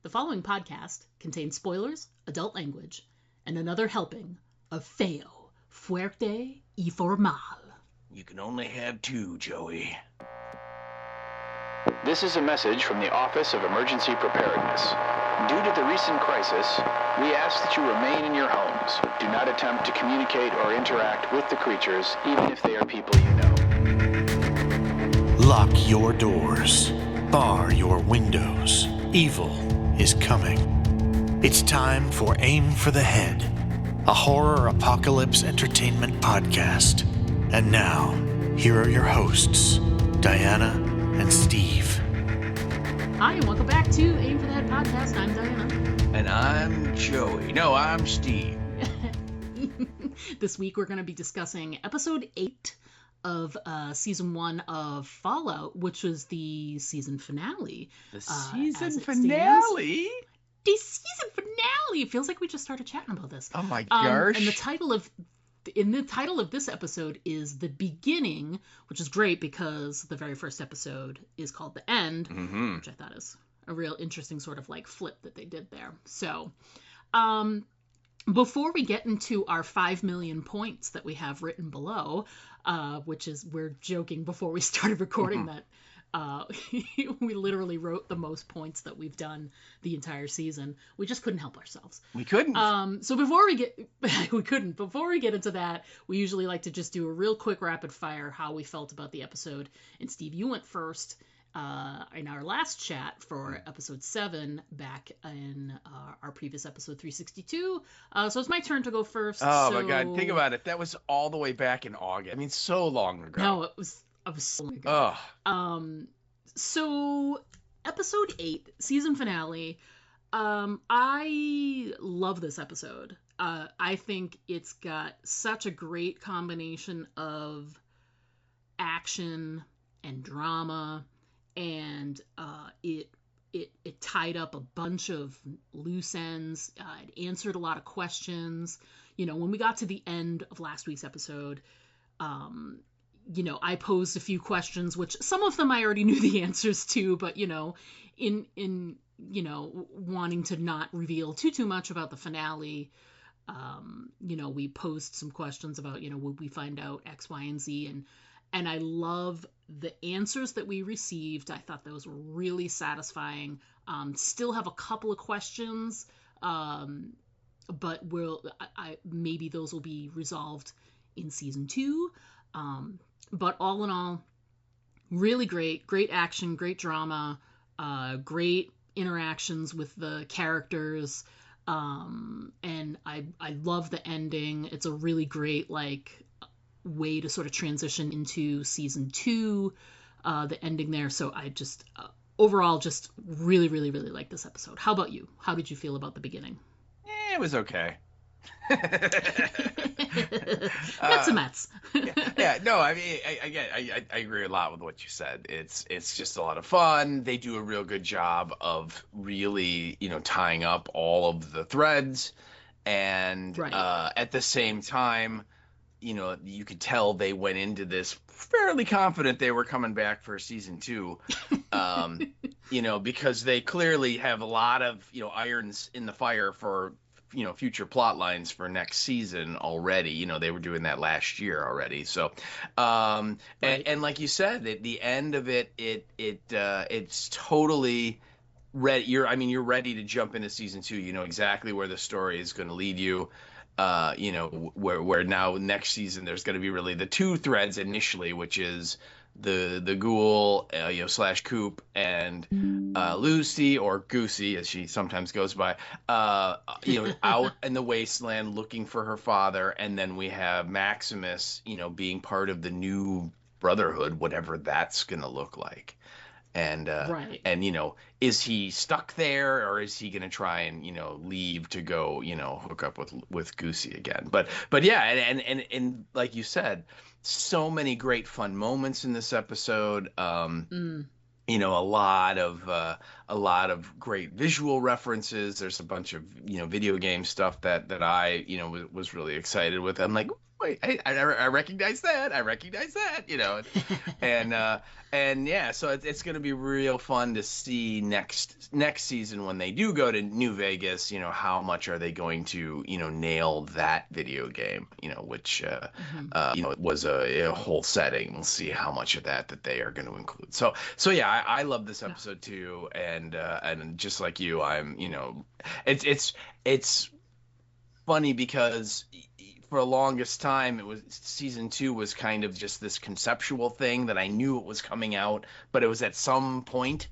The following podcast contains spoilers, adult language, and another helping of feo fuerte y formal. You can only have two, Joey. This is a message from the Office of Emergency Preparedness. Due to the recent crisis, we ask that you remain in your homes. Do not attempt to communicate or interact with the creatures, even if they are people you know. Lock your doors. Bar your windows. Evil is coming. It's time for Aim for the Head, a horror apocalypse entertainment podcast. And now, here are your hosts, Diana and Steve. Hi, and welcome back to Aim for the Head podcast. I'm Diana. And I'm Joey. No, I'm Steve. This week we're going to be discussing episode 8 of season 1 of Fallout, which was the season finale. The season finale? The season finale! It feels like we just started chatting about this. Oh my gosh. And the title of this episode is The Beginning, which is great because the very first episode is called The End, which I thought is a real interesting sort of like flip that they did there. So, before we get into our 5 million points that we have written below, which is, we're joking before we started recording that we literally wrote the most points that we've done the entire season. We just couldn't help ourselves. We couldn't. So before we get into that, we usually like to just do a real quick rapid fire how we felt about the episode. And Steve, you went first in our last chat for episode 7 back in our previous episode 362. So it's my turn to go first. Oh my God. Think about it. That was all the way back in August. I mean, so long ago. No, I was so long ago. So episode 8, season finale. I love this episode. I think it's got such a great combination of action and drama, and it tied up a bunch of loose ends. It answered a lot of questions. You know, when we got to the end of last week's episode, you know, I posed a few questions, which some of them I already knew the answers to, but, you know, in you know, wanting to not reveal too much about the finale, you know, we posed some questions about, you know, would we find out X, Y, and Z, and I love the answers that we received. I thought those were really satisfying. Still have a couple of questions, but maybe those will be resolved in season 2. But all in all, really great action, great drama, great interactions with the characters. And I love the ending. It's a really great, like, way to sort of transition into season 2, the ending there. So I just, overall, just really, really, really like this episode. How about you? How did you feel about the beginning? It was okay. Mets and Mets. Yeah, no, I mean, I agree a lot with what you said. It's just a lot of fun. They do a real good job of really, you know, tying up all of the threads, and right. At the same time, you know, you could tell they went into this fairly confident they were coming back for season 2, you know, because they clearly have a lot of, you know, irons in the fire for, you know, future plot lines for next season already. You know, they were doing that last year already. So, right. and like you said, at the end of it's totally ready. You're ready to jump into season 2. You know exactly where the story is going to lead you. You know, where now next season there's going to be really the 2 threads initially, which is the ghoul, you know, / Coop, and Lucy, or Goosey as she sometimes goes by, you know, out in the wasteland looking for her father, and then we have Maximus, you know, being part of the new brotherhood, whatever that's gonna look like. And right. And, you know, is he stuck there, or is he going to try and, you know, leave to go, you know, hook up with Goosey again? But yeah, and like you said, so many great fun moments in this episode. You know, a lot of great visual references. There's a bunch of, you know, video game stuff that I, you know, was really excited with. I'm like, wait, I recognize that. I recognize that, and yeah, so it's going to be real fun to see next season when they do go to New Vegas. How much are they going to nail that video game? Which Mhm. it was a whole setting. We'll see how much of that they are going to include. So yeah, I love this episode too, and just like you, I'm it's funny because for the longest time it was season 2 was kind of just this conceptual thing that I knew it was coming out, but it was at some point,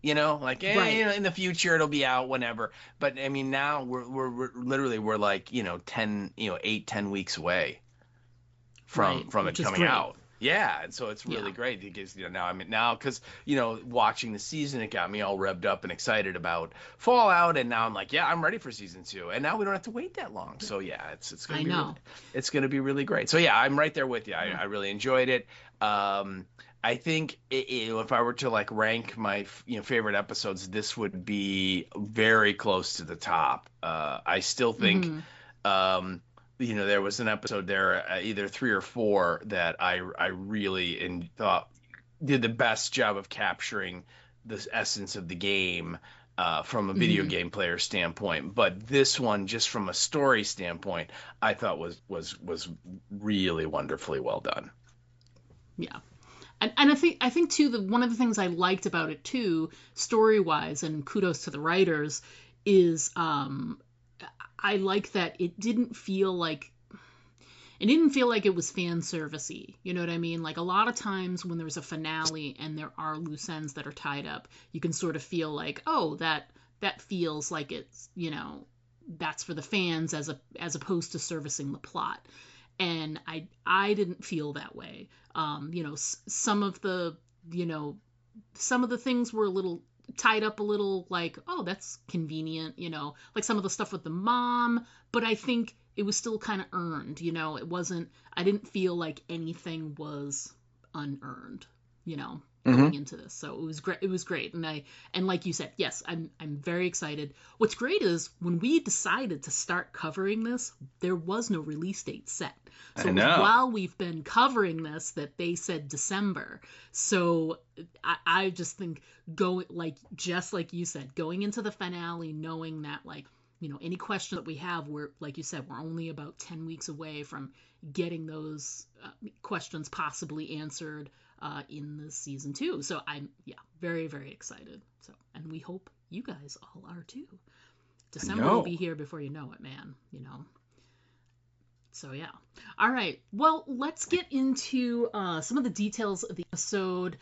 like Right. in the future it'll be out whenever. But I mean, now we're literally we're like 8-10 weeks away Right. from it Which is coming great. out. Yeah, and so it's really Yeah. great because now because watching the season, it got me all revved up and excited about Fallout, and now I'm like, yeah, I'm ready for season 2, and now we don't have to wait that long. So yeah, it's gonna I be know. really great. So yeah, I'm right there with you. Yeah. I really enjoyed it. I think if I were to like rank my favorite episodes, this would be very close to the top. I still think. Hmm. There was an episode there, either 3 or 4, that I really thought did the best job of capturing the essence of the game from a video Hmm. game player standpoint. But this one, just from a story standpoint, I thought was really wonderfully well done. Yeah. And I think too, one of the things I liked about it too, story wise, and kudos to the writers, is I like that it didn't feel like it was fan servicey. You know what I mean? Like a lot of times when there's a finale and there are loose ends that are tied up, you can sort of feel like, oh, that feels like it's, that's for the fans as opposed to servicing the plot. And I didn't feel that way. Some of the you know some of the things were a little tied up, a little like, oh, that's convenient, like some of the stuff with the mom, but I think it was still kind of earned. It wasn't, I didn't feel like anything was unearned, you know Hmm. going into this. So it was great. And like you said, yes, I'm very excited. What's great is when we decided to start covering this, there was no release date set. So I it was know. while we've been covering this that they said December. So I just think, just like you said, going into the finale knowing that, like, any question that we have, we're, like you said, we're only about 10 weeks away from getting those questions possibly answered in the season 2. So I'm, yeah, very, very excited. So, and we hope you guys all are too. I December will be know. here before you know it, man. So yeah. All right. Well, let's get into some of the details of the episode.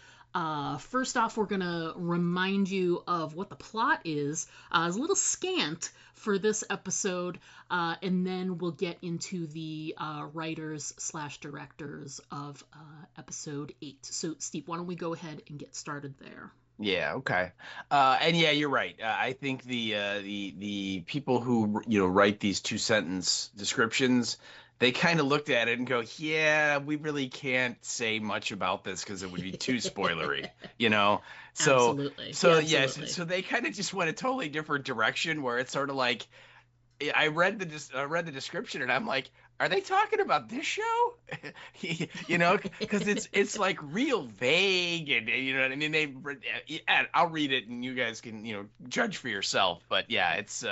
First off, we're gonna remind you of what the plot is. It's a little scant for this episode, and then we'll get into the writers/directors of episode 8. So, Steve, why don't we go ahead and get started there? Yeah, okay. And yeah, you're right. I think the people who write these 2 sentence descriptions, they kind of looked at it and go, yeah, we really can't say much about this because it would be too spoilery, you know. So Absolutely. Yeah, so yes, absolutely. so they kind of just went a totally different direction where it's sort of like I read the description and I'm like, are they talking about this show? Because it's like real vague, and you know what I mean. I'll read it and you guys can judge for yourself. But yeah, it's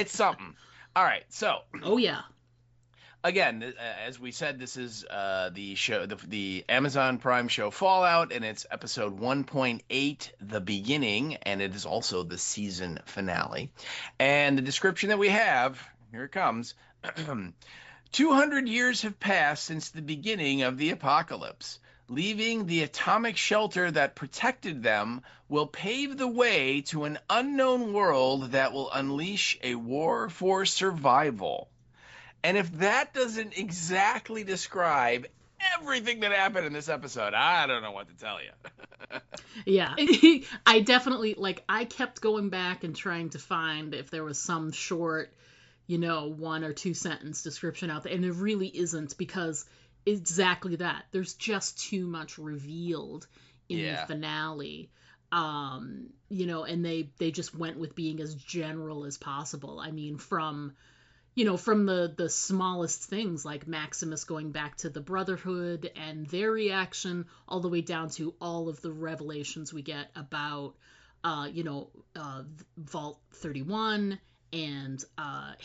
something. All right, so Oh yeah. again, as we said, this is the show, the Amazon Prime show Fallout, and it's episode 1.8, The Beginning, and it is also the season finale. And the description that we have, here it comes. 200 years have passed since the beginning of the apocalypse. Leaving the atomic shelter that protected them will pave the way to an unknown world that will unleash a war for survival. And if that doesn't exactly describe everything that happened in this episode, I don't know what to tell you. Yeah. I definitely, like, I kept going back and trying to find if there was some short, 1 or 2 sentence description out there. And there really isn't, because exactly that. There's just too much revealed in the Yeah. finale. And they just went with being as general as possible. I mean, from from the smallest things like Maximus going back to the Brotherhood and their reaction, all the way down to all of the revelations we get about, Vault 31 and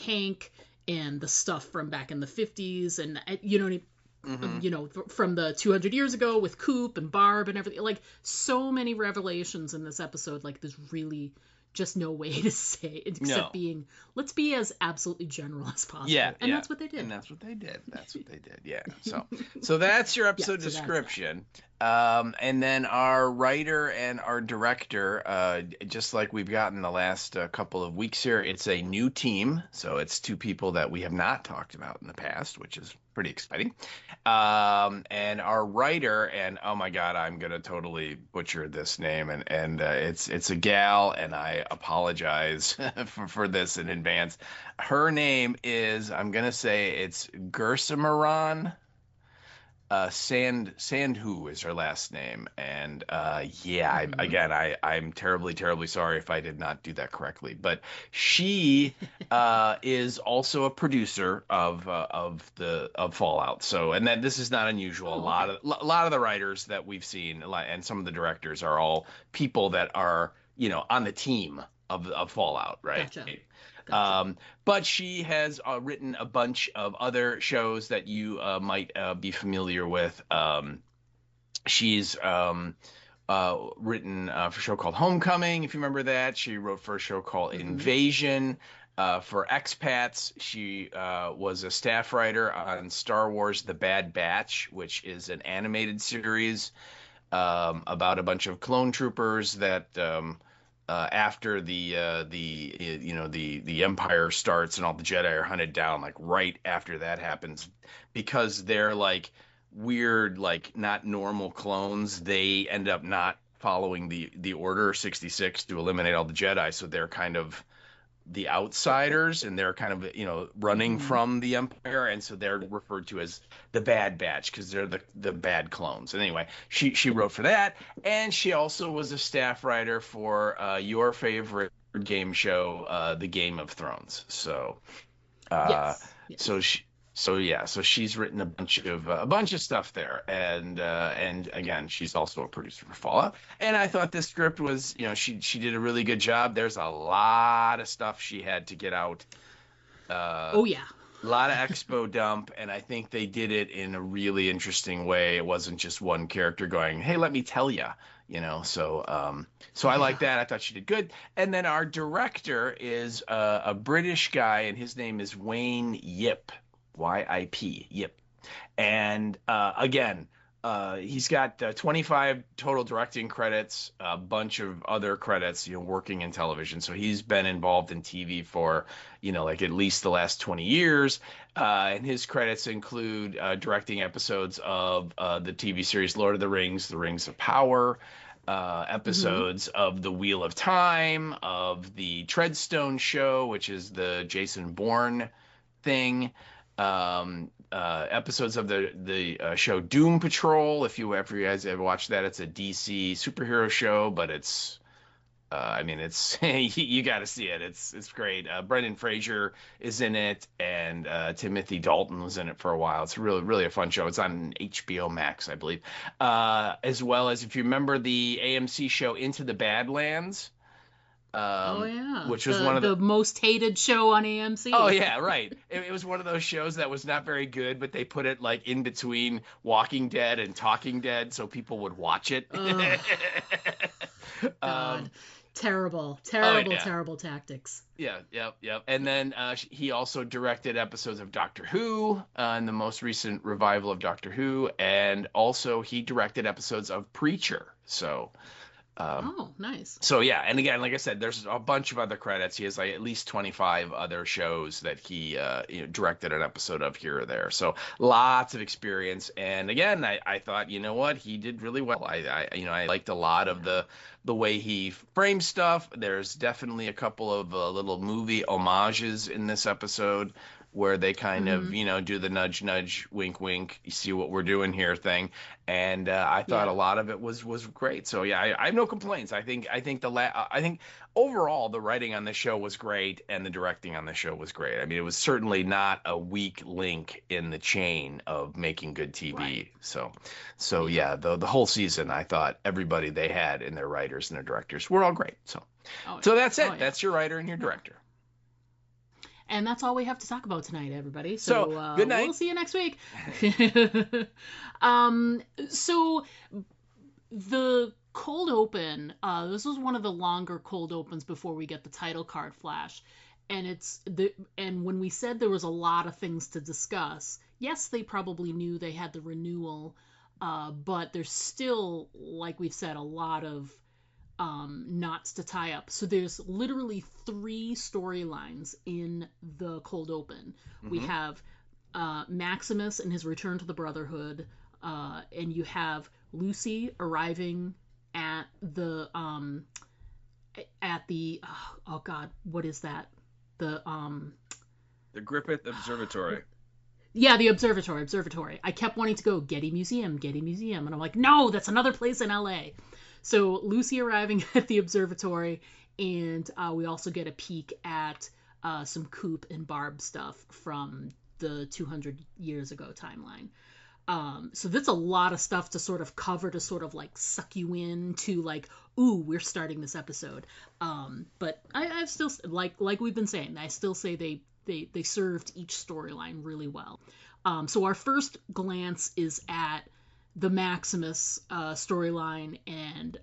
Hank and the stuff from back in the 50s, and from the 200 years ago with Coop and Barb and everything. Like, so many revelations in this episode. Like, there's really just no way to say it except being, let's be as absolutely general as possible. That's what they did. Yeah. So that's your episode description. And then our writer and our director, just like we've gotten the last couple of weeks here, it's a new team. So it's two people that we have not talked about in the past, which is pretty exciting. And our writer, and oh my God, I'm going to totally butcher this name. And it's a gal, and I apologize for this in advance. Her name is, I'm going to say it's Gersamaran. Sandhu is her last name, and I'm terribly sorry if I did not do that correctly. But she is also a producer of Fallout. So, and that this is not unusual. A lot of the writers that we've seen, and some of the directors are all people that are on the team of Fallout, right? Gotcha. But she has written a bunch of other shows that you might be familiar with. She's written for a show called Homecoming, if you remember that. She wrote for a show called Invasion. For Expats, she was a staff writer on Star Wars The Bad Batch, which is an animated series about a bunch of clone troopers that after the Empire starts and all the Jedi are hunted down, like right after that happens, because they're like weird, like not normal clones, they end up not following the Order 66 to eliminate all the Jedi, so they're kind of the outsiders, and they're kind of running from the Empire, and so they're referred to as the Bad Batch because they're the bad clones. And anyway, she wrote for that, and she also was a staff writer for your favorite game show, The Game of Thrones. So Yes. so she's written a bunch of stuff there, and again, she's also a producer for Fallout. And I thought this script was, she did a really good job. There's a lot of stuff she had to get out. A lot of expo dump, and I think they did it in a really interesting way. It wasn't just one character going, "Hey, let me tell you," So I like that. I thought she did good. And then our director is a British guy, and his name is Wayne Yip. YIP, Yip. And again, he's got 25 total directing credits, a bunch of other credits, working in television. So he's been involved in TV for, like at least the last 20 years. And his credits include directing episodes of the TV series Lord of the Rings of Power, episodes of The Wheel of Time, of the Treadstone Show, which is the Jason Bourne thing. Episodes of the show Doom Patrol. If you guys ever watched that, it's a DC superhero show, but it's you got to see it. It's great. Brendan Fraser is in it, and Timothy Dalton was in it for a while. It's really a fun show. It's on HBO Max, I believe. As well as, if you remember the AMC show Into the Badlands. Which was one of the most hated show on AMC. Oh yeah, right. It was one of those shows that was not very good, but they put it like in between Walking Dead and Talking Dead, so people would watch it. God. Terrible tactics. Yeah. And then he also directed episodes of Doctor Who in the most recent revival of Doctor Who, and also he directed episodes of Preacher. So. Nice. So yeah, and again, like I said, there's a bunch of other credits. He has like at least 25 other shows that he directed an episode of here or there. So lots of experience. And again, I thought, he did really well. I liked a lot of the way he framed stuff. There's definitely a couple of little movie homages in this episode. where they kind of, Mm-hmm. do the nudge, nudge, wink, wink, you see what we're doing here thing. And I thought a Yeah. lot of it was great. So yeah, I have no complaints. I think overall the writing on the show was great and the directing on the show was great. I mean, it was certainly not a weak link in the chain of making good Right. TV. So Yeah. yeah, the whole season, I thought everybody they had in their writers and their directors were all great. Oh So yeah. that's Oh it. yeah. That's your writer and your Yeah. director. And that's all we have to talk about tonight, everybody. So So good we'll night. see you next week. So the cold open, this was one of the longer cold opens before we get the title card flash. And when we said there was a lot of things to discuss, yes, they probably knew they had the renewal, but there's still, like we've said, a lot of knots to tie up. So there's literally 3 storylines in the cold open. We Mm-hmm. have Maximus and his return to the Brotherhood, and you have Lucy arriving at the oh god, what is that? The The Griffith Observatory. yeah, the observatory. I kept wanting to go Getty Museum, and I'm like, no, that's another place in LA. So Lucy arriving at the observatory, and we also get a peek at some Coop and Barb stuff from the 200 years ago timeline. So that's a lot of stuff to sort of cover, to sort of like suck you in to like, ooh, we're starting this episode. But I still, like we've been saying, I still say they served each storyline really well. So our first glance is at the Maximus storyline, and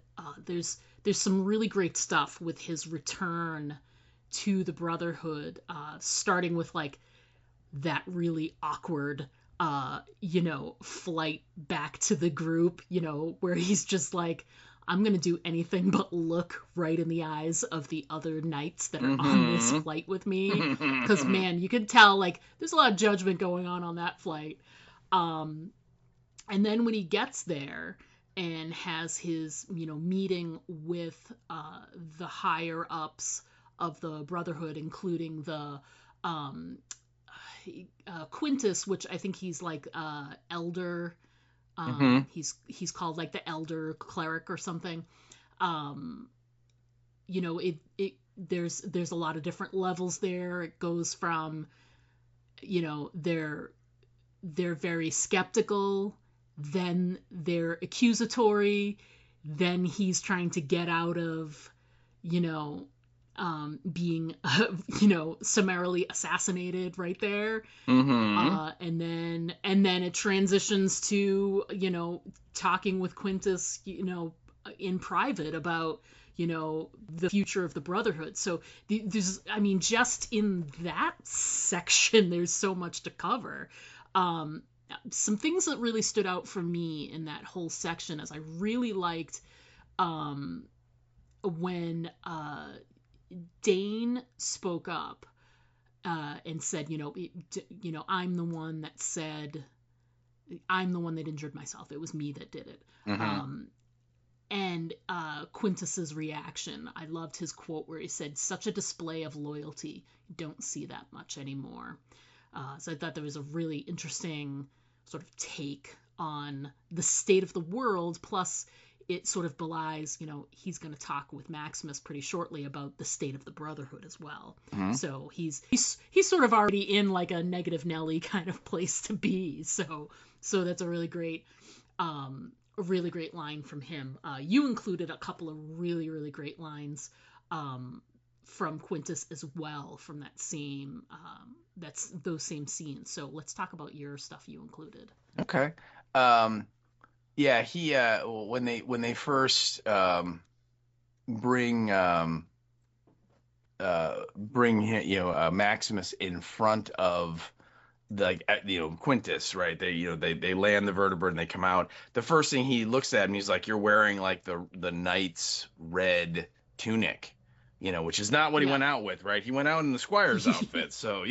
there's some really great stuff with his return to the Brotherhood, starting with like that really awkward flight back to the group, where he's just like, I'm gonna do anything but look right in the eyes of the other knights that are on this flight with me, because man, you can tell like there's a lot of judgment going on that flight. And then when he gets there and has his meeting with the higher ups of the Brotherhood, including the Quintus, which I think he's like elder. Mm-hmm. He's called like the elder cleric or something. It there's a lot of different levels there. It goes from they're very skeptical, then they're accusatory, then he's trying to get out of being summarily assassinated right there. Mm-hmm. And then it transitions to talking with Quintus in private about the future of the Brotherhood. So there's, I mean, just in that section there's so much to cover. Some things that really stood out for me in that whole section is I really liked when Dane spoke up and said, I'm the one that injured myself. It was me that did it. Mm-hmm. And Quintus's reaction, I loved his quote where he said, "Such a display of loyalty. Don't see that much anymore." So I thought there was a really interesting sort of take on the state of the world. Plus, it sort of belies, he's going to talk with Maximus pretty shortly about the state of the Brotherhood as well. Mm-hmm. So he's sort of already in like a negative Nelly kind of place to be. So that's a really great line from him. You included a couple of really, really great lines from Quintus as well, from that same those same scenes. So let's talk about your stuff you included. Okay. Yeah, he when they first bring him, Maximus in front of Quintus, right? They land the vertebrate and they come out. The first thing he looks at him, he's like, "You're wearing like the knight's red tunic," which is not what he went out with, right? He went out in the squire's outfit, so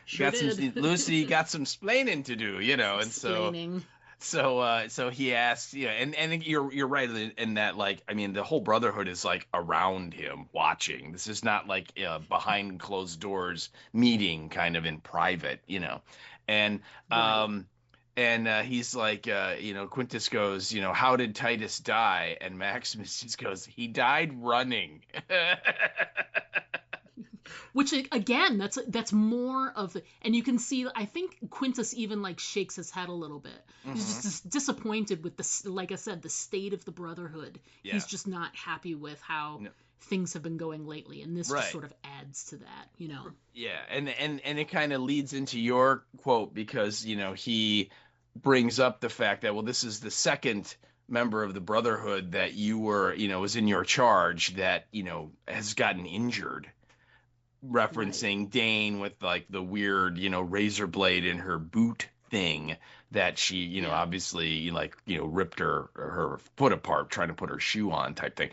Sure Lucy got some splaining to do, and so So he asks, and you're right in that, like, I mean, the whole Brotherhood is like around him watching. This is not like behind closed doors meeting, kind of in private, and Right. he's like, Quintus goes, how did Titus die? And Maximus just goes, he died running. Which again, that's more of the, and you can see, I think Quintus even like shakes his head a little bit. He's Hmm. just disappointed with the, like I said, the state of the Brotherhood. Yeah. He's just not happy with how No, things have been going lately, and this just right. sort of adds to that. Yeah, and it kind of leads into your quote because, he brings up the fact that, well, this is the second member of the Brotherhood that you were, was in your charge that, has gotten injured, Right. referencing Dane with like the weird, razor blade in her boot thing that she, Yeah. obviously like, ripped her foot apart trying to put her shoe on type thing.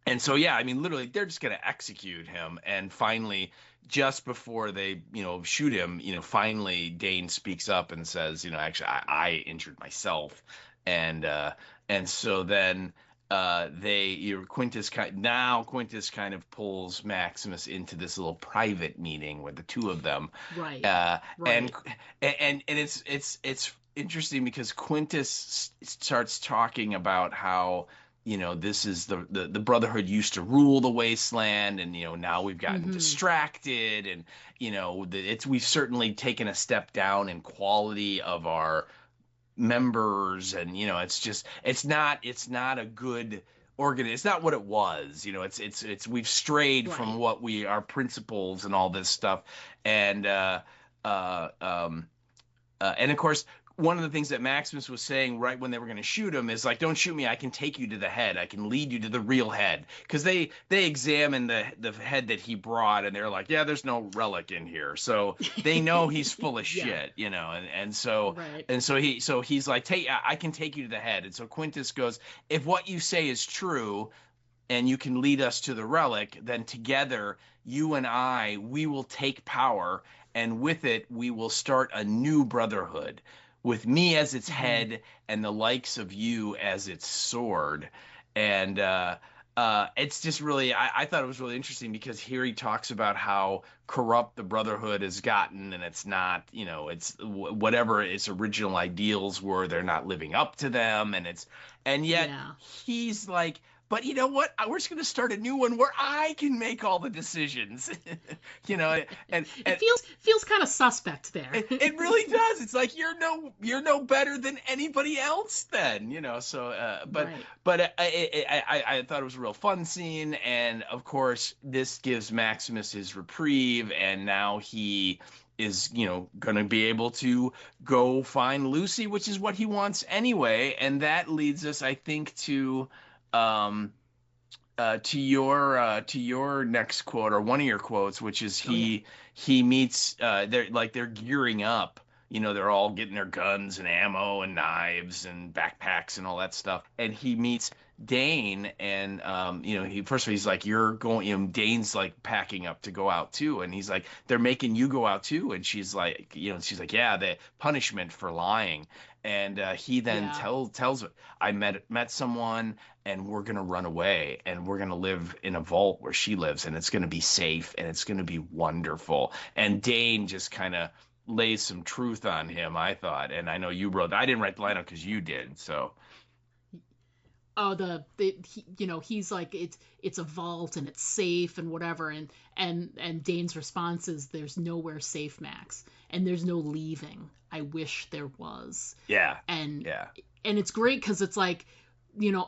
And so, yeah, I mean, literally, they're just going to execute him. And finally, just before they, shoot him, finally, Dane speaks up and says, actually, I injured myself. And so then Quintus kind of pulls Maximus into this little private meeting with the two of them. Right. Uh, and Right. and it's interesting because Quintus starts talking about how, this is the Brotherhood used to rule the wasteland, and now we've gotten Mm-hmm. distracted, and we've certainly taken a step down in quality of our members, and it's not a good it's not what it was. It's we've strayed from Right. our principles and all this stuff. And uh um and of course, one of the things that Maximus was saying right when they were going to shoot him is like, "Don't shoot me. I can take you to the head. I can lead you to the real head." Because they examined the head that he brought, and they're like, "Yeah, there's no relic in here." So they know he's full of Yeah. shit, and so Right. he's like, I can take you to the head." And so Quintus goes, "If what you say is true, and you can lead us to the relic, then together, you and we will take power, and with it, we will start a new brotherhood, with me as its Mm-hmm. head and the likes of you as its sword." And it's just really, I thought it was really interesting because here he talks about how corrupt the brotherhood has gotten, and it's not, it's whatever its original ideals were, they're not living up to them, and yet Yeah. he's like, "But you know what? We're just going to start a new one where I can make all the decisions." you know, It and feels kind of suspect there. it really does. It's like you're no better than anybody else then, So, Right. but I thought it was a real fun scene, and of course this gives Maximus his reprieve, and now he is, going to be able to go find Lucy, which is what he wants anyway, and that leads us, I think, um to your next quote, or one of your quotes, which is Oh yeah. he meets, they're gearing up, they're all getting their guns and ammo and knives and backpacks and all that stuff, and he meets Dane, and he first of all, he's like, "You're going," Dane's like packing up to go out too, and he's like, "They're making you go out too," and she's like, "Yeah, the punishment for lying." And he then Yeah. tells her, "I met someone, and we're going to run away, and we're going to live in a vault where she lives, and it's going to be safe, and it's going to be wonderful." And Dane just kind of lays some truth on him, I thought. And I know I didn't write the line up because you did. So, Oh, he's like, it's a vault and it's safe and whatever, and Dane's response is, "There's nowhere safe, Max, and there's no leaving. I wish there was." yeah, and yeah, and it's great because it's like,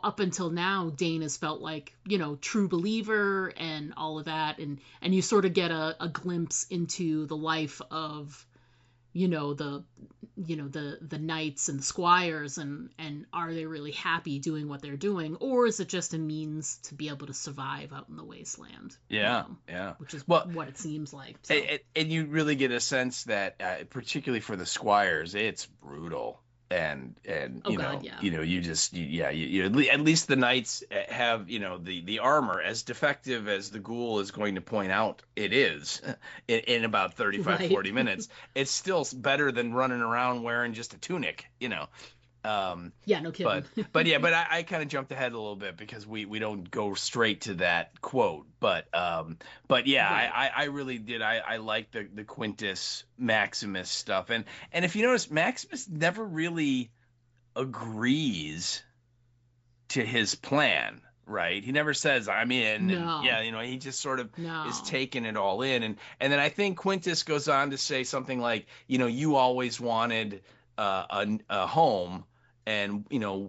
up until now, Dane has felt like, true believer and all of that, and you sort of get a glimpse into the life of, the the knights and the squires, and are they really happy doing what they're doing, or is it just a means to be able to survive out in the wasteland, yeah, yeah. which is Well, what it seems like. So and you really get a sense that, particularly for the squires, it's brutal. and Oh God, yeah. at least the knights have, the armor, as defective as the ghoul is going to point out it is in about 35 Right. 40 minutes, it's still better than running around wearing just a tunic. Yeah, no kidding. But I kind of jumped ahead a little bit because we don't go straight to that quote. But yeah, Right. I really did. I like the Quintus Maximus stuff. And if you notice, Maximus never really agrees to his plan, right? He never says I'm in, and No. yeah, he just sort of is No. taking it all in. And then I think Quintus goes on to say something like, you always wanted a home, and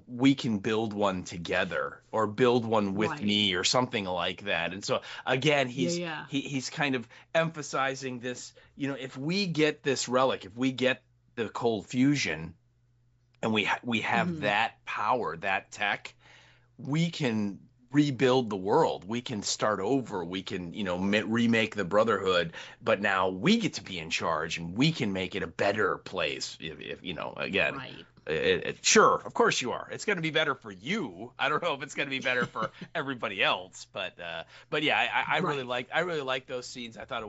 we can build one together, or build one with Right. me, or something like that. And so again, Yeah. he's kind of emphasizing this, if we get this relic, if we get the cold fusion, and we have Mhm. that power, that tech, we can rebuild the world. We can start over. We can, remake the Brotherhood, but now we get to be in charge, and we can make it a better place. If again, Right. sure, of course you are. It's going to be better for you. I don't know if it's going to be better for everybody else, but yeah, I really Right. like those scenes. I thought it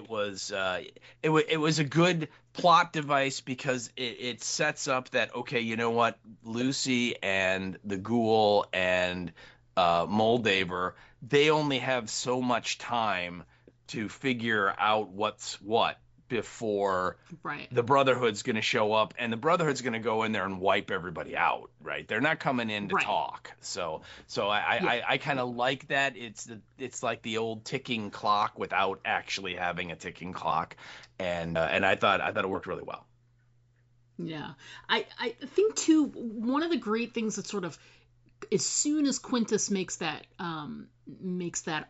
was a good plot device, because it sets up that, okay, you know what, Lucy and the ghoul and Moldaver, they only have so much time to figure out what's what before Right. the Brotherhood's going to show up, and the Brotherhood's going to go in there and wipe everybody out, right? They're not coming in to Right. talk. So Yeah. I kind of like that. It's like the old ticking clock without actually having a ticking clock, and I thought it worked really well. Yeah. I think too, one of the great things that sort of, as soon as Quintus makes that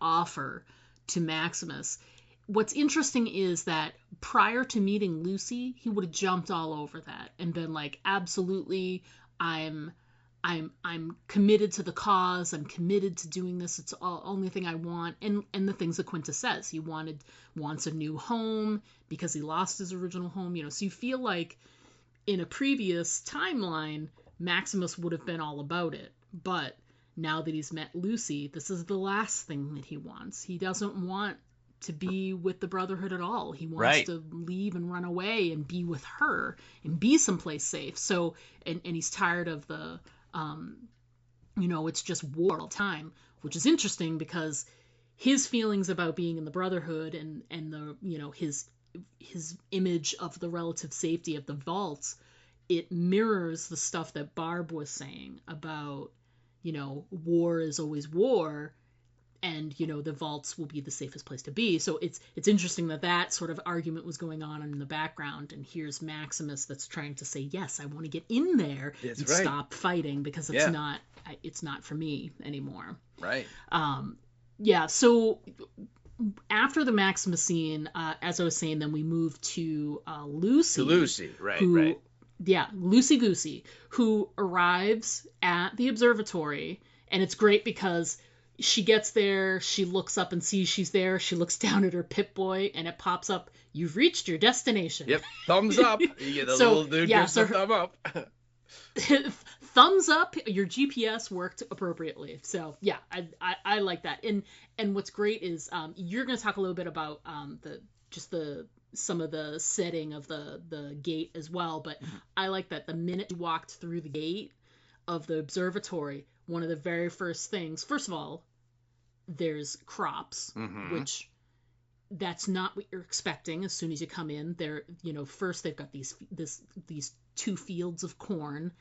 offer to Maximus, what's interesting is that prior to meeting Lucy, he would have jumped all over that and been like, absolutely, I'm committed to the cause. I'm committed to doing this. It's the only thing I want. And the things that Quintus says, he wants a new home because he lost his original home. So you feel like in a previous timeline, Maximus would have been all about it. But now that he's met Lucy, this is the last thing that he wants. He doesn't want to be with the Brotherhood at all. He wants Right. to leave and run away and be with her and be someplace safe. So, and he's tired of the, it's just war all the time, which is interesting because his feelings about being in the Brotherhood and the, his image of the relative safety of the vaults, it mirrors the stuff that Barb was saying about, war is always war, and the vaults will be the safest place to be. So it's interesting that sort of argument was going on in the background, and here's Maximus that's trying to say, yes, I want to get in there That's and right. stop fighting because Yeah. it's not for me anymore. Right. Yeah, so after the Maximus scene, as I was saying, then we move to Lucy. To Lucy, right, who, right. Yeah, Lucy Goosey, who arrives at the observatory, and it's great because she gets there, she looks up and sees she's there, she looks down at her Pip-Boy, and it pops up, you've reached your destination. Yep, thumbs up. You get a So, little dude yeah, gives so a thumb up. Thumbs up, your GPS worked appropriately. So yeah, I like that. And what's great is you're going to talk a little bit about some of the setting of the gate as well, but I like that the minute you walked through the gate of the observatory, one of the very first things, first of all, there's crops, which that's not what you're expecting as soon as you come in. They're, first they've got these 2 fields of corn,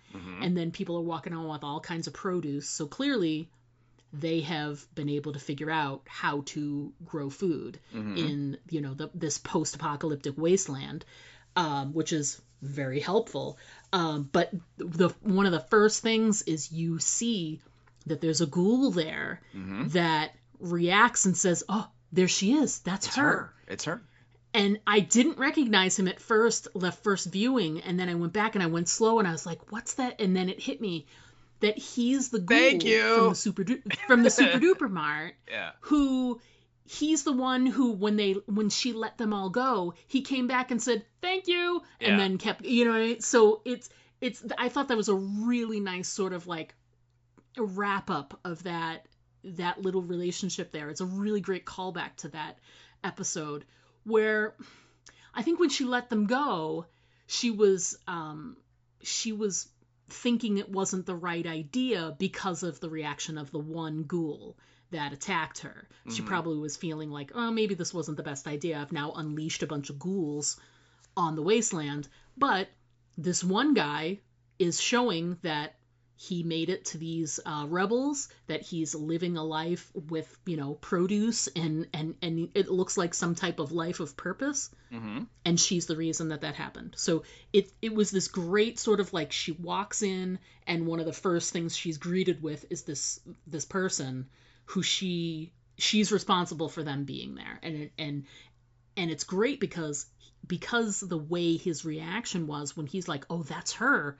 and then people are walking on with all kinds of produce. So clearly they have been able to figure out how to grow food in, this post-apocalyptic wasteland, which is very helpful. But one of the first things is you see that there's a ghoul there that reacts and says, oh, there she is. That's her. It's her. And I didn't recognize him at first, the first viewing, and then I went back and I went slow and I was like, what's that? And then it hit me that he's the ghoul Thank you. from the Super Duper Mart. Yeah. Who he's the one who when she let them all go, he came back and said, thank you, and then kept, so I thought that was a really nice sort of like a wrap up of that little relationship there. It's a really great callback to that episode where I think when she let them go, she was thinking it wasn't the right idea because of the reaction of the one ghoul that attacked her. She probably was feeling like, oh, maybe this wasn't the best idea. I've now unleashed a bunch of ghouls on the wasteland. But this one guy is showing that he made it to these rebels, that he's living a life with, produce and it looks like some type of life of purpose. Mm-hmm. And she's the reason that happened. So it was this great sort of like, she walks in and one of the first things she's greeted with is this person who she's responsible for them being there. And it's great because the way his reaction was when he's like, oh, that's her,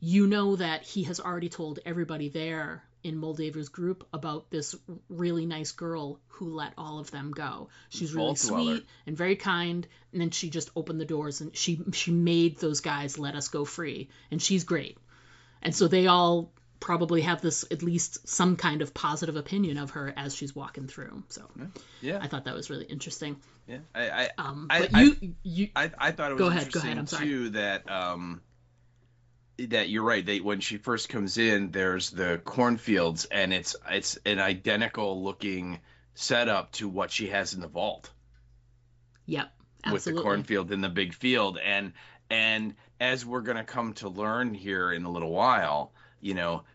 that he has already told everybody there in Moldaver's group about this really nice girl who let all of them go. She's really sweet and very kind, and then she just opened the doors and she made those guys let us go free, and she's great. And so they all probably have this, at least some kind of positive opinion of her as she's walking through. So yeah, I thought that was really interesting. Yeah, I thought it was interesting too that you're right. When she first comes in, there's the cornfields, and it's an identical looking setup to what she has in the vault. Yep, absolutely. With the cornfield in the big field, and as we're gonna come to learn here in a little while,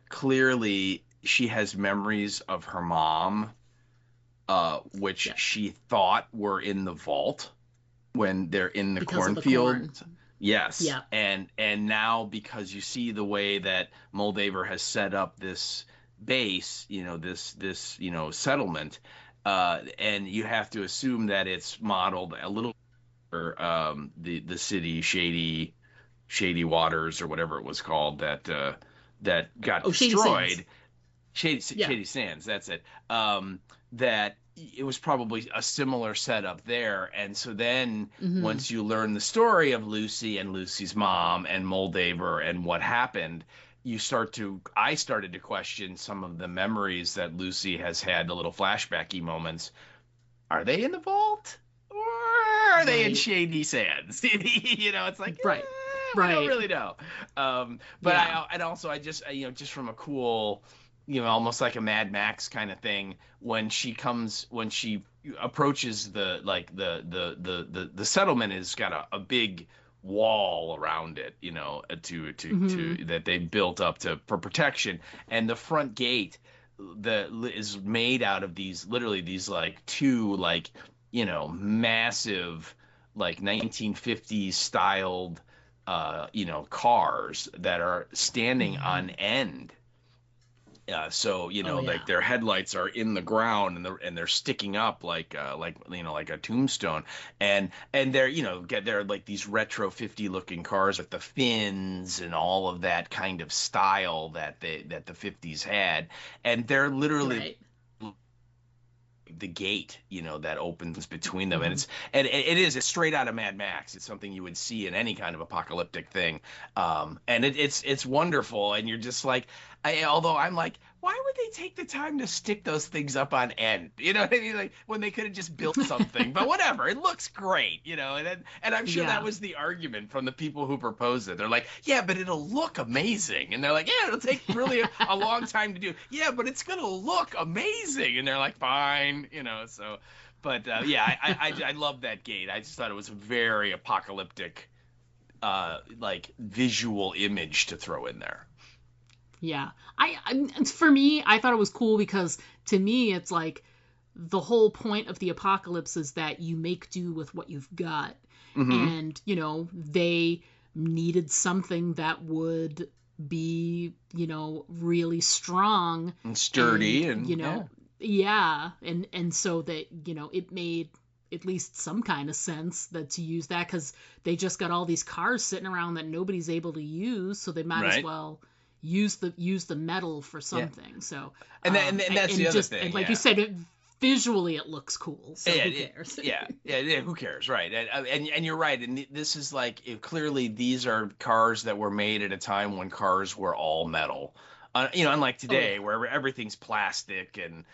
clearly she has memories of her mom, which she thought were in the vault when they're in the cornfield. Yes. Yeah. And now, because you see the way that Moldaver has set up this base, this settlement, and you have to assume that it's modeled a little the city Shady Waters or whatever it was called that got destroyed. Shady Sands, that's it. That it was probably a similar setup there. And so then once you learn the story of Lucy and Lucy's mom and Moldaver and what happened, I started to question some of the memories that Lucy has had, the little flashbacky moments. Are they in the vault or are they in Shady Sands? It's like, right. I don't really know. But I just from a cool, almost like a Mad Max kind of thing, when she approaches the settlement has got a big wall around it, to that they built up for protection, and the front gate is made out of these like two massive 1950s styled cars that are standing on end. Like their headlights are in the ground and they're sticking up like a tombstone, and they're like these retro 50 looking cars with the fins and all of that kind of style that the 50s had, and they're literally the gate that opens between them, and it's straight out of Mad Max. It's something you would see in any kind of apocalyptic thing, and it's wonderful, and you're just like, although I'm like, why would they take the time to stick those things up on end? You know what I mean? Like, when they could have just built something. But whatever, it looks great, and I'm sure that was the argument from the people who proposed it. They're like, yeah, but it'll look amazing. And they're like, yeah, it'll take really a long time to do. Yeah, but it's gonna look amazing. And they're like, fine, so. But I love that gate. I just thought it was a very apocalyptic, visual image to throw in there. Yeah. For me, I thought it was cool because to me, it's like the whole point of the apocalypse is that you make do with what you've got. And, they needed something that would be, really strong and sturdy and so that, it made at least some kind of sense that to use that, because they just got all these cars sitting around that nobody's able to use, so they might as well use the metal for something. So and that's the other thing. And like you said, visually it looks cool, so who cares? Yeah, who cares, right? And you're right. And this is like clearly these are cars that were made at a time when cars were all metal. Unlike today where everything's plastic and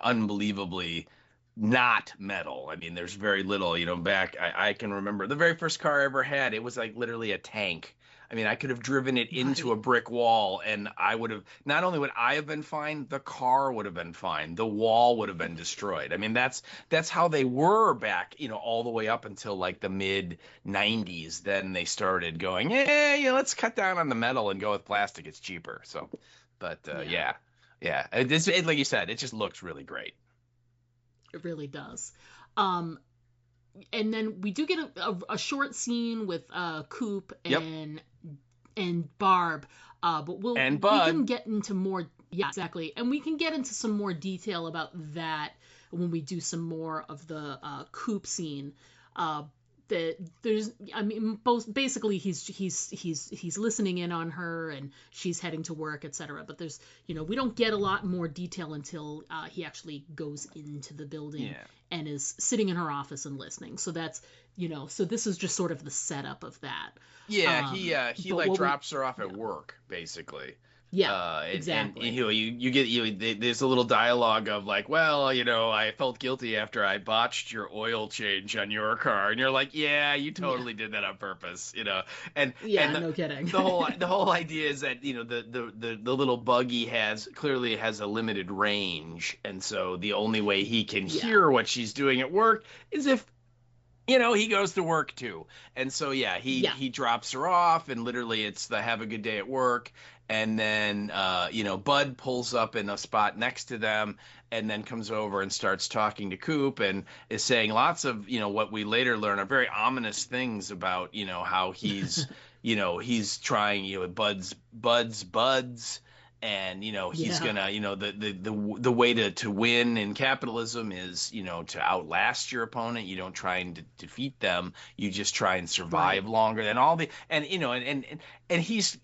unbelievably not metal. I mean, there's very little. Back I can remember the very first car I ever had. It was like literally a tank. I mean, I could have driven it into a brick wall, and I would have not only would I have been fine, the car would have been fine. The wall would have been destroyed. I mean, that's how they were back, all the way up until like the mid 90s. Then they started going, let's cut down on the metal and go with plastic. It's cheaper. So, but yeah. Like you said, it just looks really great. It really does. And then we do get a short scene with Coop and Barb, but we can get into more. Yeah, exactly, and we can get into some more detail about that when we do some more of the Coop scene. Basically he's listening in on her and she's heading to work, etc. But there's we don't get a lot more detail until he actually goes into the building and is sitting in her office and listening. So that's so this is just sort of the setup of that. Yeah, he drops her off at work basically. Yeah, exactly. And you get there's a little dialogue of like, well, I felt guilty after I botched your oil change on your car, and you're like, yeah, you totally did that on purpose, and no kidding. the whole idea is that the little buggy clearly has a limited range, and so the only way he can hear what she's doing at work is if he goes to work too. And so, he drops her off and literally it's the have a good day at work. And then, Bud pulls up in a spot next to them and then comes over and starts talking to Coop and is saying lots of, what we later learn are very ominous things about, how he's, he's trying, Bud's. And he's gonna the way to win in capitalism is to outlast your opponent. You don't try and defeat them. You just try and survive longer than all the and he's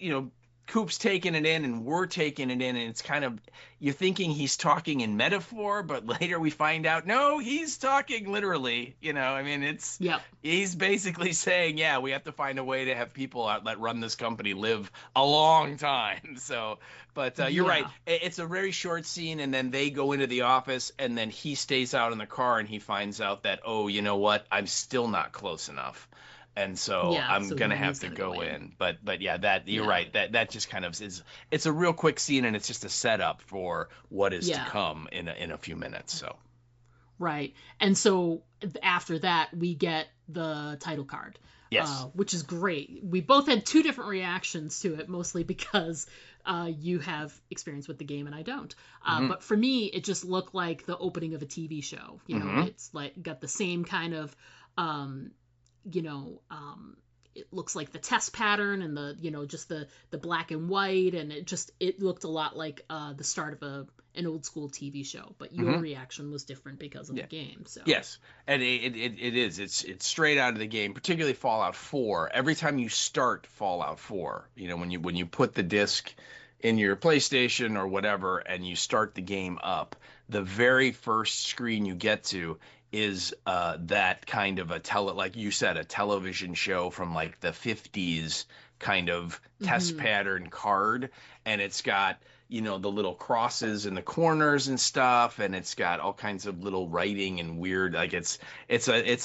Coop's taking it in and we're taking it in, and it's kind of you're thinking he's talking in metaphor, but later we find out no, he's talking literally. He's basically saying, we have to find a way to have people that run this company live a long time. So, but you're right. It's a very short scene, and then they go into the office, and then he stays out in the car, and he finds out that you know what, I'm still not close enough. And so I'm gonna have to go in. But that you're right. That just kind of it's a real quick scene, and it's just a setup for what is to come in a few minutes. So right. And so after that we get the title card. Yes. Which is great. We both had two different reactions to it, mostly because you have experience with the game and I don't. But for me, it just looked like the opening of a TV show. It's like got the same kind of it looks like the test pattern and the just the black and white, and it looked a lot like the start of an old school TV show. But your reaction was different because of the game. So yes, and it is it's straight out of the game, particularly Fallout 4. Every time you start Fallout 4, when you put the disc in your PlayStation or whatever and you start the game up, the very first screen you get to is that kind of like you said, a television show from like the 50s kind of test pattern card, and it's got the little crosses in the corners and stuff, and it's got all kinds of little writing and weird, like it's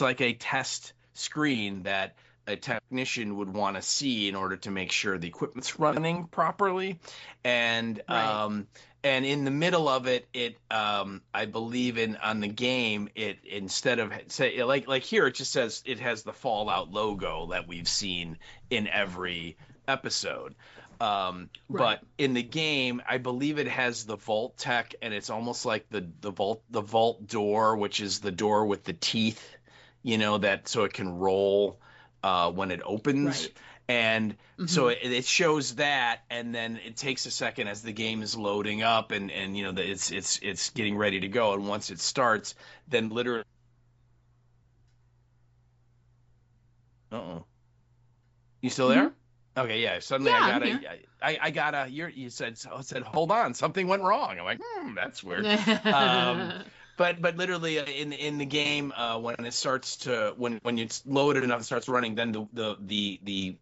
like a test screen that a technician would want to see in order to make sure the equipment's running properly. And and in the middle of it, I believe on the game, it instead of say like here, it just says it has the Fallout logo that we've seen in every episode. But in the game, I believe it has the Vault Tech, and it's almost like the vault door, which is the door with the teeth, that so it can roll when it opens. And so it shows that, and then it takes a second as the game is loading up, and it's getting ready to go. And once it starts, then literally, you still there? Okay, yeah. Suddenly Yeah, I I'm got here. I got a. You said hold on, something went wrong. I'm like, that's weird. Um, but literally in the game, when it starts to when it's loaded enough and starts running, then the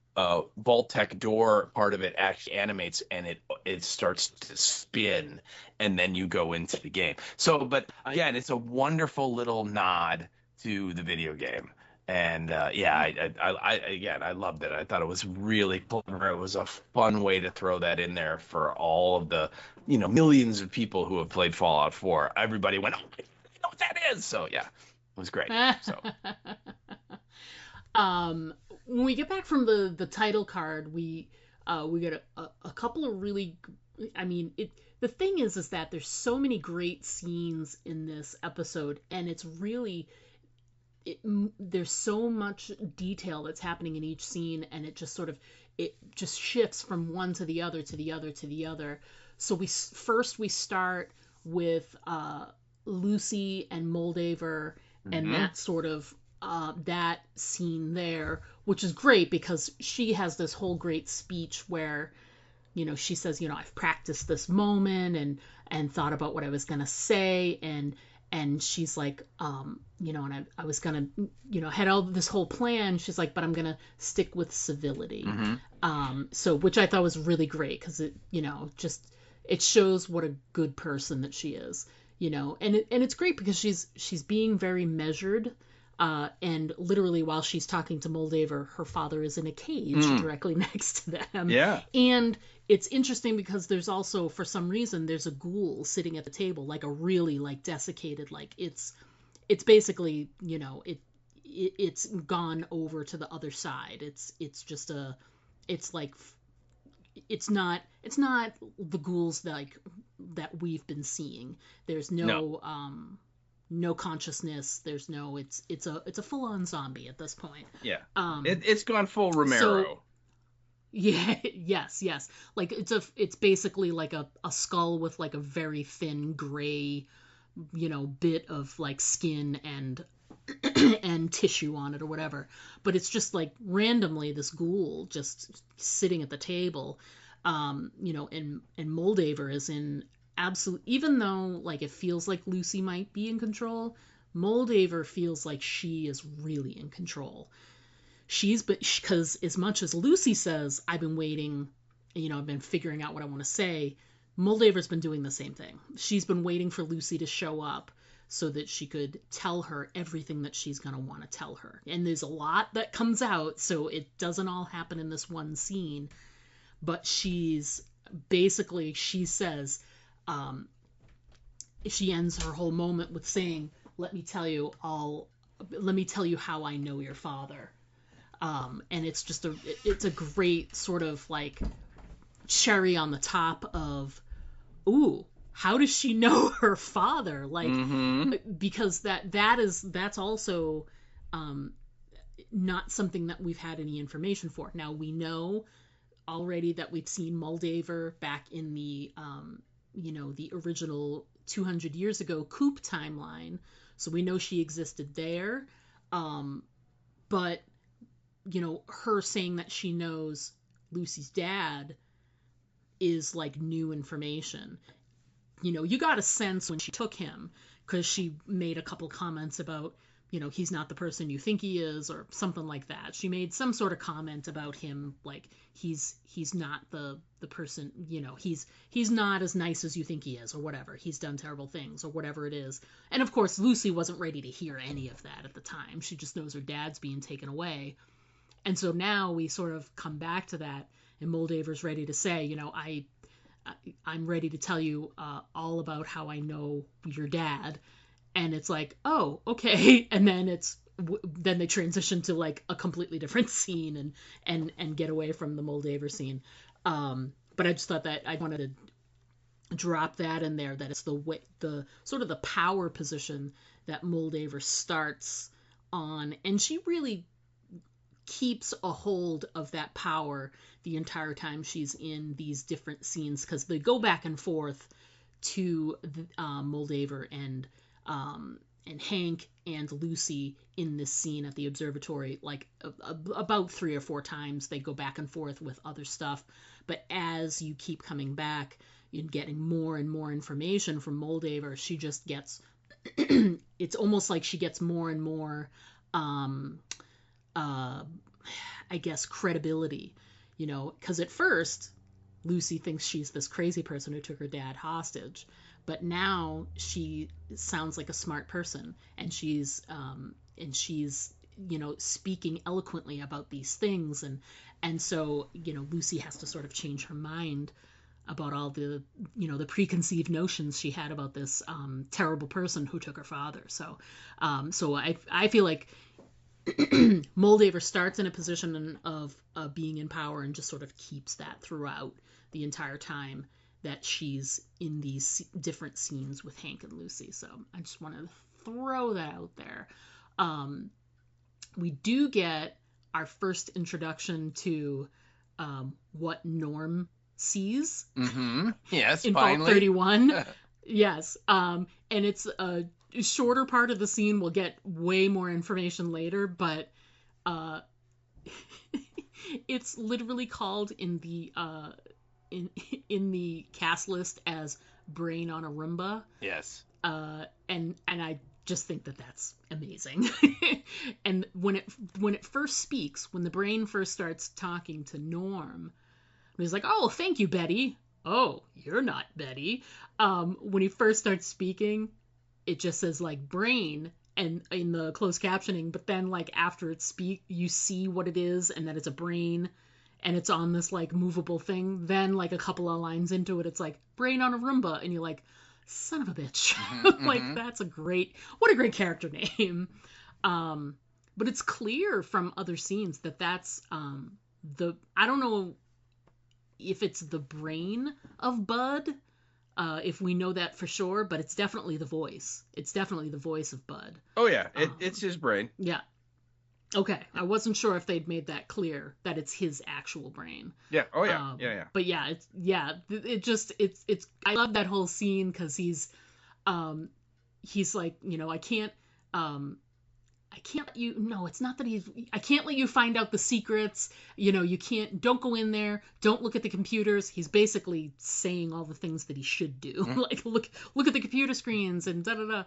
Vault Tech door part of it actually animates and it starts to spin, and then you go into the game. So, but again, it's a wonderful little nod to the video game. And yeah, again, I loved it. I thought it was really clever. It was a fun way to throw that in there for all of the, millions of people who have played Fallout 4. Everybody went, oh, I know what that is. So yeah, it was great. So When we get back from the title card, we get a couple of really, I mean, the thing is that there's so many great scenes in this episode, and it's really there's so much detail that's happening in each scene, and it just shifts from one to the other to the other to the other. So we start with Lucy and Moldaver, and that sort of that scene there, which is great because she has this whole great speech where she says, I've practiced this moment and thought about what I was gonna say, and she's like, and I was gonna, had all this whole plan. She's like, but I'm gonna stick with civility. So which I thought was really great because it, it shows what a good person that she is, and it's great because she's being very measured. And literally while she's talking to Moldaver, her father is in a cage directly next to them. yeah, And it's interesting because there's also, for some reason, there's a ghoul sitting at the table, like a really like desiccated, like it's basically, it's gone over to the other side. It's just it's like, it's not the ghouls that we've been seeing. There's no consciousness. There's no. It's a full on zombie at this point. yeah. It's gone full Romero. So, yeah. Yes. Like it's basically like a skull with like a very thin gray, bit of like skin and and tissue on it or whatever. But it's just like randomly this ghoul just sitting at the table, and Moldaver is in absolute, even though like it feels like Lucy might be in control, Moldaver feels like she is really in control. Because as much as Lucy says, I've been waiting, I've been figuring out what I want to say, Moldaver's been doing the same thing. She's been waiting for Lucy to show up so that she could tell her everything that she's going to want to tell her. And there's a lot that comes out, so it doesn't all happen in this one scene. But she says, she ends her whole moment with saying, let me tell you how I know your father. And it's just it's a great sort of like cherry on the top of, ooh, how does she know her father? Like, because that's also not something that we've had any information for. Now we know already that we've seen Moldaver back in the the original 200 years ago Coop timeline, so we know she existed there. But her saying that she knows Lucy's dad is like new information. You got a sense when she took him, because she made a couple comments about, he's not the person you think he is, or something like that. She made some sort of comment about him, like he's not the person, he's not as nice as you think he is, or whatever. He's done terrible things, or whatever it is. And of course, Lucy wasn't ready to hear any of that at the time. She just knows her dad's being taken away. And so now we sort of come back to that, and Moldaver's ready to say, I'm ready to tell you all about how I know your dad. And it's like, oh, okay. And then then they transition to like a completely different scene and get away from the Moldaver scene. But I just thought that I wanted to drop that in there, that it's the sort of the power position that Moldaver starts on, and she really keeps a hold of that power the entire time she's in these different scenes, because they go back and forth to Moldaver Hank and Lucy in this scene at the observatory, like about 3 or 4 times. They go back and forth with other stuff, but as you keep coming back, you're getting more and more information from Moldaver. She just gets it's almost like she gets more and more I guess credibility, you know, because at first Lucy thinks she's this crazy person who took her dad hostage, but now she sounds like a smart person, and she's you know, speaking eloquently about these things, and so, you know, Lucy has to sort of change her mind about all the, you know, the preconceived notions she had about this terrible person who took her father. So I feel like Moldaver starts in a position of being in power and just sort of keeps that throughout the entire time that she's in these different scenes with Hank and Lucy. So I just want to throw that out there. We do get our first introduction to what Norm sees. Mm-hmm. Yes, in finally. Vault 31. Yes. And it's a shorter part of the scene. We'll get way more information later, but it's literally called in the in the cast list as Brain on a Roomba. Yes. And I just think that that's amazing. And when it first speaks, when the brain first starts talking to Norm, he's like, "Oh, thank you, Betty." "Oh, you're not Betty." When he first starts speaking, it just says like brain and in the closed captioning, but then like after it you see what it is and that it's a brain and it's on this like movable thing. Then like a couple of lines into it, it's like brain on a Roomba, and you're like, son of a bitch. Mm-hmm, like what a great character name. But it's clear from other scenes that that's I don't know if it's the brain of Bud, if we know that for sure, but it's definitely the voice. It's definitely the voice of Bud. Oh yeah, it's his brain. Yeah. Okay, I wasn't sure if they'd made that clear that it's his actual brain. Yeah. Oh yeah. Yeah. But yeah, it's. I love that whole scene because he's like, you know, I can't let you. No, it's not that I can't let you find out the secrets. You know, don't go in there. Don't look at the computers. He's basically saying all the things that he should do. Mm-hmm. Like look at the computer screens and da da da.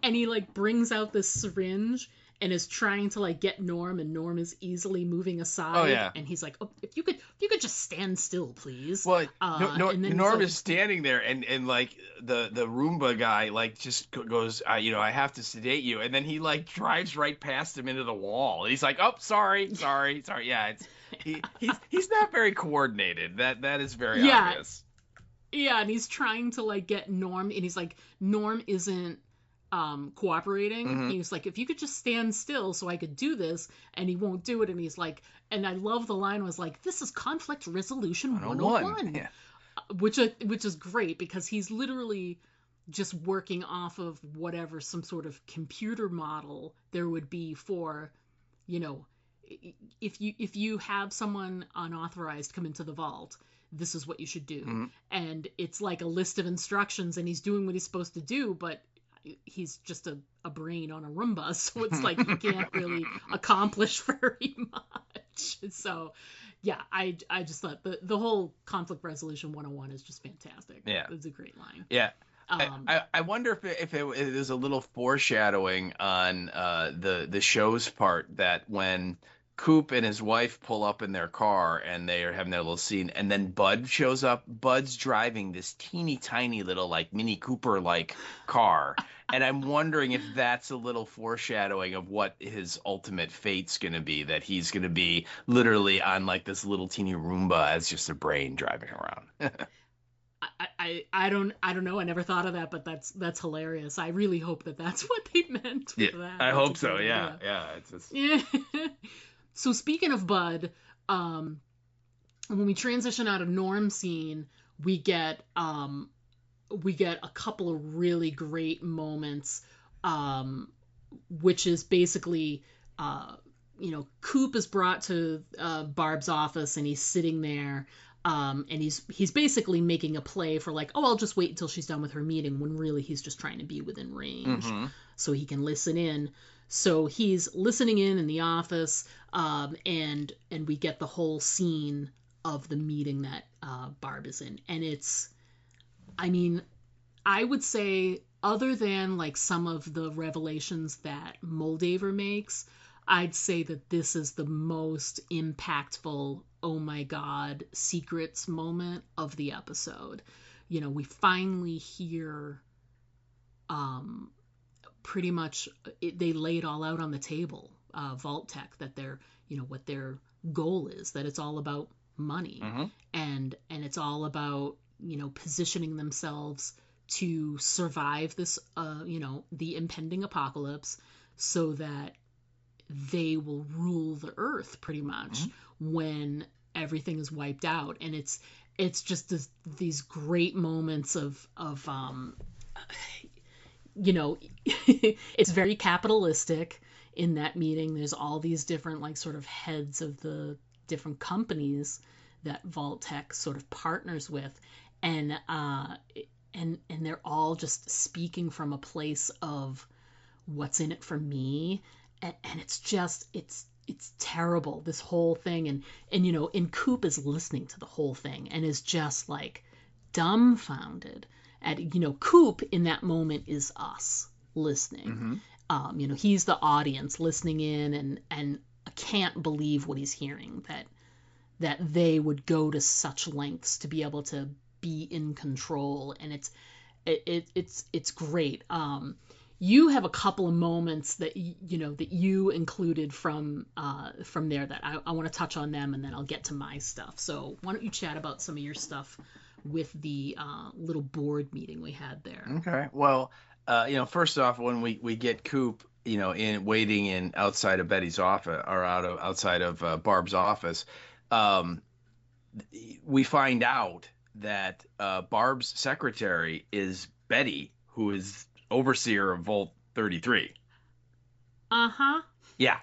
And he like brings out this syringe and is trying to like get Norm, and Norm is easily moving aside. Oh yeah. And he's like, "Oh, if you could just stand still, please." Well, Norm is standing there, and like the Roomba guy like just goes, you know, "I have to sedate you," and then he like drives right past him into the wall, and he's like, "Oh, sorry." Yeah, he's not very coordinated. That is very obvious. Yeah, and he's trying to like get Norm, and he's like, Norm isn't cooperating. Mm-hmm. He's like, "If you could just stand still so I could do this," and he won't do it. And he's like, and I love the line was like, "This is conflict resolution 101. Yeah. Which is great because he's literally just working off of whatever some sort of computer model there would be for, you know, if you have someone unauthorized come into the vault, this is what you should do. Mm-hmm. And it's like a list of instructions, and he's doing what he's supposed to do, but he's just a brain on a Roomba, so it's like he can't really accomplish very much. So yeah, I just thought the whole conflict resolution 101 is just fantastic. Yeah, it's a great line. Yeah. I wonder if it is a little foreshadowing on the show's part, that when Coop and his wife pull up in their car and they are having their little scene, and then Bud shows up. Bud's driving this teeny tiny little like Mini Cooper like car, and I'm wondering if that's a little foreshadowing of what his ultimate fate's gonna be, that he's gonna be literally on like this little teeny Roomba as just a brain driving around. I don't know. I never thought of that, but that's hilarious. I really hope that that's what they meant with that. I hope so. Yeah. Yeah. It's just... Yeah. So speaking of Bud, when we transition out of Norm's scene, we get a couple of really great moments, which is basically, you know, Coop is brought to Barb's office, and he's sitting there, And he's basically making a play for like, oh, I'll just wait until she's done with her meeting, when really he's just trying to be within range so he can listen in. So he's listening in the office, and we get the whole scene of the meeting that Barb is in. And it's, I mean, I would say, other than like some of the revelations that Moldaver makes, I'd say that this is the most impactful, oh my God, secrets moment of the episode. You know, we finally hear pretty much, they lay it all out on the table, Vault-Tec, that they're, you know, what their goal is, that it's all about money. And it's all about, you know, positioning themselves to survive this, you know, the impending apocalypse, so that they will rule the earth pretty much when everything is wiped out. And it's just these great moments of you know, it's very capitalistic in that meeting. There's all these different like sort of heads of the different companies that Vault-Tec sort of partners with, and they're all just speaking from a place of what's in it for me, and it's just it's terrible, this whole thing. And you know, and Coop is listening to the whole thing and is just like dumbfounded at, you know, Coop in that moment is us listening. You know, he's the audience listening in, and can't believe what he's hearing, that they would go to such lengths to be able to be in control. And it's great. You have a couple of moments that you know that you included from there that I want to touch on them, and then I'll get to my stuff. So why don't you chat about some of your stuff with the little board meeting we had there? Okay. Well, you know, first off, when we get Coop, you know, waiting in outside of Betty's office, or outside of Barb's office, we find out that Barb's secretary is Betty, who is overseer of Vault 33. Yeah.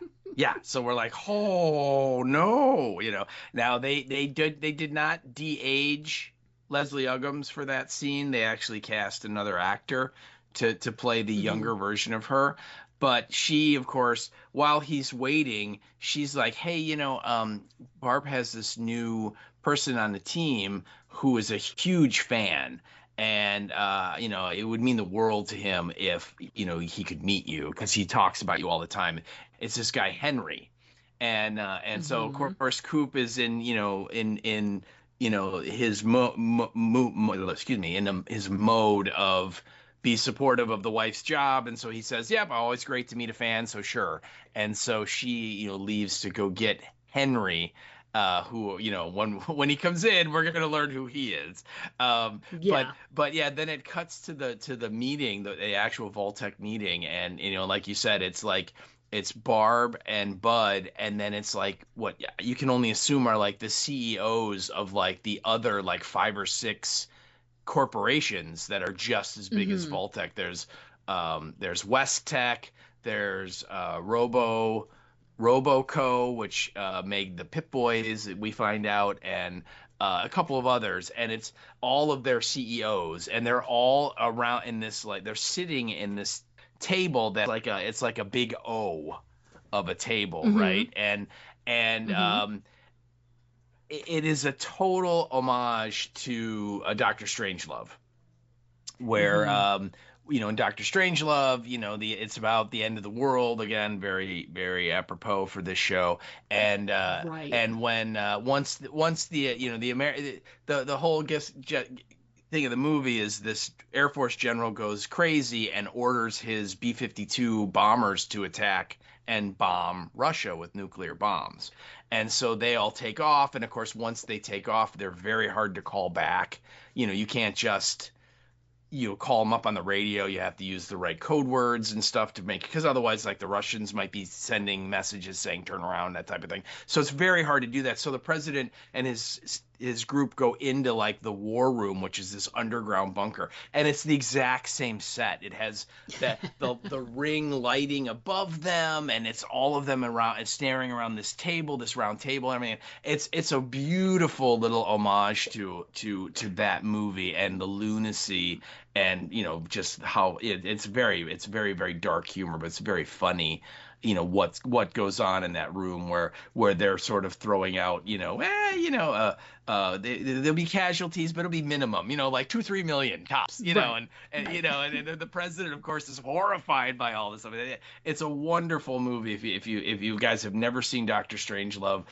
So we're like, oh no, you know. Now they did not de-age Leslie Uggams for that scene. They actually cast another actor to play the younger version of her. But she, of course, while he's waiting, she's like, hey, you know, Barb has this new person on the team who is a huge fan. And, you know, it would mean the world to him if, you know, he could meet you, because he talks about you all the time. It's this guy, Henry. And so, of course, Coop is in, you know, in you know, his his mode of be supportive of the wife's job. And so he says, yep, always great to meet a fan. So sure. And so she, you know, leaves to go get Henry, who, you know, when he comes in, we're going to learn who he is. But yeah, then it cuts to the meeting, the actual Vault-Tec meeting. And, you know, like you said, it's like, it's Barb and Bud, and then it's like what you can only assume are like the CEOs of like the other like 5 or 6 corporations that are just as big as Vault-Tec. There's West-Tech, there's Roboco, which made the Pip-Boys, we find out, and a couple of others, and it's all of their CEOs, and they're all around in this, like, they're sitting in this table that it's like a big O of a table, right? And it is a total homage to Dr. Strangelove, where you know, in Dr. Strangelove, you know, it's about the end of the world, again, very, very apropos for this show. And and when once the you know, the whole thing of the movie is this Air Force general goes crazy and orders his B-52 bombers to attack and bomb Russia with nuclear bombs. And so they all take off. And of course, once they take off, they're very hard to call back. You know, you can't just, you know, call them up on the radio. You have to use the right code words and stuff to make, because otherwise, like, the Russians might be sending messages saying turn around, that type of thing. So it's very hard to do that. So the president and his his group go into like the war room, which is this underground bunker, and it's the exact same set. It has the ring lighting above them, and it's all of them around and staring around this table, this round table. I mean, it's a beautiful little homage to that movie and the lunacy, and just how it's very very dark humor, but it's very funny. What goes on in that room where they're sort of throwing out, there'll be casualties, but it'll be minimum, like 2-3 million tops, Right. and and the president, of course, is horrified by all this. I mean, it's a wonderful movie. If you guys have never seen Doctor Strangelove,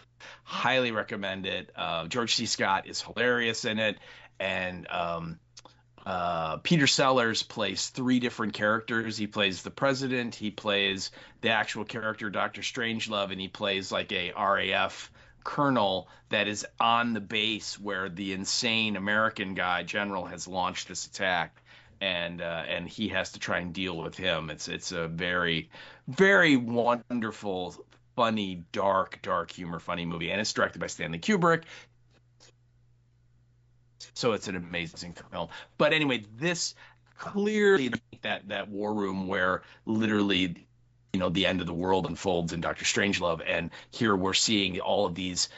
highly recommend it. George C. Scott is hilarious in it, and Peter Sellers plays 3 different characters. He plays the president, he plays the actual character Doctor Strangelove, and he plays like a RAF colonel that is on the base where the insane American guy general has launched this attack, and he has to try and deal with him. It's a very very wonderful, funny, dark humor, funny movie, and it's directed by Stanley Kubrick. So it's an amazing film. But anyway, this clearly that war room where literally, the end of the world unfolds in Doctor Strangelove, and here we're seeing all of these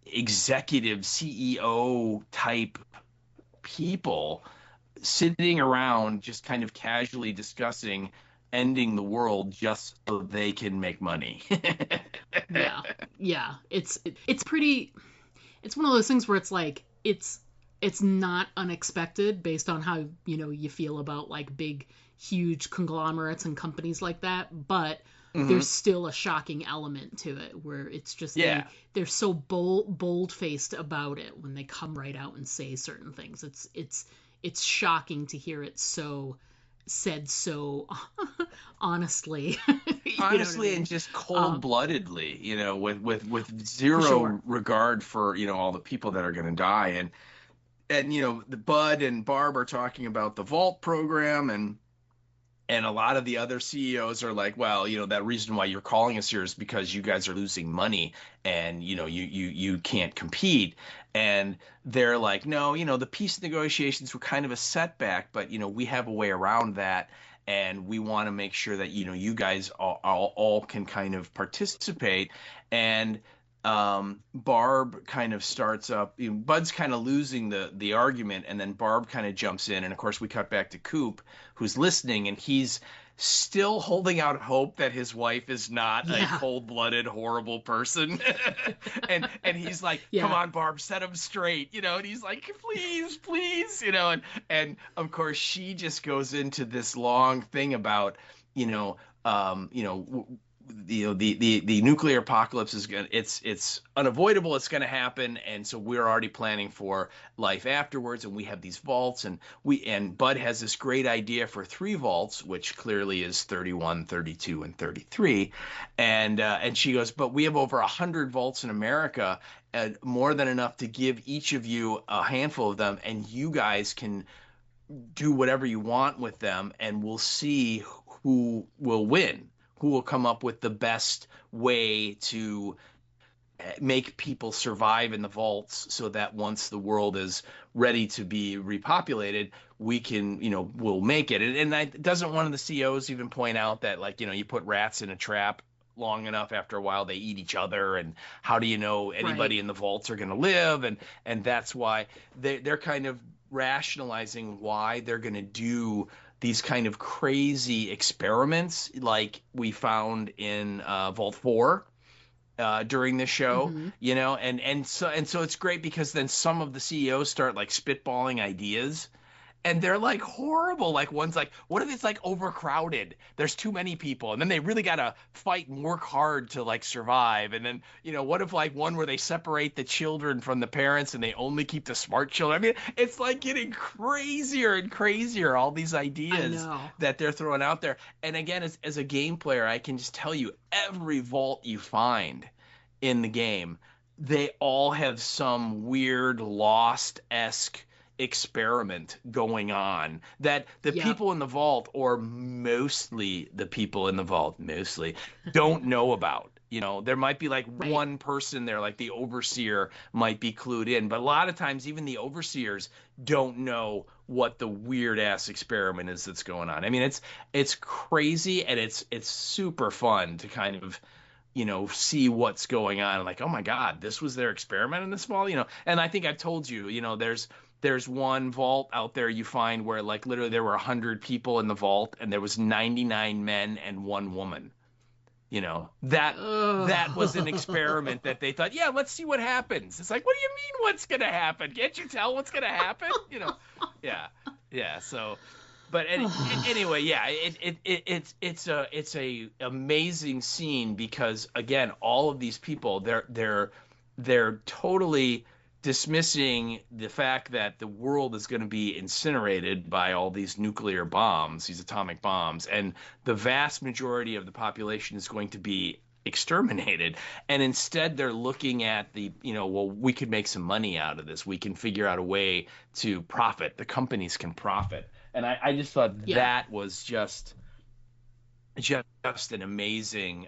executive CEO type people sitting around just kind of casually discussing ending the world just so they can make money. Yeah. It's pretty. It's one of those things where it's like it's not unexpected based on how you feel about like big, huge conglomerates and companies like that, but there's still a shocking element to it where it's just they're so bold faced about it when they come right out and say certain things. It's shocking to hear it said so honestly. Honestly, I mean? And just cold-bloodedly, with zero regard for all the people that are going to die, and the Bud and Barb are talking about the Vault program, and a lot of the other CEOs are like, well, that reason why you're calling us here is because you guys are losing money, and you can't compete. And they're like, no, the peace negotiations were kind of a setback, but we have a way around that, and we want to make sure that you guys all can kind of participate. And Barb kind of starts up. Bud's kind of losing the argument, and then Barb kind of jumps in, and of course we cut back to Coop, who's listening, and he's still holding out hope that his wife is not a cold-blooded, horrible person. and he's like, come on, Barb, set him straight, and he's like, please, and of course she just goes into this long thing about, the nuclear apocalypse is it's unavoidable, it's gonna happen, and so we're already planning for life afterwards, and we have these vaults, and Bud has this great idea for 3 vaults, which clearly is 31, 32, and 33, and she goes, but we have over 100 vaults in America, more than enough to give each of you a handful of them, and you guys can do whatever you want with them, and we'll see who will win, who will come up with the best way to make people survive in the vaults, so that once the world is ready to be repopulated, we can, we'll make it. And doesn't one of the CEOs even point out that, like, you put rats in a trap long enough, after a while they eat each other, and how do you know anybody in the vaults are going to live? And that's why they're kind of rationalizing why they're going to do these kind of crazy experiments like we found in Vault 4 during this show, and so it's great, because then some of the CEOs start like spitballing ideas, and they're like horrible. Like, one's like, what if it's like overcrowded? There's too many people, and then they really gotta fight and work hard to like survive. And then, what if like one where they separate the children from the parents and they only keep the smart children? I mean, it's like getting crazier and crazier, all these ideas that they're throwing out there. And again, as a game player, I can just tell you, every vault you find in the game, they all have some weird Lost-esque experiment going on that the people in the vault, or mostly the people in the vault, don't know about. There might be like Right. one person there, like the overseer might be clued in, but a lot of times even the overseers don't know what the weird ass experiment is that's going on. I mean, it's crazy, and it's super fun to kind of see what's going on. Like, oh my God, this was their experiment in this small, And I think I've told you, there's one vault out there you find where like literally there were 100 people in the vault, and there was 99 men and one woman. That was an experiment that they thought, yeah, let's see what happens. It's like, what do you mean what's gonna happen? Can't you tell what's gonna happen? Yeah. So, but anyway, yeah, it's a amazing scene because again, all of these people, they're totally dismissing the fact that the world is going to be incinerated by all these nuclear bombs, these atomic bombs, and the vast majority of the population is going to be exterminated. And instead they're looking at well, we could make some money out of this. We can figure out a way to profit. The companies can profit. And I just thought that was just an amazing,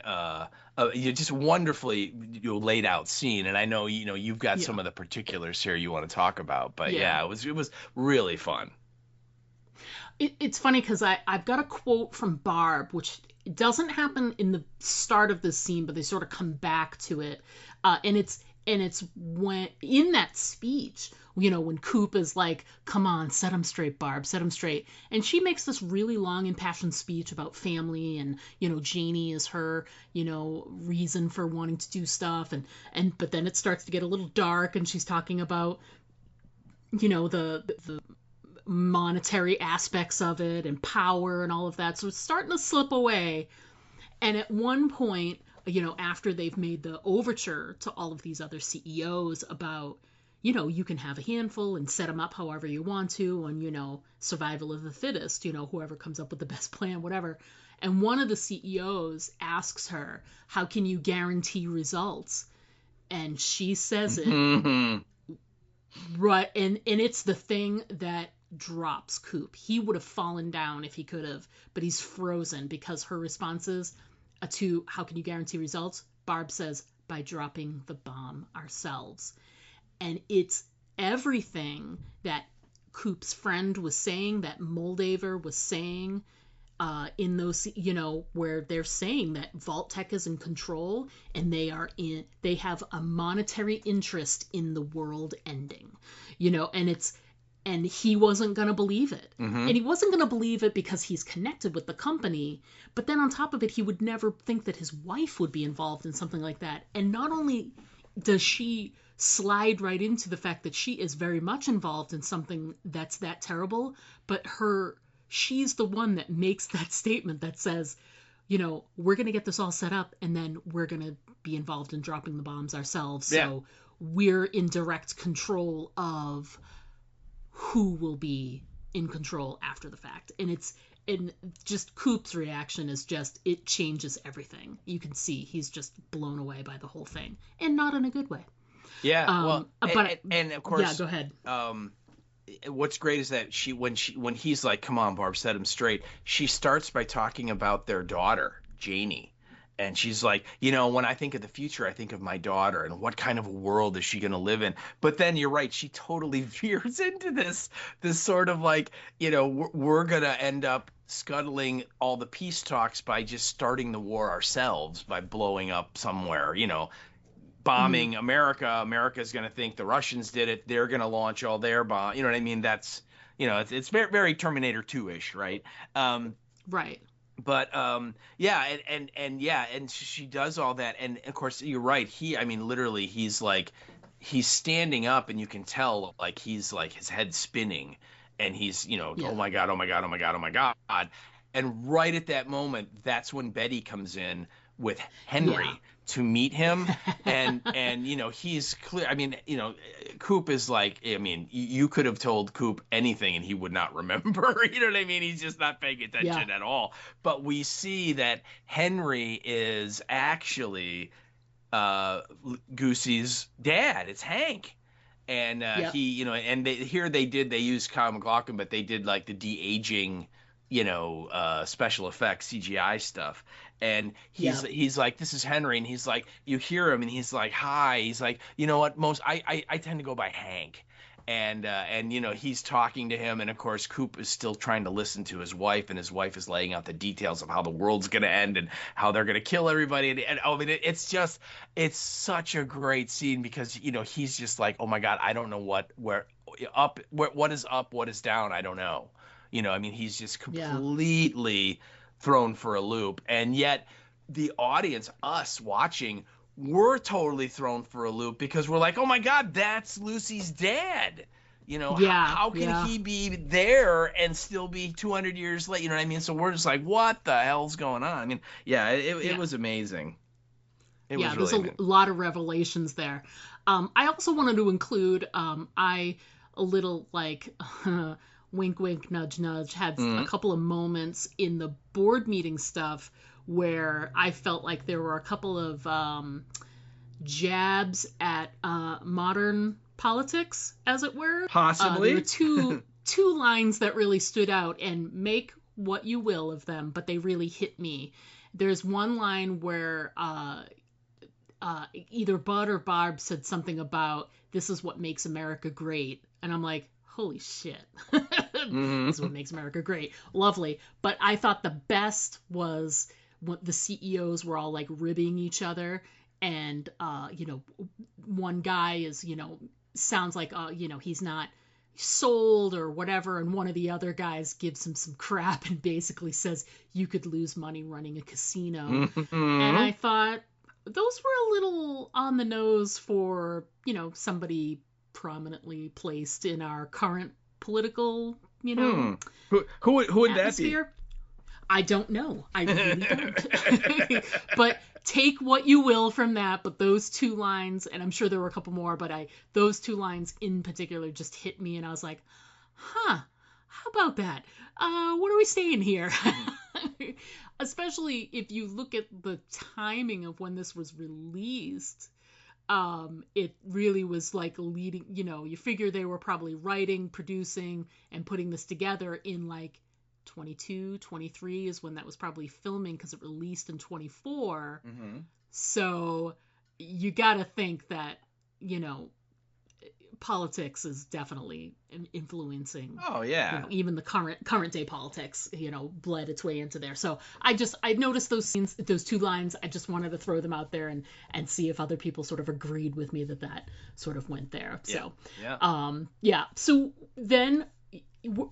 just wonderfully laid out scene. And I know you've got some of the particulars here you want to talk about, but it was really fun. It's funny because I've got a quote from Barb, which doesn't happen in the start of the scene, but they sort of come back to it, and it's when in that speech, when Coop is like, come on, set him straight, Barb, set him straight. And she makes this really long, impassioned speech about family and, Janie is her, reason for wanting to do stuff. But then it starts to get a little dark, and she's talking about, the monetary aspects of it and power and all of that. So it's starting to slip away. And at one point, after they've made the overture to all of these other CEOs about, you can have a handful and set them up however you want to, and, survival of the fittest, whoever comes up with the best plan, whatever. And one of the CEOs asks her, how can you guarantee results? And she says it, right. And it's the thing that drops Coop. He would have fallen down if he could have, but he's frozen because her response is to how can you guarantee results? Barb says, by dropping the bomb ourselves. And it's everything that Coop's friend was saying, that Moldaver was saying, in those, where they're saying that Vault-Tec is in control and they have a monetary interest in the world ending, and he wasn't going to believe it. And he wasn't going to believe it because he's connected with the company. But then on top of it, he would never think that his wife would be involved in something like that. And not only does she slide right into the fact that she is very much involved in something that's that terrible, but she's the one that makes that statement that says, we're going to get this all set up and then we're going to be involved in dropping the bombs ourselves. Yeah. So we're in direct control of who will be in control after the fact. And just Coop's reaction is just, it changes everything. You can see he's just blown away by the whole thing, and not in a good way. Yeah. Well, and of course, yeah, go ahead. What's great is that when he's like, come on, Barb, set him straight. She starts by talking about their daughter, Janie. And she's like, when I think of the future, I think of my daughter and what kind of a world is she going to live in? But then you're right. She totally veers into this sort of like, we're going to end up scuttling all the peace talks by just starting the war ourselves, by blowing up somewhere, bombing America. America's going to think the Russians did it. They're going to launch all their bombs. You know what I mean? That's, it's very, very Terminator 2-ish, right? Right. But and she does all that, and of course you're right. Literally, he's standing up, and you can tell like he's like his head's spinning, and he's oh my god, oh my god, oh my god, oh my god, and right at that moment, that's when Betty comes in with Henry to meet him, and he's clear. Coop is like, you could have told Coop anything and he would not remember. You know what I mean? He's just not paying attention at all. But we see that Henry is actually Goosey's dad. It's Hank. And he, they used Kyle MacLachlan, but they did like the de-aging, special effects CGI stuff. And Yeah. he's like, this is Henry, and he's like, you hear him, and he's like, hi. He's like, you know what? I tend to go by Hank. And you know, he's talking to him, and of course Coop is still trying to listen to his wife, and his wife is laying out the details of how the world's gonna end and how they're gonna kill everybody. And I mean, it's such a great scene, because you know, he's just like, oh my God, I don't know what is up, what is down, I don't know. You know, I mean, he's just completely thrown for a loop, and yet the audience, us watching, we're totally thrown for a loop, because we're like, oh my God, that's Lucy's dad. You know, how can he be there and still be 200 years late? You know what I mean? So we're just like, what the hell's going on? I mean, it was amazing. It was really there's a lot of revelations there. I also wanted to include, a little like wink, wink, nudge, nudge, had a couple of moments in the board meeting stuff where I felt like there were a couple of jabs at modern politics, as it were. Possibly. There were two lines that really stood out, and make what you will of them, but they really hit me. There's one line where either Bud or Barb said something about, this is what makes America great. And I'm like, holy shit. This is what makes America great. Lovely. But I thought the best was when the CEOs were all like ribbing each other, and you know, one guy is, you know, sounds like you know, he's not sold or whatever, and one of the other guys gives him some crap and basically says, you could lose money running a casino. And I thought those were a little on the nose for, you know, somebody prominently placed in our current political, you know, who would that be? I don't know. I really don't. But take what you will from that. But those two lines, and I'm sure there were a couple more, but those two lines in particular just hit me, and I was like, huh, how about that? What are we saying here? Especially if you look at the timing of when this was released. It really was like leading, you know, you figure they were probably writing, producing, and putting this together in like 22, 23 is when that was probably filming, because it released in 24. So you got to think that, you know, politics is definitely influencing. Oh yeah. You know, even the current day politics, you know, bled its way into there. So I noticed those scenes, those two lines. I just wanted to throw them out there and see if other people sort of agreed with me that sort of went there. So So then,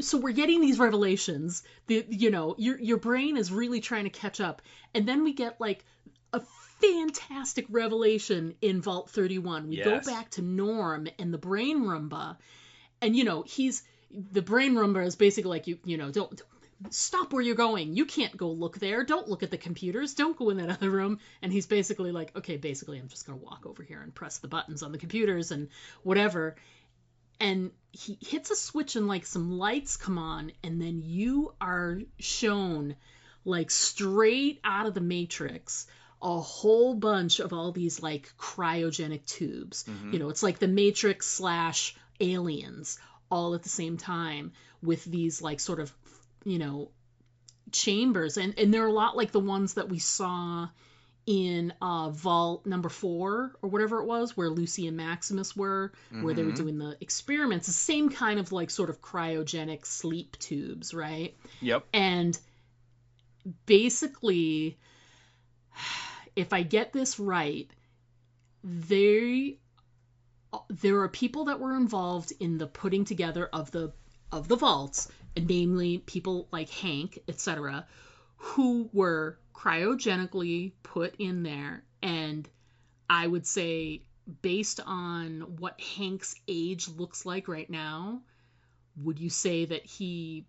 so we're getting these revelations. You know, your brain is really trying to catch up, and then we get like a fantastic revelation in Vault 31. We go back to Norm and the Brain Roomba, and you know, the Brain Roomba is basically like, you know, don't stop where you're going. You can't go look there. Don't look at the computers. Don't go in that other room. And he's basically like, okay, basically I'm just gonna walk over here and press the buttons on the computers and whatever. And he hits a switch and like some lights come on, and then you are shown like straight out of the Matrix a whole bunch of all these like cryogenic tubes. You know, it's like the Matrix / Aliens all at the same time, with these like sort of, you know, chambers. And they're a lot like the ones that we saw in Vault number 4 or whatever it was, where Lucy and Maximus were, where they were doing the experiments. The same kind of like sort of cryogenic sleep tubes, right? Yep. And basically, if I get this right, there are people that were involved in the putting together of the vaults, and namely people like Hank, etc., who were cryogenically put in there. And I would say, based on what Hank's age looks like right now, would you say that he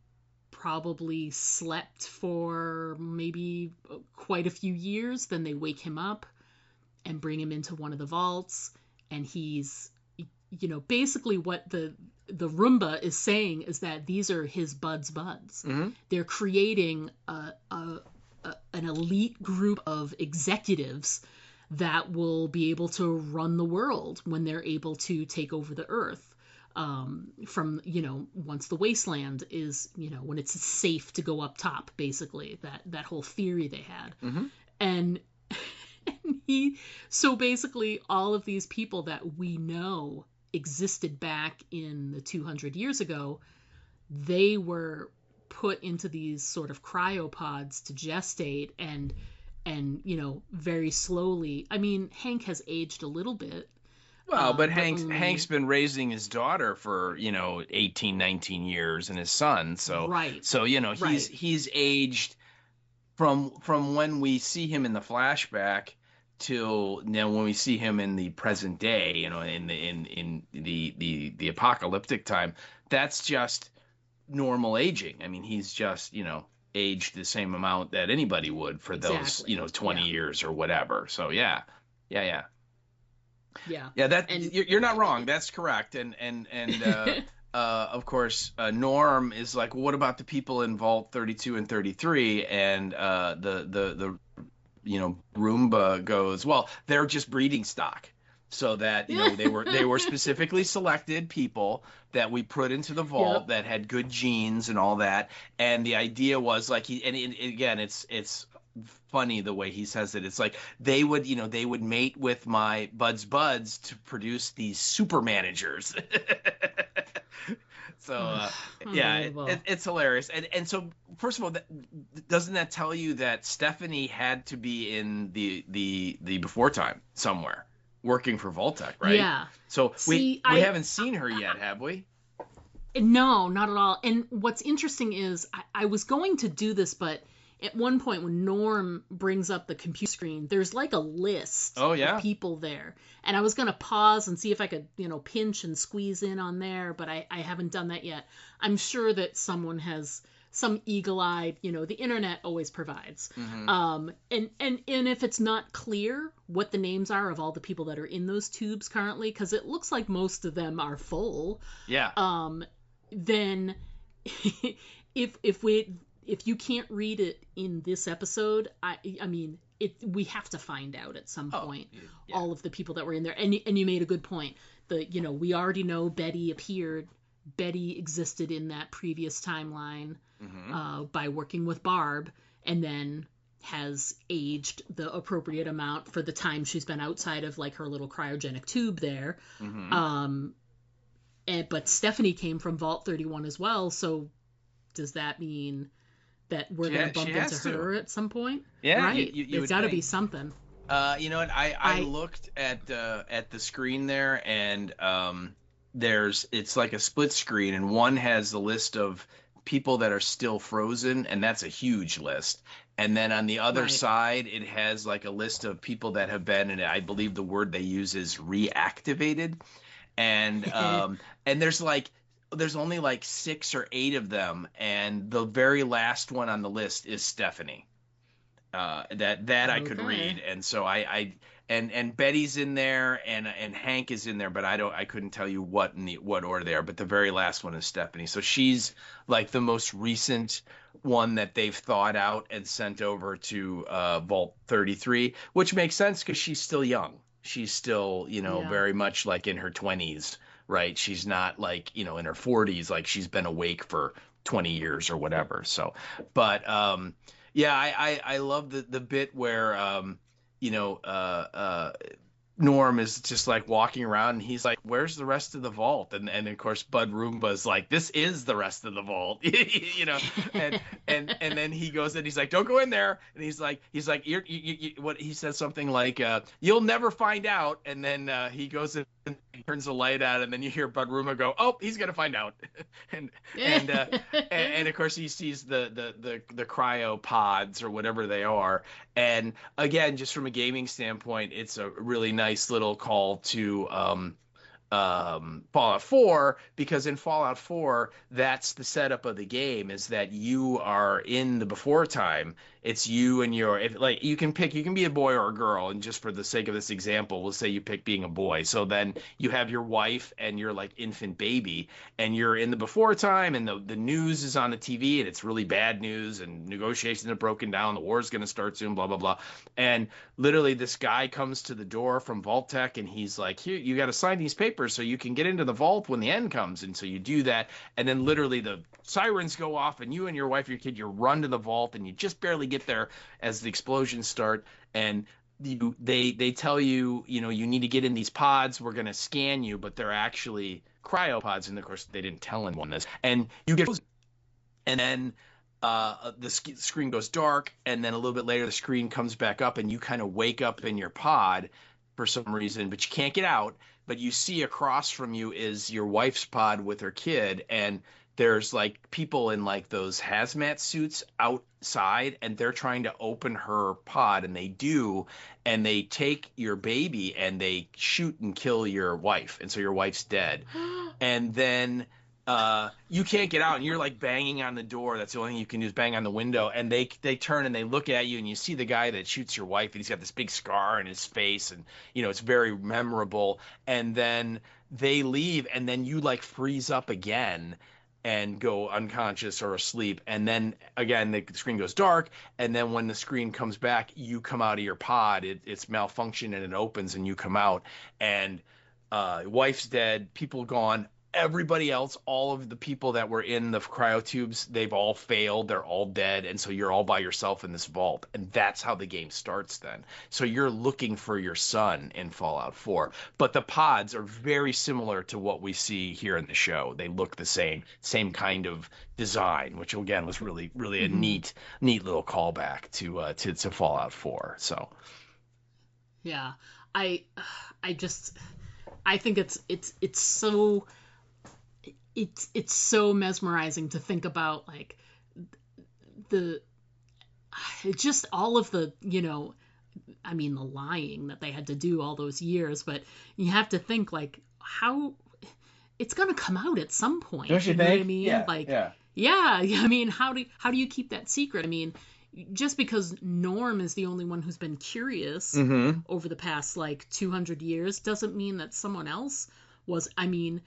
probably slept for maybe quite a few years? Then they wake him up and bring him into one of the vaults, and he's, you know, basically what the Roomba is saying is that these are his buds. They're creating an elite group of executives that will be able to run the world when they're able to take over the earth, from, you know, once the wasteland is, you know, when it's safe to go up top, basically, that whole theory they had. And, and he, so basically all of these people that we know existed back in the 200 years ago, they were put into these sort of cryopods to gestate and very slowly. I mean, Hank has aged a little bit. Well, but only... Hank's been raising his daughter for 18, 19 years, and his son. So right. So he's aged from when we see him in the flashback till now when we see him in the present day. In the apocalyptic time. That's just normal aging. I mean, he's just aged the same amount that anybody would for those 20 years or whatever. So yeah. That you're not wrong. That's correct. And of course, Norm is like, well, what about the people in Vault 32 and 33? And the Roomba goes, well, they're just breeding stock. So that they were specifically selected people that we put into the vault that had good genes and all that. And the idea was like again, it's funny the way he says it. It's like they would mate with my buds to produce these super managers. So it's hilarious. And so first of all, doesn't that tell you that Stephanie had to be in the before time somewhere working for Vault-Tec, right? Yeah. So we haven't seen her yet, have we? No, not at all. And what's interesting is I was going to do this, but at one point when Norm brings up the computer screen, there's like a list of people there. And I was going to pause and see if I could, pinch and squeeze in on there, but I haven't done that yet. I'm sure that someone has some eagle-eyed, the internet always provides. Mm-hmm. And if it's not clear what the names are of all the people that are in those tubes currently, because it looks like most of them are full. Yeah. Then if you can't read it in this episode, I mean, we have to find out at some point all of the people that were in there. And you made a good point. We already know Betty appeared. Betty existed in that previous timeline by working with Barb, and then has aged the appropriate amount for the time she's been outside of like her little cryogenic tube there. Mm-hmm. But Stephanie came from Vault 31 as well. So does that mean that we're going to bump into her at some point? Yeah, right. It's got to be something. You know what? I looked at the screen there, and it's like a split screen, and one has the list of people that are still frozen, and that's a huge list. And then on the other side, it has like a list of people that have been, and I believe the word they use is reactivated. And and there's only like 6 or 8 of them, and the very last one on the list is Stephanie. That I could read, and so and Betty's in there, and Hank is in there, but I couldn't tell you what order they are. But the very last one is Stephanie, so she's like the most recent one that they've thought out and sent over to Vault 33, which makes sense because she's still young. She's still very much like in her 20s, right? She's not like in her 40s, like she's been awake for 20 years or whatever. So, but I love the bit where Norm is just like walking around, and he's like, "Where's the rest of the vault?" And of course Bud Roomba's like, "This is the rest of the vault," and then he goes and he's like, "Don't go in there," and he's like, you what he says something like, "You'll never find out," and then he goes and turns the light out, and then you hear Bud Roomba go, "Oh, he's gonna find out," and of course he sees the cryopods or whatever they are, and again, just from a gaming standpoint, it's a really nice little call to Fallout 4, because in Fallout 4, that's the setup of the game, is that you are in the before time. It's you and you can be a boy or a girl, and just for the sake of this example, we'll say you pick being a boy. So then you have your wife and your like infant baby, and you're in the before time, and the news is on the TV, and it's really bad news, and negotiations are broken down, the war's going to start soon, blah blah blah. And literally this guy comes to the door from Vault-Tec, and he's like, "Here, you got to sign these papers papers so you can get into the vault when the end comes. And so you do that, and then literally the sirens go off, and you and your wife, your kid, you run to the vault, and you just barely get there as the explosions start. And they tell you, you need to get in these pods. We're going to scan you, but they're actually cryopods, and of course they didn't tell anyone this. And you get, and then the screen goes dark, and then a little bit later the screen comes back up, and you kind of wake up in your pod for some reason, but you can't get out. But you see across from you is your wife's pod with her kid, and there's like people in like those hazmat suits outside, and they're trying to open her pod, and they do, and they take your baby and they shoot and kill your wife, and so your wife's dead. And then you can't get out, and you're like banging on the door. That's the only thing you can do is bang on the window. And they turn and they look at you, and you see the guy that shoots your wife, and he's got this big scar on his face, and it's very memorable. And then they leave, and then you like freeze up again and go unconscious or asleep. And then again the screen goes dark, and then when the screen comes back, you come out of your pod. It's malfunctioned, and it opens, and you come out, and wife's dead, people gone. Everybody else, all of the people that were in the cryotubes, they've all failed. They're all dead. And so you're all by yourself in this vault. And that's how the game starts then. So you're looking for your son in Fallout 4. But the pods are very similar to what we see here in the show. They look the same kind of design, which again was really, really a neat little callback to Fallout 4. So yeah, I think it's so. It's so mesmerizing to think about, like, just all of the, the lying that they had to do all those years, but you have to think, like, how it's going to come out at some point. Don't you know think? What I mean? Yeah, like, yeah. I mean, how do you keep that secret? I mean, just because Norm is the only one who's been curious over the past, like, 200 years doesn't mean that someone else was. I mean,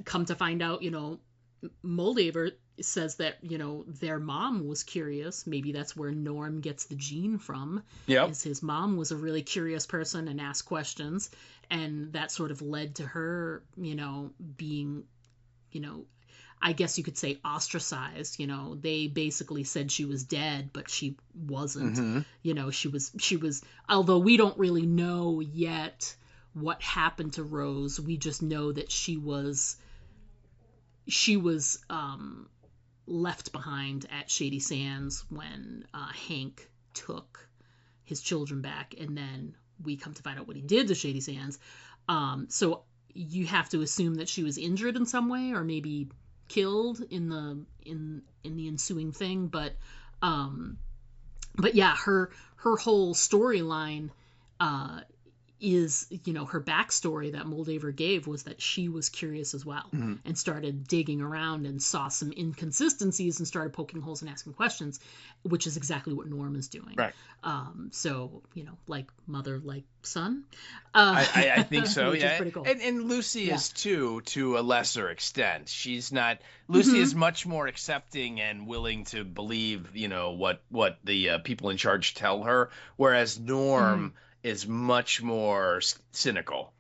come to find out, Moldaver says that, their mom was curious. Maybe that's where Norm gets the gene from. Yep. Is his mom was a really curious person and asked questions. And that sort of led to her, being, I guess you could say ostracized. They basically said she was dead, but she wasn't. She was, although we don't really know yet what happened to Rose. We just know that she was left behind at Shady Sands when Hank took his children back, and then we come to find out what he did to Shady Sands. So you have to assume that she was injured in some way, or maybe killed in the ensuing thing. But yeah, her whole storyline is, her backstory that Moldaver gave was that she was curious as well, and started digging around and saw some inconsistencies and started poking holes and asking questions, which is exactly what Norm is doing. Right. So, like mother, like son. I think so, which yeah. is pretty cool. And Lucy is too, to a lesser extent. She's not. Lucy is much more accepting and willing to believe, what the people in charge tell her, whereas Norm is much more cynical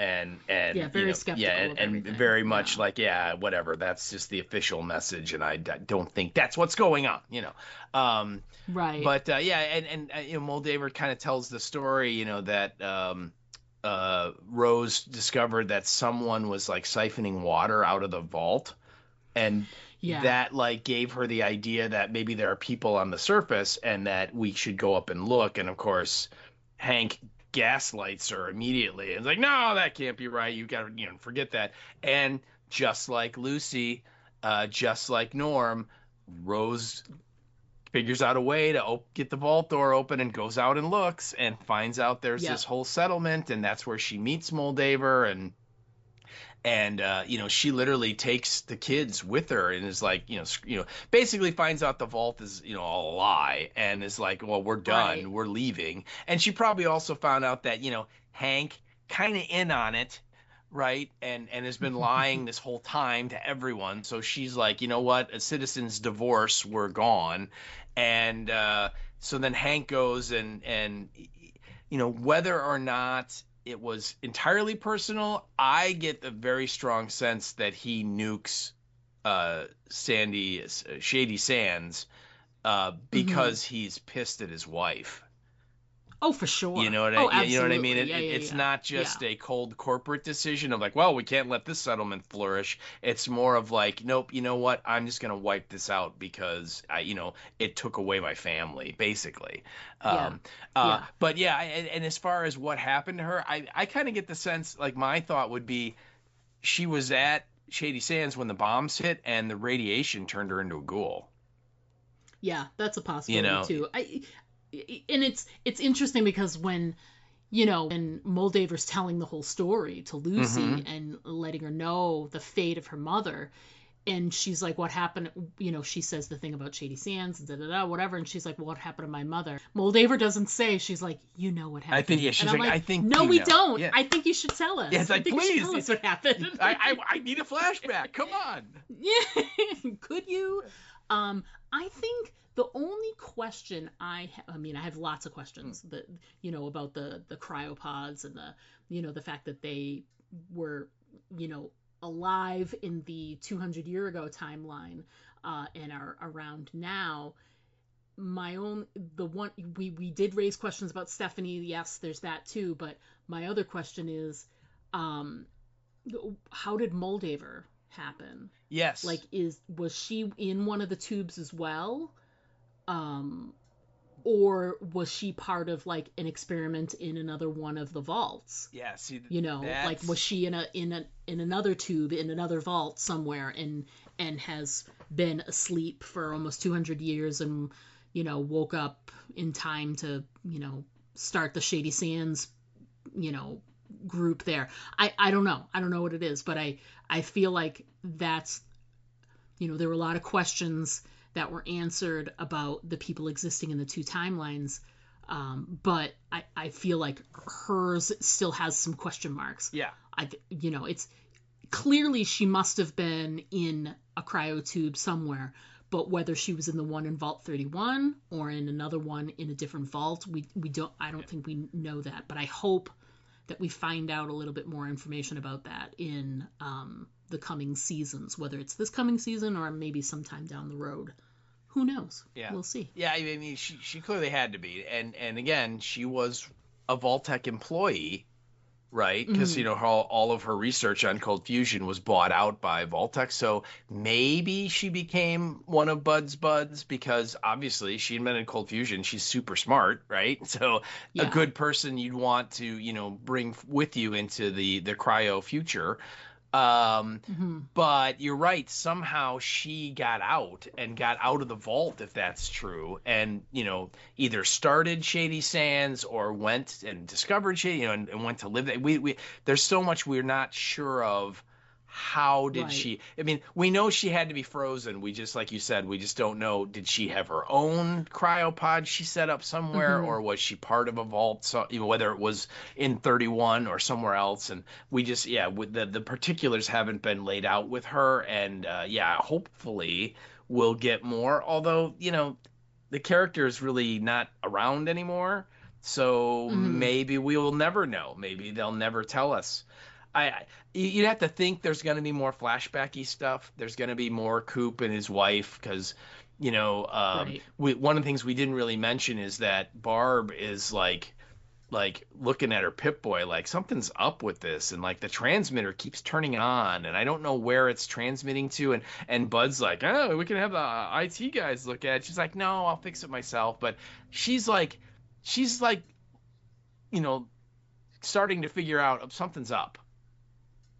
and very skeptical of and everything. very much like, whatever, that's just the official message, and I don't think that's what's going on. Right. But and Moldaver kind of tells the story, that Rose discovered that someone was like siphoning water out of the vault, and that like gave her the idea that maybe there are people on the surface and that we should go up and look. And of course Hank gaslights her immediately. It's like, no, that can't be right. You got to, forget that. And just like Lucy, just like Norm, Rose figures out a way to get the vault door open and goes out and looks and finds out there's this whole settlement, and that's where she meets Moldaver, and she literally takes the kids with her and is like, basically finds out the vault is, all a lie, and is like, well, we're done. Right. We're leaving. And she probably also found out that, Hank kind of in on it, right? And has been lying this whole time to everyone. So she's like, you know what? A citizen's divorce, we're gone. And so then Hank goes and whether or not it was entirely personal. I get a very strong sense that he nukes Shady Sands Mm-hmm. because he's pissed at his wife. Oh, for sure. Yeah, Oh, you know what I mean? absolutely. Yeah, yeah, It's yeah. not Yeah. just a cold corporate decision of like, well, we can't let this settlement flourish. It's more of like, nope, you know what? I'm just gonna wipe this out because it took away my family, basically. Yeah. Um, Yeah. but yeah, and as far as what happened to her, I kind of get the sense, like my thought would be she was at Shady Sands when the bombs hit and the radiation turned her into a ghoul. Yeah, that's a You possibility know? too. And it's interesting because when Moldaver's telling the whole story to Lucy Hmm. and letting her know the fate of her mother, and she's like, "What happened?" She says the thing about Shady Sands, da da da, whatever, and she's like, "Well, what happened to my mother?" Moldaver doesn't say. She's like, "You know what I think, happened," yeah, and she's I'm like, I like, think "No, you we know. don't. Yeah. I think you should tell Yeah, us. it's I like, think you should please, tell us what happened." I need a flashback. Come on. Yeah, could you? I think the only question I mean, I have lots of questions that about the cryopods and the fact that they were you know alive in the 200-year ago timeline and are around now. My own the one we did raise questions about Stephanie. Yes, there's that too. But my other question is, um, how did Moldaver happen? Like, Yes. was she in one of the tubes as well? Um, or was she part of like an experiment in another one of the vaults? Yeah. See, Like was that's she in another tube in another vault somewhere and has been asleep for almost 200 years and woke up in time to start the Shady Sands you know group there. I don't know. I don't know what it is, but I feel like that's there were a lot of questions that were answered about the people existing in the two timelines. But I feel like hers still has some question marks. yeah. It's clearly she must have been in a cryotube somewhere, but whether she was in the one in Vault 31 or in another one in a different vault, we don't. I don't think we know that. But I hope that we find out a little bit more information about that in the coming seasons, whether it's this coming season or maybe sometime down the road. Who knows? Yeah. We'll see. Yeah. I mean, she clearly had to be, and again, she was a Vault-Tec employee, right? Because Mm-hmm. all of her research on cold fusion was bought out by Vault-Tec, so maybe she became one of Bud's buds because obviously she invented cold fusion. She's super smart, right? So a Yeah. good person you'd want to bring with you into the cryo future. Mm-hmm. But you're right. Somehow she got out of the vault, if that's true, and either started Shady Sands or went and discovered Shady, and went to live there. We there's so much we're not sure of. How did Right. she? I mean, we know she had to be frozen. We just, like you said, we just don't know. Did she have her own cryopod she set up somewhere, Mm-hmm. or was she part of a vault? So, whether it was in 31 or somewhere else, and we just, yeah, with the particulars haven't been laid out with her, and yeah, hopefully we'll get more. Although, the character is really not around anymore, so Mm-hmm. maybe we will never know. Maybe they'll never tell us. You'd have to think there's going to be more flashbacky stuff. There's going to be more Coop and his wife because, Right. one of the things we didn't really mention is that Barb is like looking at her Pip-Boy like something's up with this, and like the transmitter keeps turning on and I don't know where it's transmitting to, and Bud's like, oh, we can have the IT guys look at it. She's like, no, I'll fix it myself. But she's like she's like you know starting to figure out something's up,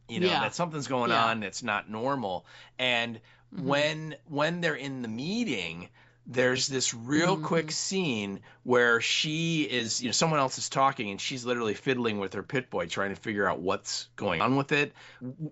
Yeah. that something's going Yeah. on that's not normal. And Mm-hmm. when they're in the meeting, there's this real quick Mm-hmm. scene where she is, someone else is talking and she's literally fiddling with her Pit Boy trying to figure out what's going on with it.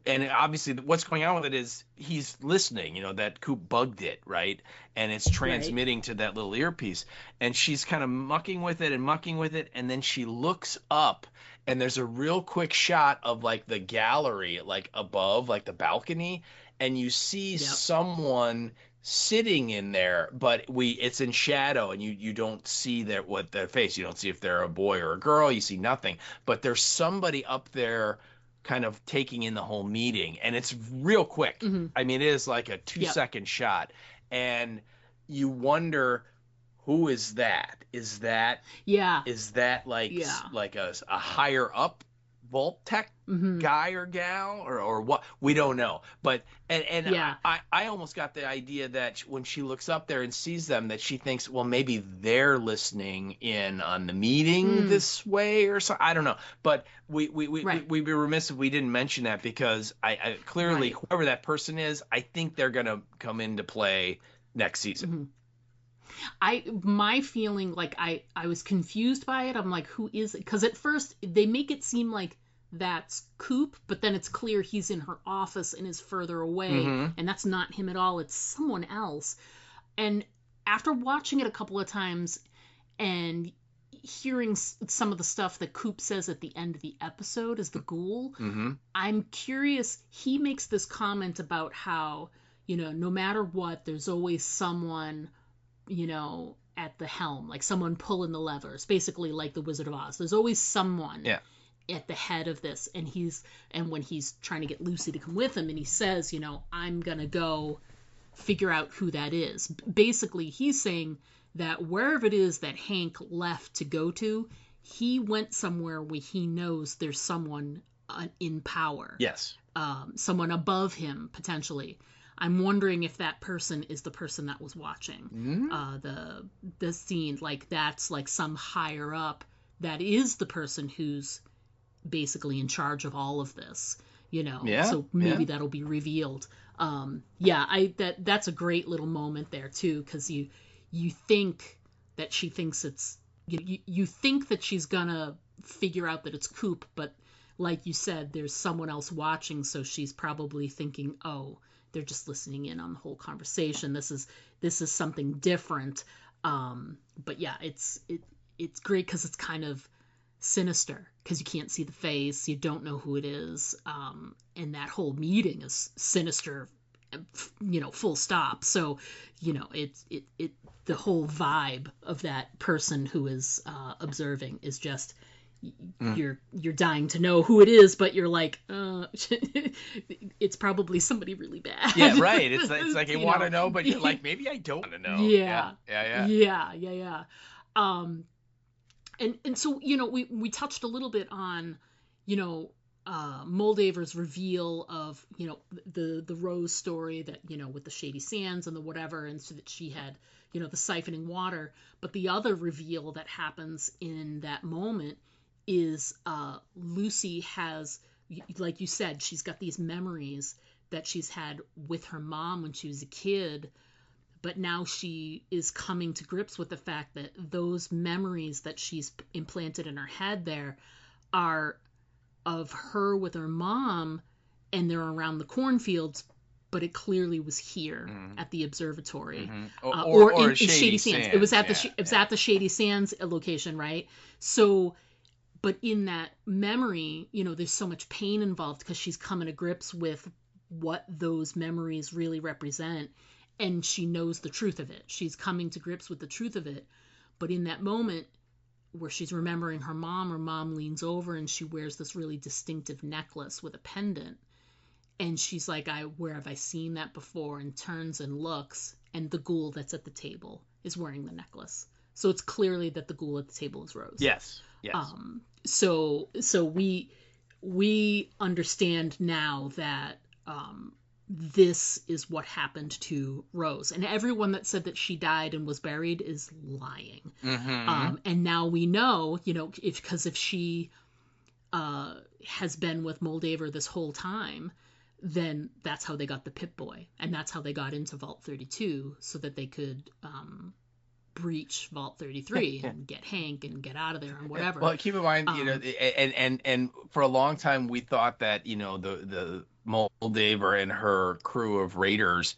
And obviously what's going on with it is he's listening, that Coop bugged it, right? And it's Right. transmitting to that little earpiece. And she's kind of mucking with it and mucking with it, and then she looks up and there's a real quick shot of like the gallery, like above, like the balcony, and you see Yep. someone sitting in there, but it's in shadow, and you don't see what their face. You don't see if they're a boy or a girl. You see nothing, but there's somebody up there kind of taking in the whole meeting, and it's real quick. Mm-hmm. I mean, it is like a 2-second shot, and you wonder, who is that? Is that like a higher up vault tech guy or gal or what? We don't know. But I almost got the idea that when she looks up there and sees them, that she thinks, well, maybe they're listening in on the meeting this way or so. I don't know. But we'd be remiss if we didn't mention that, because I clearly, whoever that person is, I think they're gonna come into play next season. My feeling, like, I was confused by it. I'm like, who is it? Because at first they make it seem like that's Coop, but then it's clear he's in her office and is further away, and that's not him at all. It's someone else. And after watching it a couple of times and hearing some of the stuff that Coop says at the end of the episode as the ghoul, I'm curious. He makes this comment about how, no matter what, there's always someone, at the helm, like someone pulling the levers, basically like the Wizard of Oz. There's always someone at the head of this. And when he's trying to get Lucy to come with him, and he says, I'm gonna go figure out who that is. Basically, he's saying that wherever it is that Hank left to go to, he went somewhere where he knows there's someone in power. Yes. Someone above him, potentially. I'm wondering if that person is the person that was watching the scene. Like, that's like some higher up that is the person who's basically in charge of all of this, so maybe that'll be revealed. That's a great little moment there too, because you think that she thinks it's you think that she's gonna figure out that it's Coop, but like you said, there's someone else watching, so she's probably thinking, oh, they're just listening in on the whole conversation. This is something different. But yeah, it's great because it's kind of sinister, because you can't see the face, you don't know who it is, and that whole meeting is sinister, full stop. So it's the whole vibe of that person who is observing is just, you're dying to know who it is, but you're like, it's probably somebody really bad. Yeah, right. It's like you want to know, but you're like, maybe I don't want to know. Yeah. And so, we touched a little bit on, Moldaver's reveal of, the Rose story that, with the shady sands and the whatever, and so that she had, the siphoning water. But the other reveal that happens in that moment is Lucy has, like you said, she's got these memories that she's had with her mom when she was a kid, but now she is coming to grips with the fact that those memories that she's implanted in her head there are of her with her mom, and they're around the cornfields, but it clearly was here at the observatory, or in Shady Sands. It was at the Shady Sands location, right? So, but in that memory, there's so much pain involved because she's coming to grips with what those memories really represent, and she knows the truth of it. She's coming to grips with the truth of it. But in that moment where she's remembering her mom leans over and she wears this really distinctive necklace with a pendant. And she's like, where have I seen that before? And turns and looks, and the ghoul that's at the table is wearing the necklace. So it's clearly that the ghoul at the table is Rose. Yes. So we understand now that this is what happened to Rose, and everyone that said that she died and was buried is lying. And now we know, if she has been with Moldaver this whole time, then that's how they got the Pip-Boy, and that's how they got into Vault 32, so that they could breach Vault 33 and get Hank and get out of there and whatever. Well, keep in mind, and for a long time we thought that, the Moldaver and her crew of raiders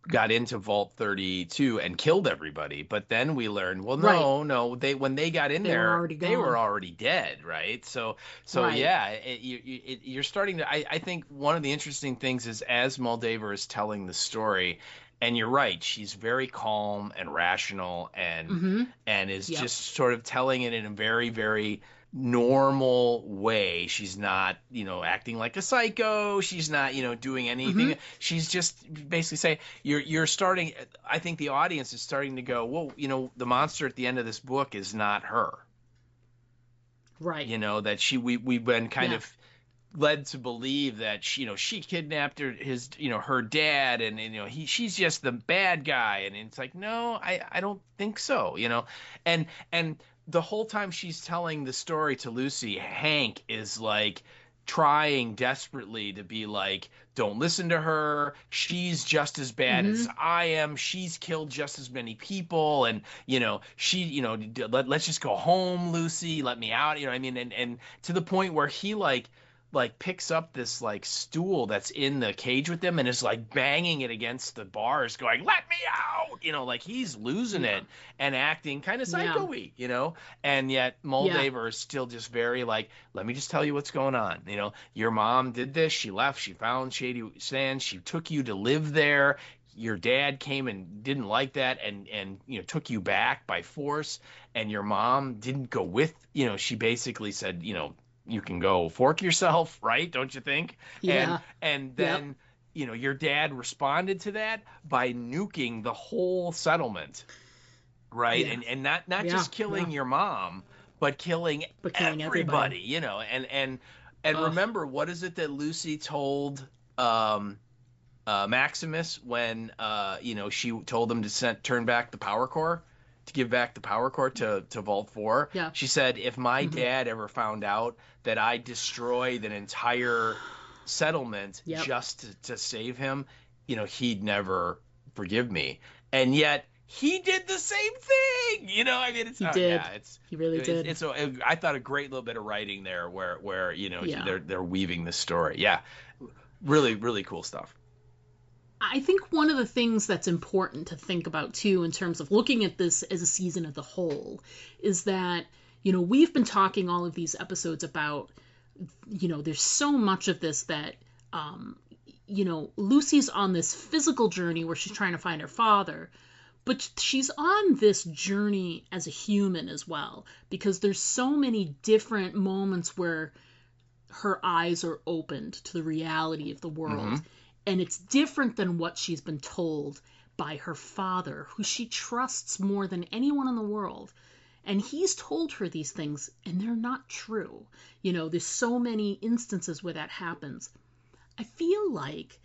got into Vault 32 and killed everybody, but then we learned, well, no, when they got in there, they were already dead, right? So right. Yeah, you're starting to. I think one of the interesting things is, as Moldaver is telling the story, And you're right, she's very calm and rational and is just sort of telling it in a very, very normal way. She's not, acting like a psycho. She's not, doing anything. She's just basically saying you're starting. I think the audience is starting to go, well, the monster at the end of this book is not her. Right. That we've been kind of led to believe that she kidnapped her dad, and she's just the bad guy, and it's like, no, I don't think so, and the whole time she's telling the story to Lucy, Hank is like trying desperately to be like, don't listen to her, she's just as bad as I am, she's killed just as many people, and let's just go home, Lucy, let me out, and to the point where he like picks up this like stool that's in the cage with them and is like banging it against the bars going, let me out, like he's losing it and acting kind of psycho-y, and yet Moldaver is still just very like, let me just tell you what's going on. Your mom did this, she left, she found Shady Sands, she took you to live there, your dad came and didn't like that and took you back by force, and your mom didn't go with, she basically said, you can go fork yourself, right? Don't you think? Yeah. And then, your dad responded to that by nuking the whole settlement, right? Yeah. And not just killing your mom, but killing everybody, and remember, what is it that Lucy told Maximus when she told him to turn back the power core? To give back the power core to Vault 4. Yeah. She said, if my dad ever found out that I destroyed an entire settlement just to save him, he'd never forgive me. And yet he did the same thing. He did. He really did. I thought a great little bit of writing there where they're weaving this story. Yeah. Really, really cool stuff. I think one of the things that's important to think about, too, in terms of looking at this as a season as a whole, is that, we've been talking all of these episodes about, there's so much of this that, Lucy's on this physical journey where she's trying to find her father, but she's on this journey as a human as well, because there's so many different moments where her eyes are opened to the reality of the world. And it's different than what she's been told by her father, who she trusts more than anyone in the world. And he's told her these things, and they're not true. There's so many instances where that happens. I feel like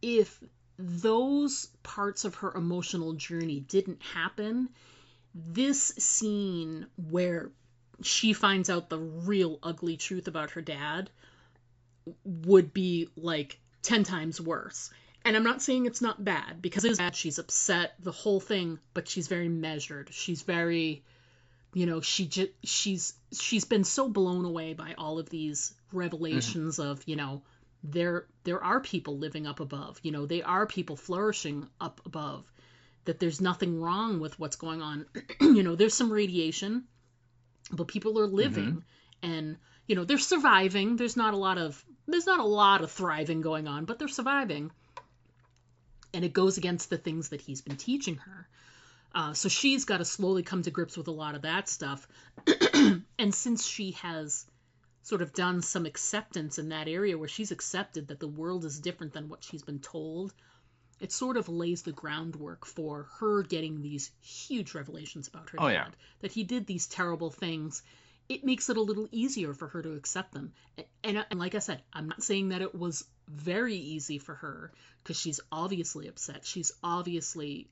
if those parts of her emotional journey didn't happen, this scene where she finds out the real ugly truth about her dad would be like 10 times worse. And I'm not saying it's not bad, because it is bad. She's upset, the whole thing, but she's very measured. She's very, she's been so blown away by all of these revelations of, there are people living up above, they are people flourishing up above, that there's nothing wrong with what's going on. There's some radiation, but people are living and, they're surviving. There's not a lot of thriving going on, but they're surviving. And it goes against the things that he's been teaching her. So she's got to slowly come to grips with a lot of that stuff. And since she has sort of done some acceptance in that area where she's accepted that the world is different than what she's been told, it sort of lays the groundwork for her getting these huge revelations about her dad. That he did these terrible things. It makes it a little easier for her to accept them. And like I said, I'm not saying that it was very easy for her, because she's obviously upset. She's obviously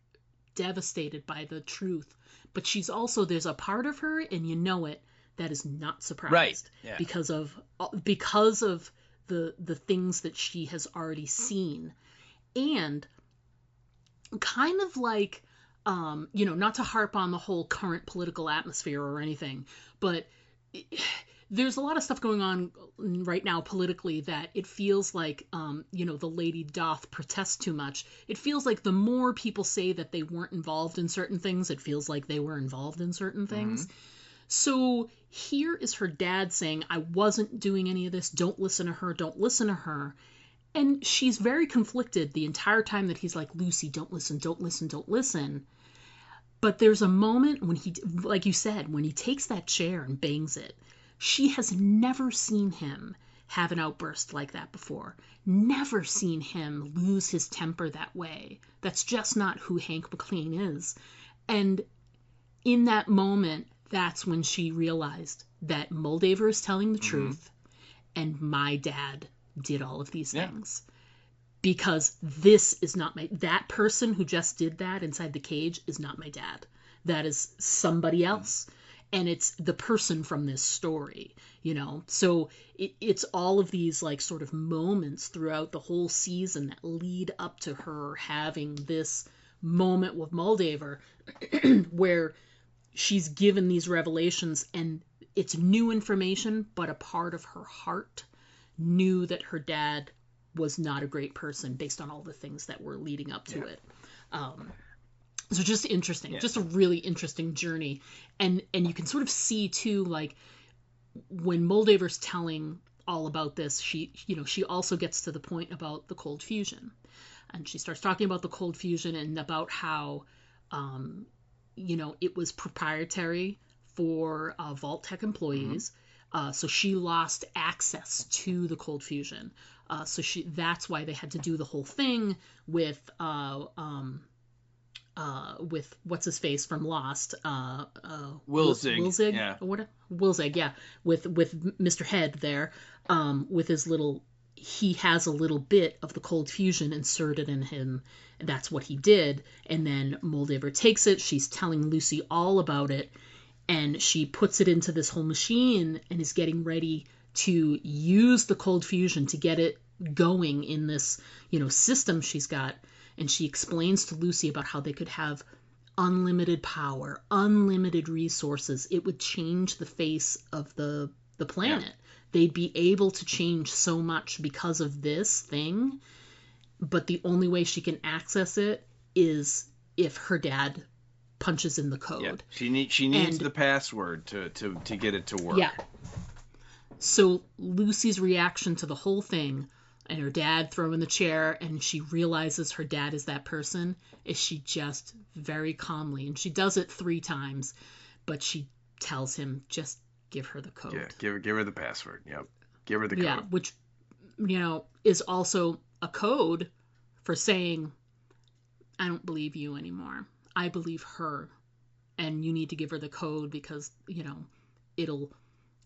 devastated by the truth. But she's also, there's a part of her, and that is not surprised. Right. Yeah. Because of the things that she has already seen. And kind of like, not to harp on the whole current political atmosphere or anything, but there's a lot of stuff going on right now politically that it feels like, the lady doth protest too much. It feels like the more people say that they weren't involved in certain things, it feels like they were involved in certain things. So here is her dad saying, I wasn't doing any of this. Don't listen to her. Don't listen to her. And she's very conflicted the entire time that he's like, Lucy, don't listen, don't listen, don't listen. But there's a moment when he, like you said, when he takes that chair and bangs it, she has never seen him have an outburst like that before. Never seen him lose his temper that way. That's just not who Hank McLean is. And in that moment, that's when she realized that Moldaver is telling the truth and my dad did all of these things. Because this is not that person who just did that inside the cage is not my dad. That is somebody else. And it's the person from this story, you know? So it's all of these like sort of moments throughout the whole season that lead up to her having this moment with Moldaver where she's given these revelations and it's new information, but a part of her heart knew that her dad was not a great person based on all the things that were leading up to it. So just interesting, just a really interesting journey. And you can sort of see too, like when Moldaver's telling all about this, she also gets to the point about the cold fusion, and she starts talking about the cold fusion and about how, it was proprietary for Vault-Tec employees. So she lost access to the cold fusion. That's why they had to do the whole thing with what's his face from Lost, Wilzig, yeah, Wilzig, yeah, with Mr. Head there, with his little, he has a little bit of the cold fusion inserted in him. And that's what he did. And then Moldaver takes it. She's telling Lucy all about it. And she puts it into this whole machine and is getting ready to use the cold fusion to get it going in this, system she's got. And she explains to Lucy about how they could have unlimited power, unlimited resources. It would change the face of the planet. Yeah. They'd be able to change so much because of this thing. But the only way she can access it is if her dad punches in the code. Yeah. She needs the password to get it to work. Yeah. So Lucy's reaction to the whole thing and her dad throwing the chair and she realizes her dad is that person is she just very calmly, and she does it 3 times, but she tells him, just give her the code. Yeah, give her the password. Yep. Give her the code. Yeah, which, is also a code for saying, I don't believe you anymore. I believe her, and you need to give her the code because,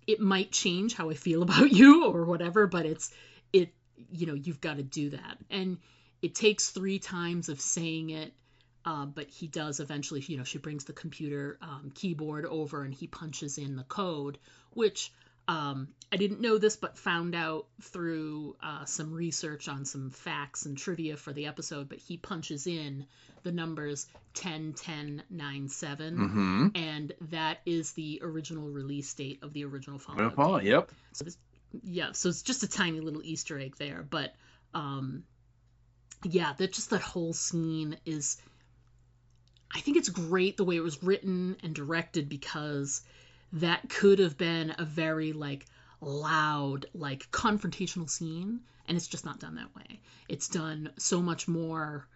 it might change how I feel about you or whatever, but you've got to do that. And it takes 3 times of saying it, but he does eventually, she brings the computer keyboard over and he punches in the code, which I didn't know this, but found out through some research on some facts and trivia for the episode, but he punches in the numbers 10-10-9-7, and that is the original release date of the original Fallout. Yep. So so it's just a tiny little Easter egg there, but that whole scene is, I think it's great the way it was written and directed, because that could have been a very loud, confrontational scene, and it's just not done that way. It's done so much more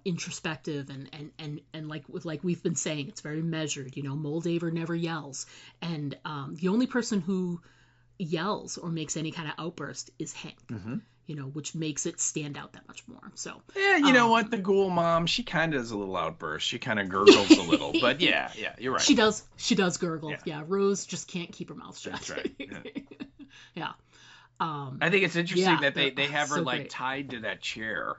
introspective and like we've been saying, it's very measured. Moldaver never yells, and the only person who yells or makes any kind of outburst is Hank. Which makes it stand out that much more. So you know what, the ghoul mom, she kind of does a little outburst. She kind of gurgles a little, but yeah, you're right. She does gurgle. Yeah, Rose just can't keep her mouth shut. That's right. Yeah. I think it's interesting that they have her so tied to that chair,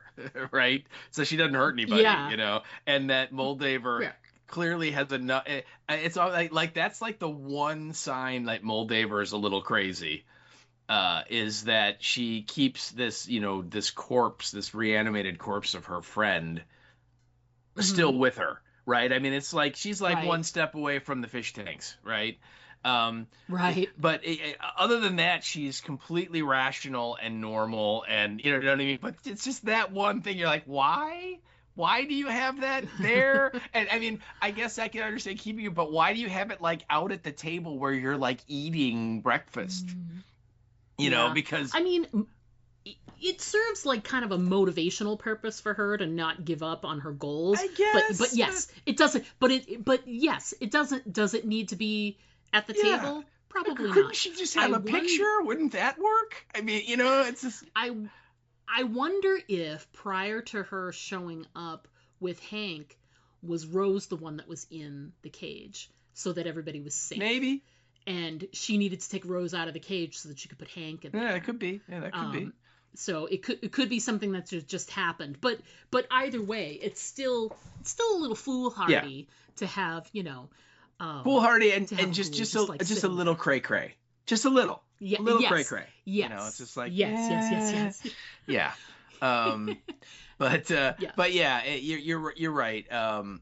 right? So she doesn't hurt anybody, and that Moldaver clearly has enough. It's all like that's like the one sign that Moldaver is a little crazy. Is that she keeps this, this corpse, this reanimated corpse of her friend still with her, right? I mean, it's like she's like one step away from the fish tanks, right? Right. But other than that, she's completely rational and normal, and you know what I mean? But it's just that one thing. You're like, why? Why do you have that there? And I mean, I guess I can understand keeping it, but why do you have it out at the table where you're eating breakfast? Because I mean, it serves like kind of a motivational purpose for her to not give up on her goals. I guess. But yes, it doesn't. But yes, it doesn't. Does it need to be at the table? Probably Couldn't not. she just have a picture? Wouldn't that work? I mean, it's just. I wonder if prior to her showing up with Hank, was Rose the one that was in the cage so that everybody was safe? Maybe. And she needed to take Rose out of the cage so that she could put Hank in there. Yeah, it could be. Yeah, that could be. So it could be something that's just happened. But either way, it's still a little foolhardy to have, foolhardy and just a little cray cray. Just a little. Yeah, a little yes, cray cray. Yes. It's just like yes. Yeah. But yeah, you're right. The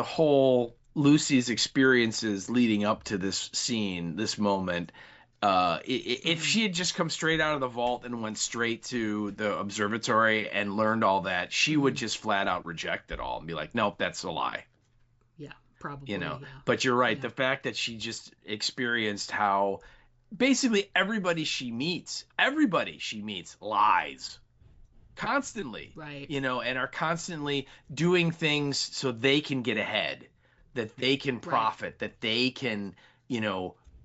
whole Lucy's experiences leading up to this scene, this moment, if she had just come straight out of the vault and went straight to the observatory and learned all that, she would just flat out reject it all and be like, nope, that's a lie. Yeah, probably. But you're right. The fact that she just experienced how basically everybody she meets lies constantly, right? And are constantly doing things so they can get ahead, that they can profit, that they can,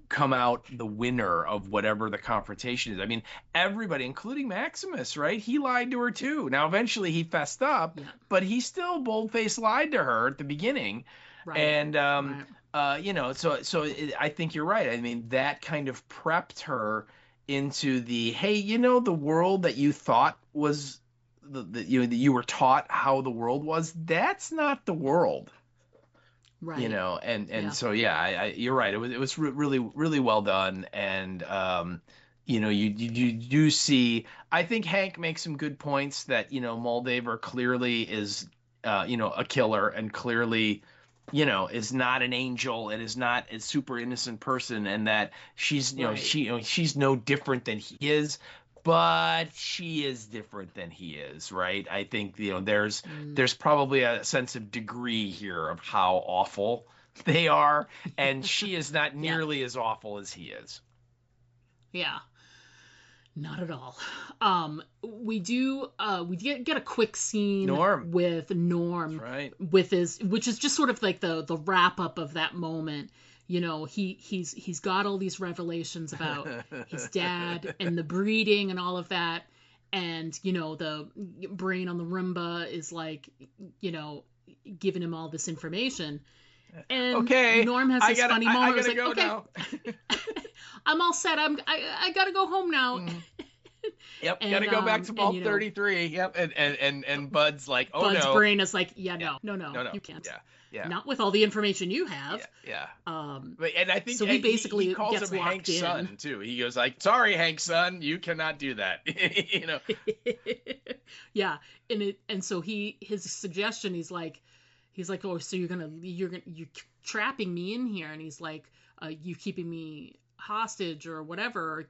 come out the winner of whatever the confrontation is. I mean, everybody, including Maximus, right? He lied to her too. Now, eventually he fessed up, but he still bold-faced lied to her at the beginning. Right. And, so I think you're right. I mean, that kind of prepped her into the, hey, the world that you thought was, that you were taught how the world was, that's not the world. Right. So you're right. It was really, really well done. And you do see, I think Hank makes some good points that, Moldaver clearly is a killer, and clearly, is not an angel and is not a super innocent person, and that she's she's no different than he is. But she is different than he is, right? I think there's probably a sense of degree here of how awful they are, and she is not nearly as awful as he is. Yeah, not at all. We get a quick scene with Norm, that's right, which is just sort of like the wrap up of that moment. He's got all these revelations about his dad and the breeding and all of that. And, the brain on the Roomba is like, giving him all this information. And Norm has this funny moment. I gotta go now. I'm all set. I gotta go home now. Mm-hmm. Yep, gotta go back to Vault 33. Yep, and Bud's like, oh, Bud's no. brain is like, no, you can't. Yeah. Not with all the information you have. Yeah. And I think so. He basically he calls gets him locked Hank's in. son too. He goes like, "Sorry, Hank's son, you cannot do that." Yeah, and so his suggestion, he's like, oh, so you're trapping me in here, and he's like, you keeping me hostage or whatever,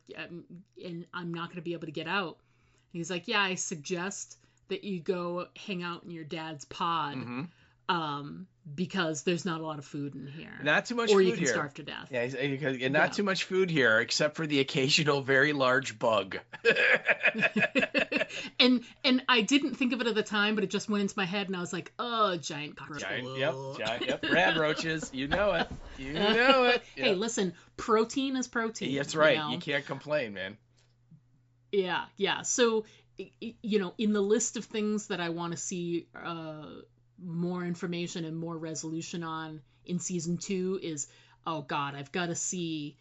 and I'm not gonna be able to get out. And he's like, yeah, I suggest that you go hang out in your dad's pod. Mm-hmm. Because there's not a lot of food in here. Not too much or food you can here. Starve to death. Yeah, not too much food here, except for the occasional very large bug. and I didn't think of it at the time, but it just went into my head, and I was like, oh, giant cockroach. Giant, rad roaches. You know it. Yep. Hey, listen, protein is protein. That's right. You can't complain, man. Yeah. So, in the list of things that I want to see more information and more resolution on in season 2 is, oh God, I've got to see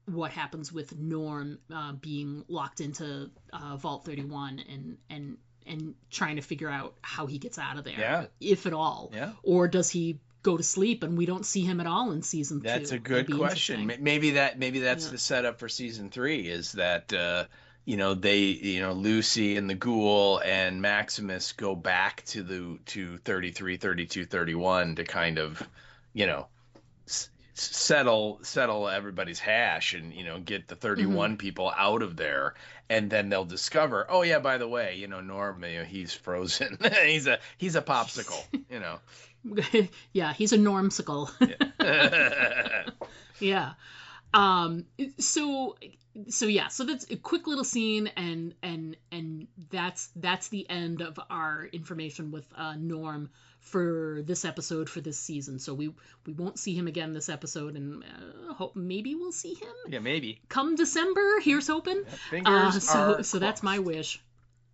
what happens with Norm being locked into Vault 31 and trying to figure out how he gets out of there, if at all. Yeah. Or does he go to sleep and we don't see him at all in season 2? That's a good question. Maybe that's the setup for season 3 is that Lucy and the Ghoul and Maximus go back to 33, 32, 31 to kind of, settle everybody's hash and, get the 31 people out of there. And then they'll discover, oh yeah, by the way, Norm, he's frozen. he's a popsicle, Yeah, he's a normsicle. Yeah. Yeah. So yeah, so that's a quick little scene, and that's the end of our information with Norm for this episode, for this season. So we won't see him again this episode, and hope maybe we'll see him. Yeah, maybe. Come December, here's hoping. Yeah, fingers are so that's my wish.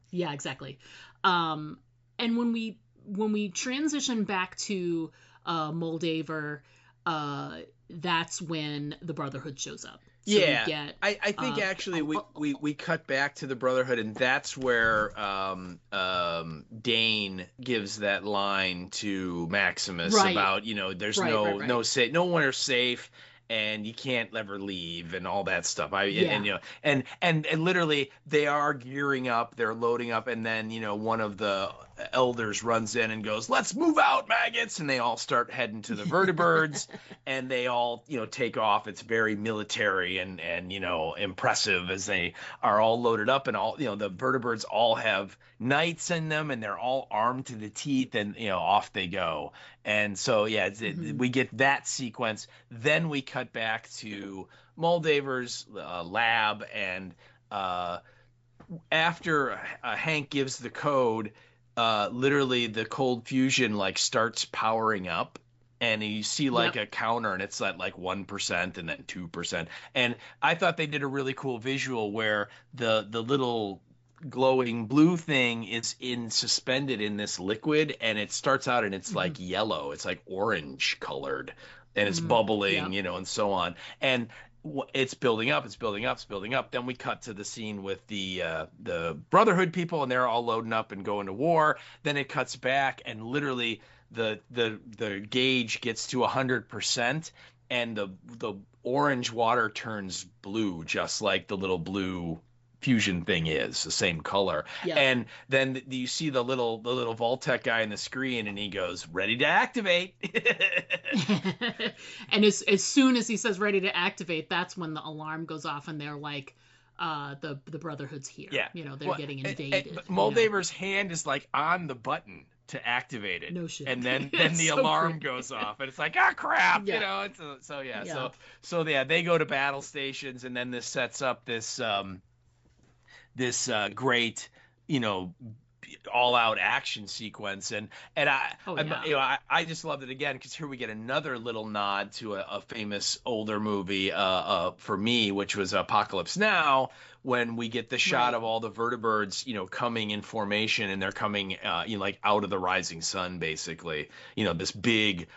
Yeah, exactly. And when we transition back to Moldaver, that's when the Brotherhood shows up. So yeah, I think actually we cut back to the Brotherhood, and that's where Dane gives that line to Maximus about, there's no one is safe, and you can't ever leave, and all that stuff. And literally they are gearing up, they're loading up, and then one of the elders runs in and goes, "Let's move out, maggots!" And they all start heading to the vertibirds, and they all take off. It's very military and impressive as they are all loaded up, and all the vertibirds all have knights in them, and they're all armed to the teeth, and off they go. And so we get that sequence. Then we cut back to Moldaver's lab, and after Hank gives the code, literally the cold fusion starts powering up, and you see a counter, and it's at 1% and then 2%. And I thought they did a really cool visual where the little glowing blue thing is suspended in this liquid, and it starts out and it's yellow, it's orange colored, and it's bubbling, and so on. And it's building up. Then we cut to the scene with the Brotherhood people, and they're all loading up and going to war. Then it cuts back, and literally the gauge gets to 100%, and the orange water turns blue, just like the little blue fusion thing is the same color. And then you see the little Vault-Tec guy in the screen, and he goes, "Ready to activate." And as soon as he says ready to activate, that's when the alarm goes off, and they're like, the Brotherhood's here. They're getting invaded. But Moldaver's hand is on the button to activate it. No shit. And then the alarm goes off, and it's crap. So they go to battle stations, and then this sets up this great, all-out action sequence, and I just loved it again, because here we get another little nod to a famous older movie for me, which was Apocalypse Now, when we get the shot of all the vertibirds, coming in formation, and they're coming, out of the rising sun, basically. This big,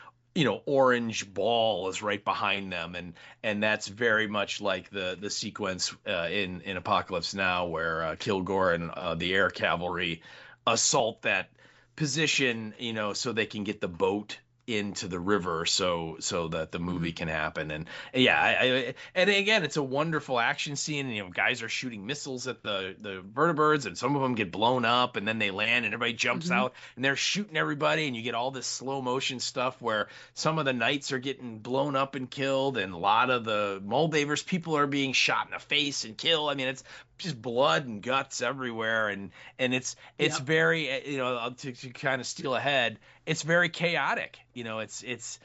orange ball is right behind them, and that's very much like the sequence in Apocalypse Now, where Kilgore and the air cavalry assault that position, so they can get the boat into the river, so that the movie can happen. And and again, it's a wonderful action scene, and guys are shooting missiles at the vertibirds, and some of them get blown up, and then they land, and everybody jumps out, and they're shooting everybody, and you get all this slow motion stuff where some of the knights are getting blown up and killed, and a lot of the Moldaver's people are being shot in the face and killed. I mean, it's just blood and guts everywhere, and it's very, to kind of steal ahead, it's very chaotic. It's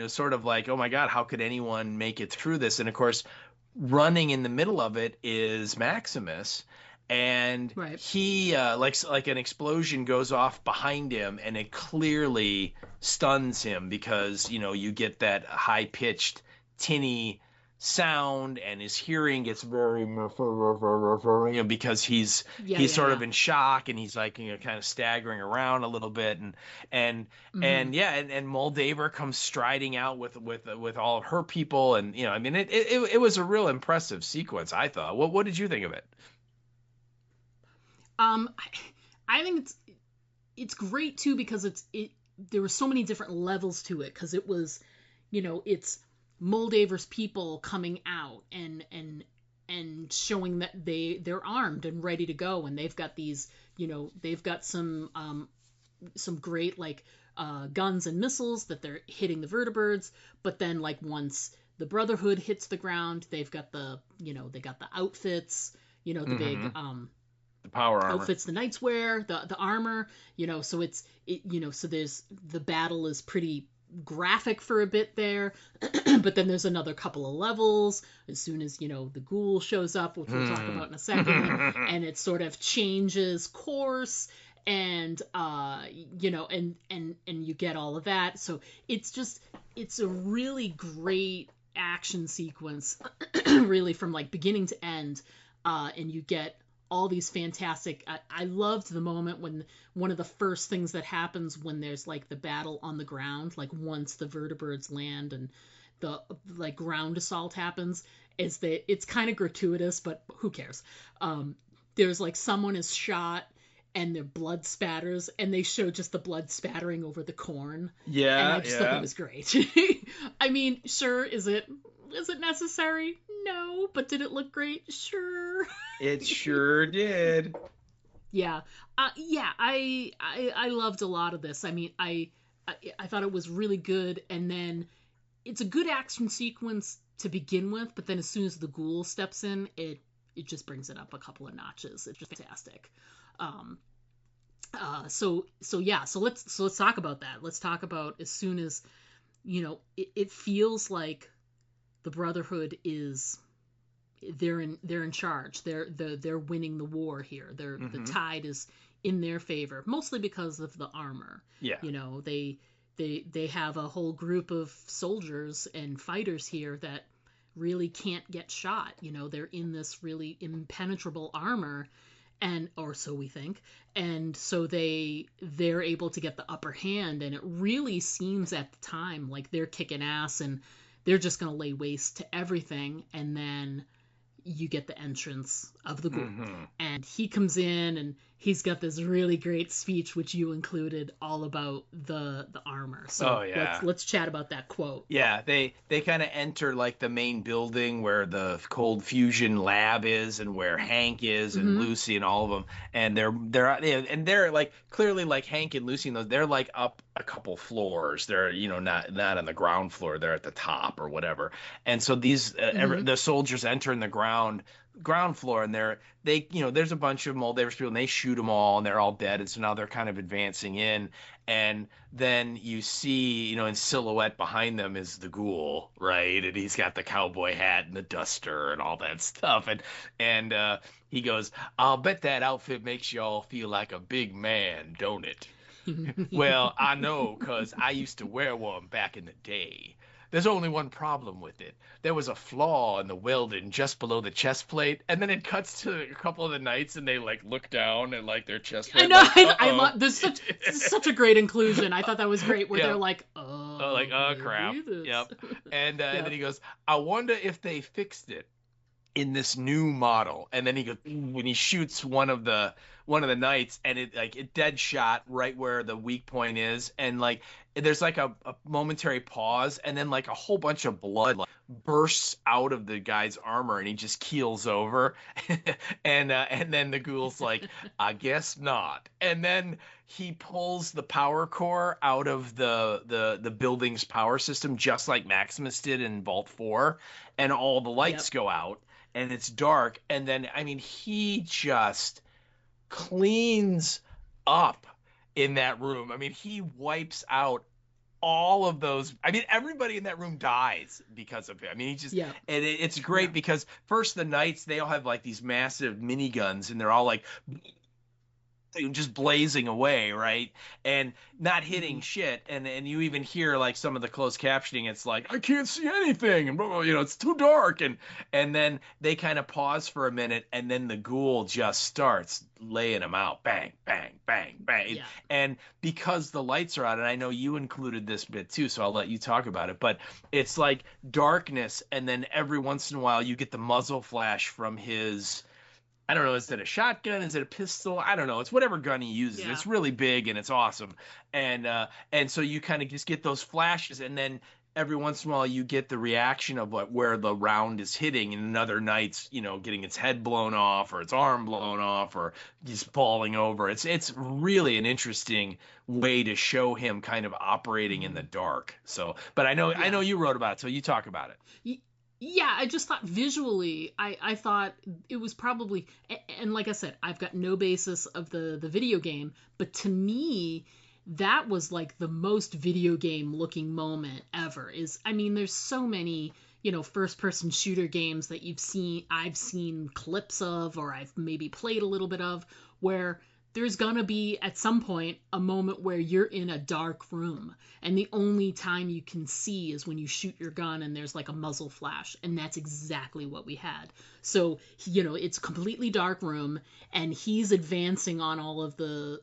sort of like, oh my God, how could anyone make it through this? And of course, running in the middle of it is Maximus, and he like an explosion goes off behind him, and it clearly stuns him, because you get that high pitched tinny sound, and his hearing gets very, because he's sort of in shock, and he's kind of staggering around a little bit, and Moldaver comes striding out with all of her people, and it was a real impressive sequence, I thought. What did you think of it? I think it's great too, because there were so many different levels to it, because it was, it's Moldaver's people coming out and showing that they're armed and ready to go, and they've got these, they've got some great guns and missiles that they're hitting the vertibirds. But then once the Brotherhood hits the ground, they've got the they got the outfits, the big the power armor outfits the knights wear, the armor, so so there's, the battle is pretty graphic for a bit there, but then there's another couple of levels as soon as, the ghoul shows up, which we'll talk about in a second, and it sort of changes course, and and you get all of that. So it's a really great action sequence, really, from like beginning to end, and you get all these fantastic. I loved the moment when one of the first things that happens when there's like the battle on the ground, like once the vertebrates land and the like ground assault happens, is that it's kind of gratuitous, but who cares? There's like someone is shot and their blood spatters, and they show just the blood spattering over the corn. Yeah, and I just thought it was great. I mean, sure, is it necessary? No, but did it look great? Sure. It sure did. Yeah. I loved a lot of this. I mean, I thought it was really good, and then it's a good action sequence to begin with, but then as soon as the ghoul steps in, it just brings it up a couple of notches. It's just fantastic. So let's talk about that. Let's talk about as soon as, it feels like the Brotherhood they're in charge. They're winning the war here. The tide is in their favor, mostly because of the armor. Yeah. They have a whole group of soldiers and fighters here that really can't get shot. They're in this really impenetrable armor, or so we think, and so they're able to get the upper hand, and it really seems at the time like they're kicking ass and they're just going to lay waste to everything. And then you get the entrance of the ghoul, and he comes in and he's got this really great speech, which you included, all about the armor. So let's chat about that quote. Yeah, they kind of enter like the main building where the cold fusion lab is, and where Hank is, and Lucy, and all of them, and they're like clearly like Hank and Lucy, and those, they're like up a couple floors. They're not on the ground floor. They're at the top or whatever. And so these the soldiers enter in the ground floor, and there's a bunch of Moldaver's people, and they shoot them all, and they're all dead. And so now they're kind of advancing in, and then you see, in silhouette behind them is the ghoul, right? And he's got the cowboy hat and the duster and all that stuff, and he goes, "I'll bet that outfit makes you all feel like a big man, don't it?" Well, I know, 'cause I used to wear one back in the day. There's only one problem with it. There was a flaw in the welding just below the chest plate, and then it cuts to a couple of the knights, and they like look down and like their chest plate. I know. Like, I love this. Is such a great inclusion. I thought that was great. Where they're like, oh crap. Yep. And then he goes, "I wonder if they fixed it in this new model." And then he goes, when he shoots one of the knights, and it dead shot right where the weak point is, and like there's like a momentary pause, and then like a whole bunch of blood like bursts out of the guy's armor, and he just keels over. and then the ghoul's like, "I guess not." And then he pulls the power core out of the building's power system, just like Maximus did in Vault 4, and all the lights go out, and it's dark. And then, I mean, he just cleans up in that room. I mean, he wipes out all of those. I mean, everybody in that room dies because of him. I mean, he just, and it's great because first the knights, they all have like these massive miniguns, and they're all like just blazing away, right? And not hitting shit. And you even hear like some of the closed captioning. It's like, "I can't see anything," and blah, blah, it's too dark. And then they kind of pause for a minute, and then the ghoul just starts laying them out. Bang, bang, bang, bang. Yeah. And because the lights are out, and I know you included this bit too, so I'll let you talk about it, but it's like darkness, and then every once in a while you get the muzzle flash from his, I don't know, is it a shotgun? Is it a pistol? I don't know. It's whatever gun he uses. Yeah. It's really big and it's awesome. And so you kind of just get those flashes, and then every once in a while you get the reaction of where the round is hitting, and another knight's, getting its head blown off, or its arm blown off, or just falling over. It's really an interesting way to show him kind of operating in the dark. So, but I know you wrote about it, so you talk about it. Yeah, I just thought visually, I thought it was probably, and like I said, I've got no basis of the video game, but to me, that was like the most video game looking moment ever. There's so many, first person shooter games that I've seen clips of, or I've maybe played a little bit of, where there's gonna be at some point a moment where you're in a dark room and the only time you can see is when you shoot your gun and there's like a muzzle flash, and that's exactly what we had. So it's completely dark room, and he's advancing on all of the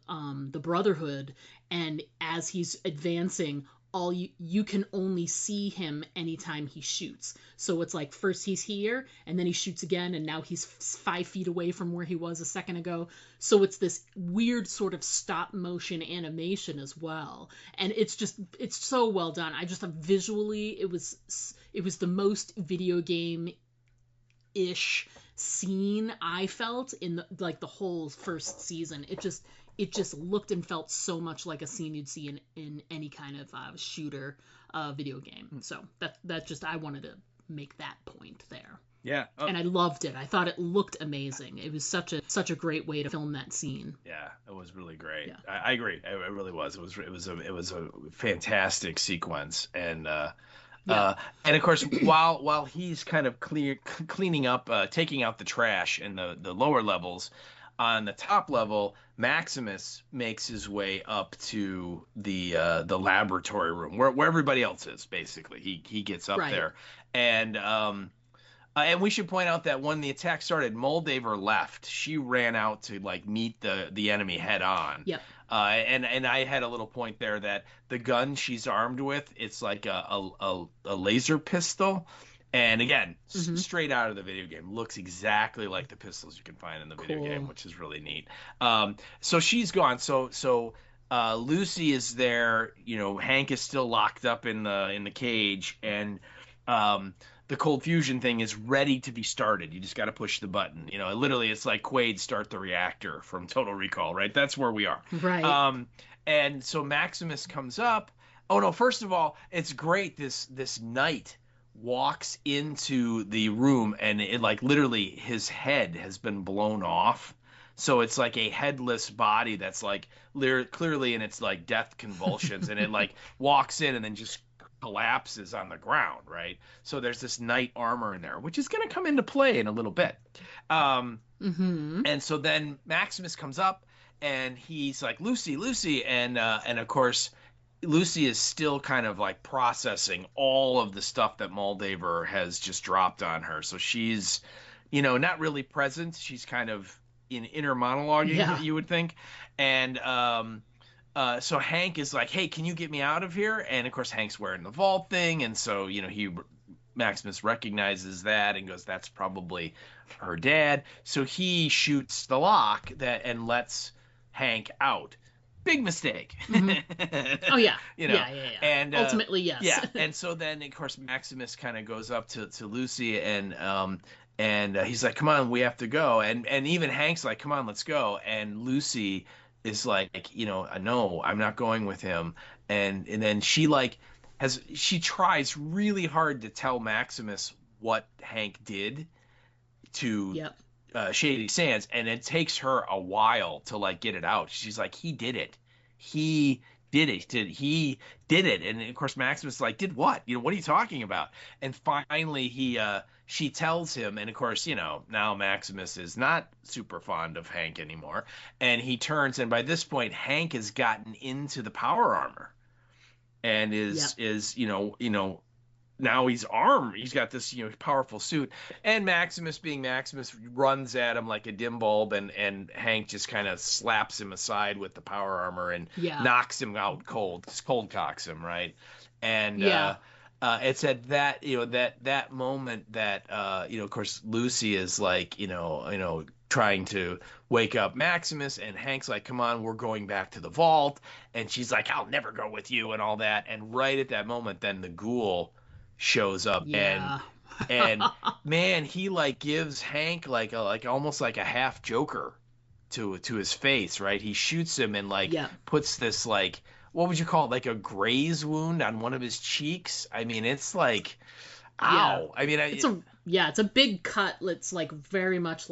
Brotherhood, and as he's advancing, all you can only see him anytime he shoots. So it's like first he's here and then he shoots again, and now he's 5 feet away from where he was a second ago. So it's this weird sort of stop motion animation as well, and it's so well done. I just visually it was the most video game ish scene I felt in the whole first season. It just looked and felt so much like a scene you'd see in any kind of shooter video game. So that just, I wanted to make that point there. Yeah. And I loved it. I thought it looked amazing. It was such a great way to film that scene. Yeah, it was really great. Yeah. I agree. It really was. It was a fantastic sequence. And and of course, while he's kind of cleaning up, taking out the trash in the lower levels, on the top level, Maximus makes his way up to the laboratory room where everybody else is. Basically, he gets up there, and we should point out that when the attack started, Moldaver left. She ran out to meet the enemy head on. Yep. And I had a little point there that the gun she's armed with, it's like a laser pistol. And again, straight out of the video game, looks exactly like the pistols you can find in the video game, which is really neat. So she's gone. So Lucy is there. Hank is still locked up in the cage, and the cold fusion thing is ready to be started. You just got to push the button. Literally, it's like Quaid start the reactor from Total Recall, right? That's where we are. Right. And so Maximus comes up. Oh no! First of all, it's great. This knight walks into the room, and it literally his head has been blown off, so it's like a headless body that's clearly in its death convulsions, and it walks in and then just collapses on the ground, right? So there's this knight armor in there, which is going to come into play in a little bit. And so then Maximus comes up and he's like, Lucy, and of course Lucy is still kind of processing all of the stuff that Moldaver has just dropped on her. So she's, not really present. She's kind of in inner monologuing, you would think. And so Hank is like, hey, can you get me out of here? And of course Hank's wearing the vault thing. And so, Maximus recognizes that and goes, that's probably her dad. So he shoots the lock and lets Hank out. Big mistake. Oh yeah. Yeah. And ultimately, yes. Yeah. And so then, of course, Maximus kind of goes up to Lucy and he's like, "Come on, we have to go." And even Hank's like, "Come on, let's go." And Lucy is like, "No, I'm not going with him." And then she she tries really hard to tell Maximus what Hank did to Shady Sands, and it takes her a while to get it out. She's like, he did it. He did it. And of course Maximus is like, did what? What are you talking about? And finally she tells him, and of course, now Maximus is not super fond of Hank anymore, and he turns, and by this point Hank has gotten into the power armor and is now he's armed. He's got this, powerful suit. And Maximus, being Maximus, runs at him like a dim bulb, and Hank just kind of slaps him aside with the power armor and knocks him out cold. Just cold cocks him, right? And it's at that, that moment that, of course, Lucy is trying to wake up Maximus, and Hank's like, come on, we're going back to the vault. And she's like, I'll never go with you and all that. And right at that moment, then the ghoul shows up, and man, he gives Hank almost like a half Joker to his face, right? He shoots him and puts this what would you call it, a graze wound on one of his cheeks. I mean, it's ow. I mean, it's a big cut. It's very much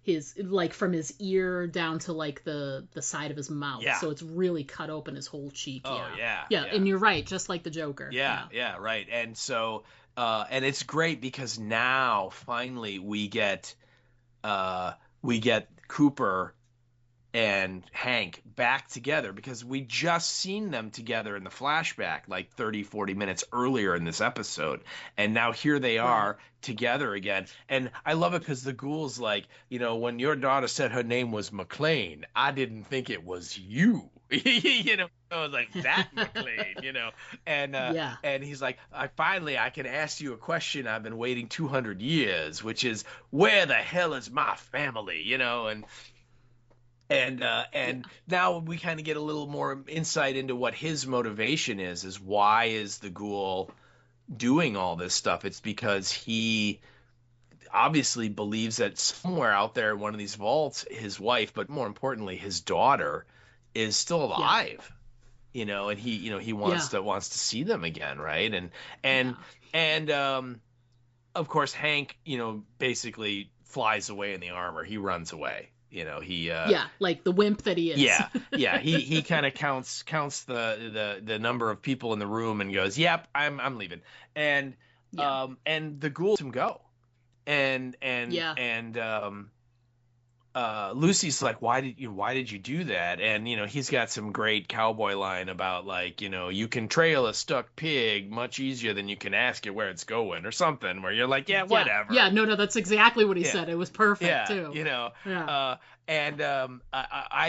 his like from his ear down to like the side of his mouth. Yeah. So it's really cut open his whole cheek. Oh, yeah. Yeah, and you're right, just like the Joker. Yeah, right. And so and it's great because now finally we get Cooper and Hank back together, because we just seen them together in the flashback like 30-40 minutes earlier in this episode, and now here they are together again. And I love it because the Ghoul's like, when your daughter said her name was McLean, I didn't think it was you. I was like, that McLean, and he's like, I can ask you a question I've been waiting 200 years, which is, where the hell is my family? And now we kind of get a little more insight into what his motivation is why is the Ghoul doing all this stuff. It's because he obviously believes that somewhere out there in one of these vaults, his wife, but more importantly, his daughter, is still alive. And he wants to see them again, right? And of course Hank, basically flies away in the armor. He runs away. Like the wimp that he is. He kind of counts the number of people in the room and goes, "Yep, I'm leaving." And the Ghoul lets him go. And Lucy's like, why did you do that? And he's got some great cowboy line about like, you can trail a stuck pig much easier than you can ask it where it's going, or something, where you're like, whatever. No, that's exactly what he said. It was perfect too. I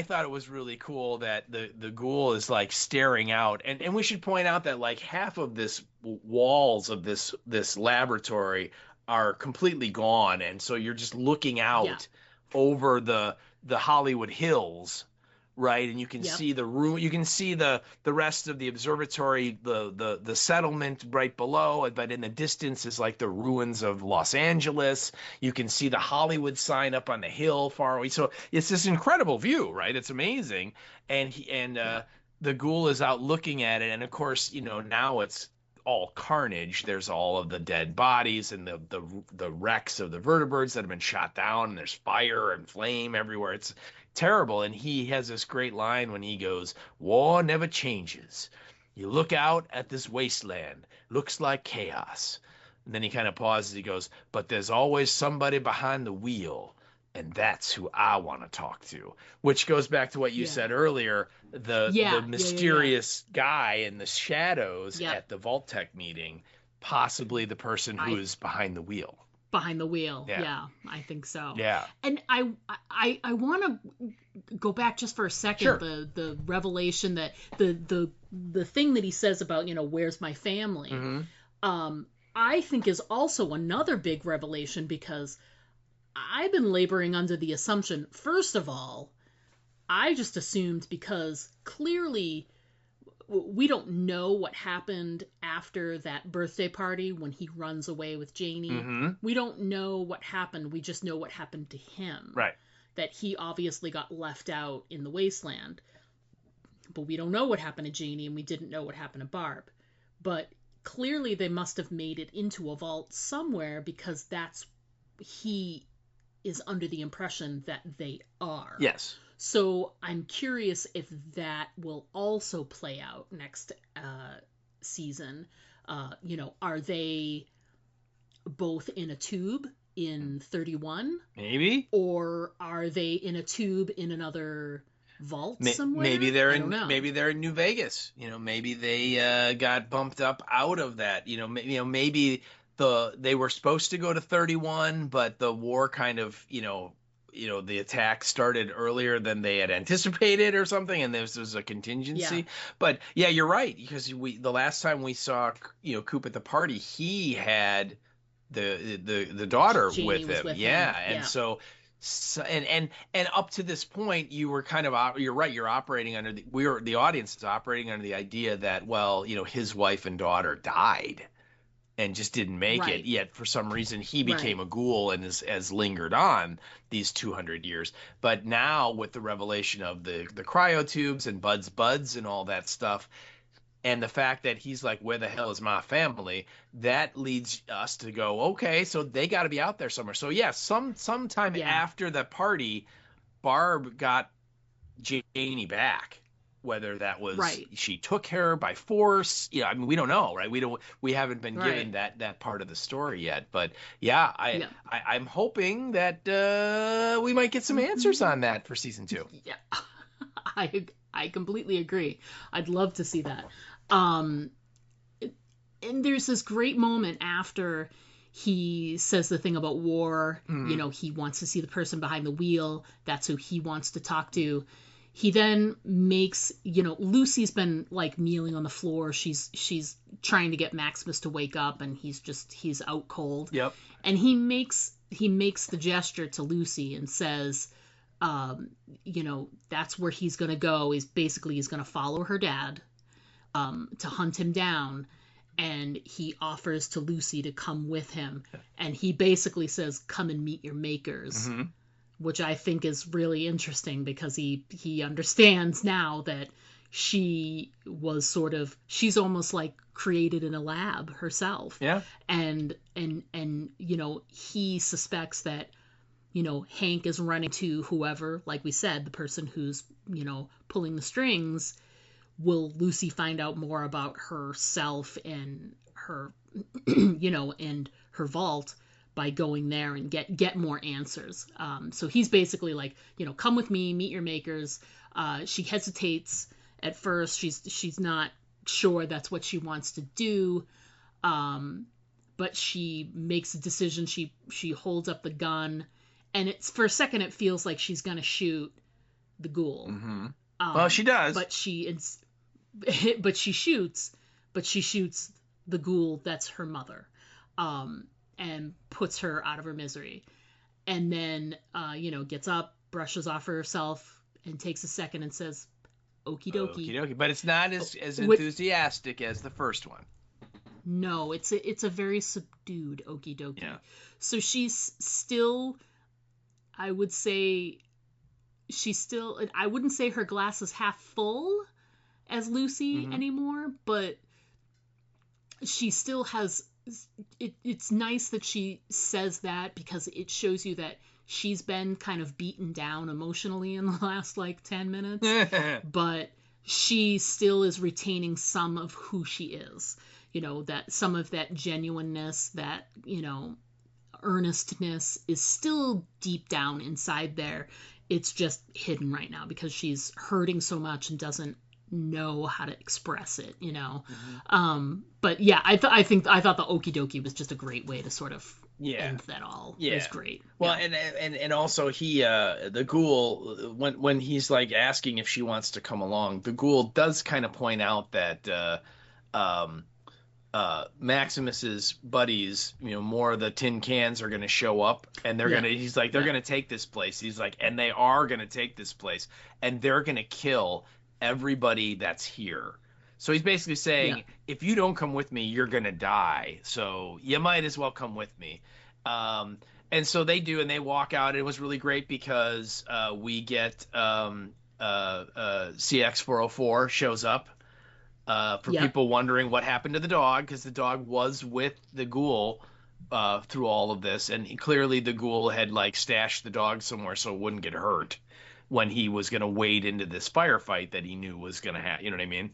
thought it was really cool that the Ghoul is like staring out, and we should point out that like half of this walls of this laboratory are completely gone, and so you're just looking out over the Hollywood Hills, right? And you can see the room, you can see the rest of the observatory, the settlement right below, but in the distance is like the ruins of Los Angeles. You can see the Hollywood sign up on the hill far away. So it's this incredible view, right? It's amazing. And the Ghoul is out looking at it, and of course, now it's all carnage. There's all of the dead bodies and the wrecks of the vertebrates that have been shot down, and there's fire and flame everywhere. It's terrible. And he has this great line when he goes, "War never changes. You look out at this wasteland, looks like chaos." And then he kind of pauses. He goes, "But there's always somebody behind the wheel, and that's who I want to talk to," which goes back to what you said earlier, the mysterious guy in the shadows at the Vault-Tec meeting, possibly the person who is behind the wheel. Behind the wheel, I think so. Yeah. And I want to go back just for a second. Sure. The revelation that the thing that he says about, where's my family, I think is also another big revelation, because I've been laboring under the assumption, first of all, I just assumed, because clearly we don't know what happened after that birthday party when he runs away with Janie. Mm-hmm. We don't know what happened. We just know what happened to him. Right. That he obviously got left out in the wasteland. But we don't know what happened to Janie, and we didn't know what happened to Barb. But clearly they must have made it into a vault somewhere, because he is under the impression that they are. Yes. So I'm curious if that will also play out next season. Are they both in a tube in 31? Maybe. Or are they in a tube in another vault somewhere? Maybe they're in New Vegas. Maybe they got bumped up out of that. Maybe they were supposed to go to 31, but the war kind of, the attack started earlier than they had anticipated or something, and this was a contingency. Yeah. But yeah, you're right, because the last time we saw Coop at the party, he had the daughter with him. And so and up to this point, you were kind of, you're right, you're operating under the audience is operating under the idea that, well, his wife and daughter died and just didn't make it, yet for some reason he became a Ghoul and has lingered on these 200 years. But now with the revelation of the cryotubes and Bud's buds and all that stuff, And the fact that he's like, where the hell is my family? That leads us to go, okay, so they got to be out there somewhere. So yeah, sometime Yeah. after the party, Barb got Janie back. Whether that was Right. she took her by force, I mean, we don't know, right? We haven't been given Right. that part of the story yet. But yeah, Yeah. I'm hoping that we might get some answers on that for season 2. Yeah. I completely agree. I'd love to see that. And there's this great moment after he says the thing about war. He wants to see the person behind the wheel. That's who he wants to talk to. He then makes, Lucy's been like kneeling on the floor. She's trying to get Maximus to wake up, and he's out cold. Yep. And he makes the gesture to Lucy and says, that's where he's going to go. He's going to follow her dad, to hunt him down. And he offers to Lucy to come with him. And he basically says, come and meet your makers. Mm-hmm. Which I think is really interesting, because he understands now that she's almost like created in a lab herself. Yeah. And he suspects that, Hank is running to whoever, like we said, the person who's, pulling the strings. Will Lucy find out more about herself and her, and her vault by going there and get more answers. So he's basically like, come with me, meet your makers. She hesitates at first. She's not sure that's what she wants to do. But she makes a decision. She holds up the gun, and for a second it feels like she's gonna shoot the ghoul. Mm-hmm. Well, she does. But she shoots the ghoul that's her mother. And puts her out of her misery. And then, gets up, brushes off herself, and takes a second and says, okie dokie. Okie dokie. But it's not as enthusiastic as the first one. No, it's a very subdued okie dokie. Yeah. So she's still, I wouldn't say her glass is half full as Lucy anymore, but she still has... It's nice that she says that, because it shows you that she's been kind of beaten down emotionally in the last 10 minutes, but she still is retaining some of who she is, that some of that genuineness, that, earnestness is still deep down inside there. It's just hidden right now because she's hurting so much and doesn't know how to express it, but yeah, I thought the okie dokie was just a great way to sort of end that all. It was great. Well, and also he the ghoul, when he's like asking if she wants to come along, the ghoul does kind of point out that Maximus's buddies, more of the tin cans are going to show up, and they're going to take this place. He's like, and they are going to take this place, and they're going to kill everybody that's here. So he's basically saying, if you don't come with me, you're gonna die. So you might as well come with me. And so they do, and they walk out. It was really great because we get CX404 shows up for people wondering what happened to the dog, because the dog was with the ghoul through all of this, and clearly the ghoul had stashed the dog somewhere so it wouldn't get hurt when he was going to wade into this firefight that he knew was going to happen. You know what I mean?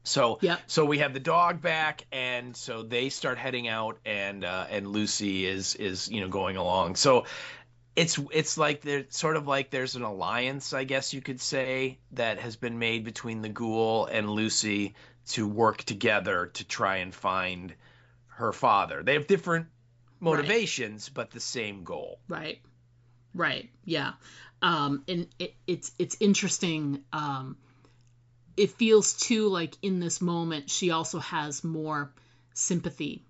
So we have the dog back, and so they start heading out, and Lucy is going along. So it's like there's an alliance, I guess you could say, that has been made between the ghoul and Lucy to work together to try and find her father. They have different motivations, but the same goal. Right. Yeah. And it's interesting. It feels too like in this moment she also has more sympathy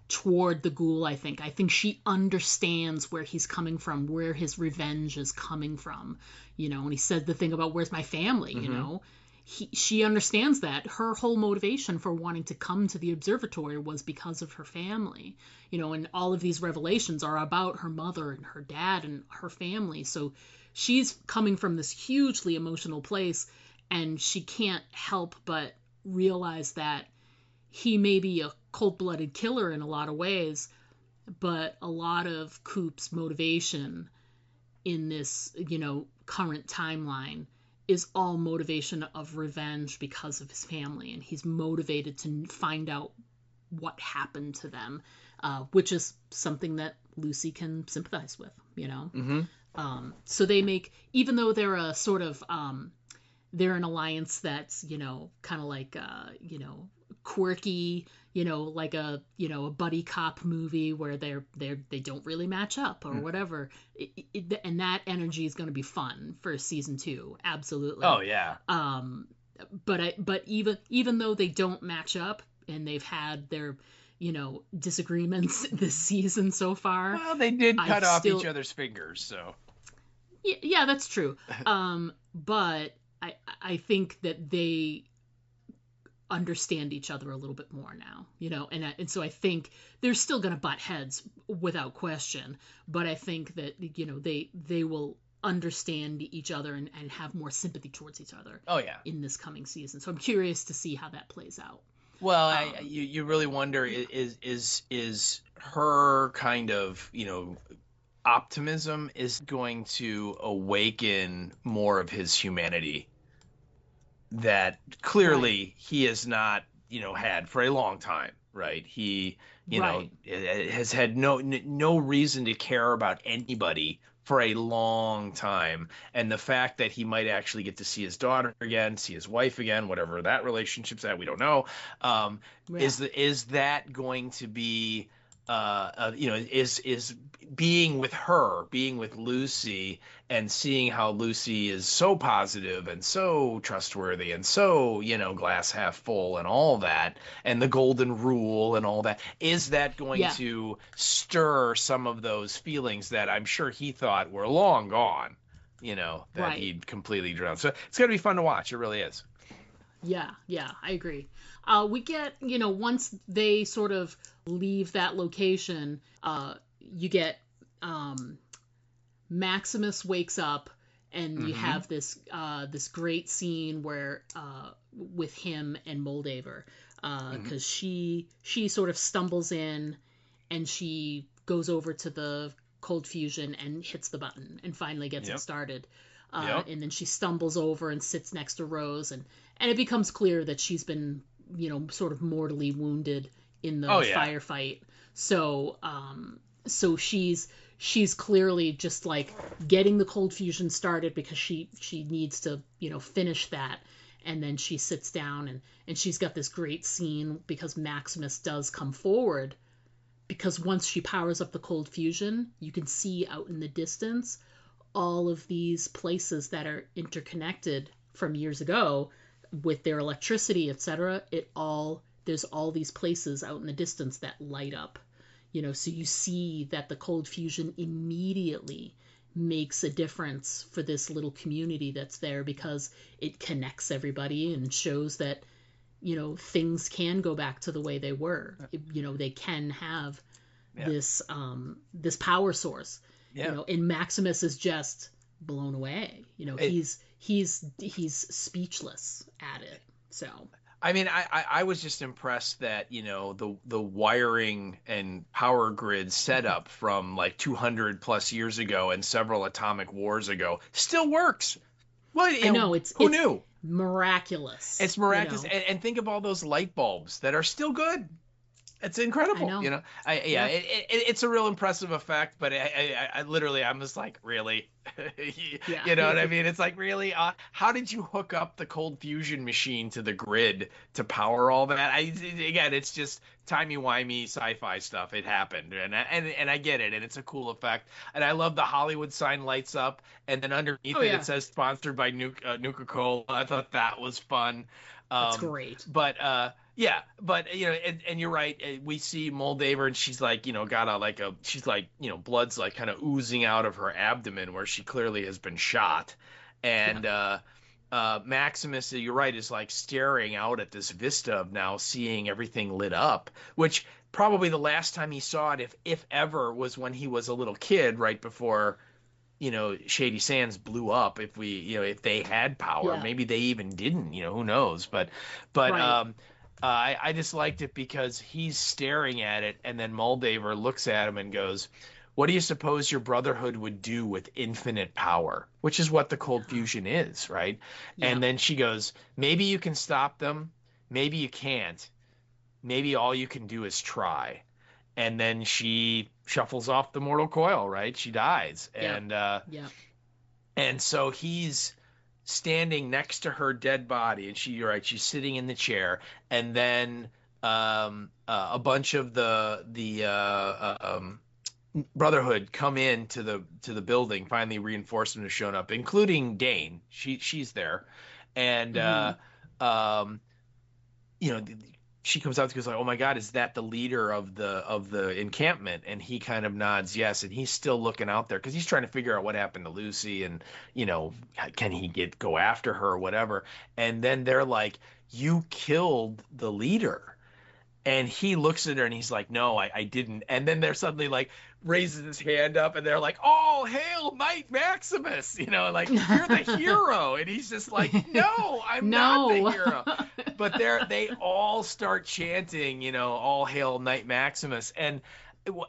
toward the ghoul. I think she understands where he's coming from, where his revenge is coming from. When he said the thing about where's my family, she understands that her whole motivation for wanting to come to the observatory was because of her family. And all of these revelations are about her mother and her dad and her family. So she's coming from this hugely emotional place, and she can't help but realize that he may be a cold-blooded killer in a lot of ways, but a lot of Coop's motivation in this, current timeline is all motivation of revenge because of his family, and he's motivated to find out what happened to them, which is something that Lucy can sympathize with, Mm-hmm. So they make, even though they're a sort of, they're an alliance that's, kind of like, quirky, like a buddy cop movie where they don't really match up or whatever. And that energy is going to be fun for season 2. Absolutely. Oh yeah. But even though they don't match up and they've had their, disagreements this season so far. Well, they did cut off each other's fingers, so. Yeah, that's true. But I think that they understand each other a little bit more now, and so I think they're still going to butt heads without question, but I think that, they will understand each other and have more sympathy towards each other. Oh yeah. In this coming season. So I'm curious to see how that plays out. Well, you really wonder, is her kind of, optimism is going to awaken more of his humanity that clearly he has not, had for a long time, right? He, has had no reason to care about anybody for a long time. And the fact that he might actually get to see his daughter again, see his wife again, whatever that relationship's at, we don't know. Is that going to be, is being with her, being with Lucy, and seeing how Lucy is so positive and so trustworthy and so, glass half full and all that, and the golden rule and all that, is that going to stir some of those feelings that I'm sure he thought were long gone, that he'd completely drowned. So it's going to be fun to watch. It really is. Yeah, I agree. We get, once they sort of leave that location, you get Maximus wakes up, and you have this great scene where with him and Moldaver, because she sort of stumbles in, and she goes over to the cold fusion and hits the button and finally gets it started. And then she stumbles over and sits next to Rose, and it becomes clear that she's been, sort of mortally wounded in the firefight. So she's clearly just like getting the cold fusion started because she needs to, finish that. And then she sits down, and she's got this great scene because Maximus does come forward, because once she powers up the cold fusion, you can see out in the distance all of these places that are interconnected from years ago with their electricity, etc. There's all these places out in the distance that light up, so you see that the cold fusion immediately makes a difference for this little community that's there, because it connects everybody and shows that, things can go back to the way they were. They can have this power source. And Maximus is just blown away. He's speechless at it. So I mean, I was just impressed that, the wiring and power grid setup from like 200 plus years ago and several atomic wars ago still works. Well, I know, who knew? Miraculous. It's miraculous. And think of all those light bulbs that are still good. It's incredible. I know. It's a real impressive effect, but I literally, I'm just like, really? You know what I mean? It's like, really? How did you hook up the cold fusion machine to the grid to power all that? Again, it's just timey-wimey sci-fi stuff. It happened, and I get it, and it's a cool effect. And I love the Hollywood sign lights up, and then underneath it says sponsored by Nuka-Cola. I thought that was fun. That's great. But and you're right. We see Moldaver, and she's like, she's like, blood's like kind of oozing out of her abdomen where she clearly has been shot. And Maximus, you're right, is like staring out at this vista of now seeing everything lit up, which probably the last time he saw it, if ever, was when he was a little kid right before Shady Sands blew up, if they had power. Yeah. Maybe they even didn't, who knows? But Right. I just liked it because he's staring at it, and then Moldaver looks at him and goes, "What do you suppose your brotherhood would do with infinite power?" Which is what the cold fusion is, right? Yeah. And then she goes, "Maybe you can stop them, maybe you can't. Maybe all you can do is try." And then she shuffles off the mortal coil, right? She dies. Yeah. And Yeah. and so he's standing next to her dead body, and you're right, she's sitting in the chair, and then a bunch of the Brotherhood come in to the building. Finally, reinforcements have shown up, including Dane. She's there, and Hmm. um, you know, she comes out and goes like, "Oh my God, is that the leader of the encampment?" And he kind of nods yes, and he's still looking out there because he's trying to figure out what happened to Lucy, and can he go after her or whatever. And then they're like, "You killed the leader." And he looks at her and he's like, "No, I didn't." And then they're suddenly like raises his hand up and they're like, "Oh, hail Knight Maximus," like, "You're the hero." And he's just like, "No, I'm not the No. hero." But they all start chanting, "All hail Knight Maximus." And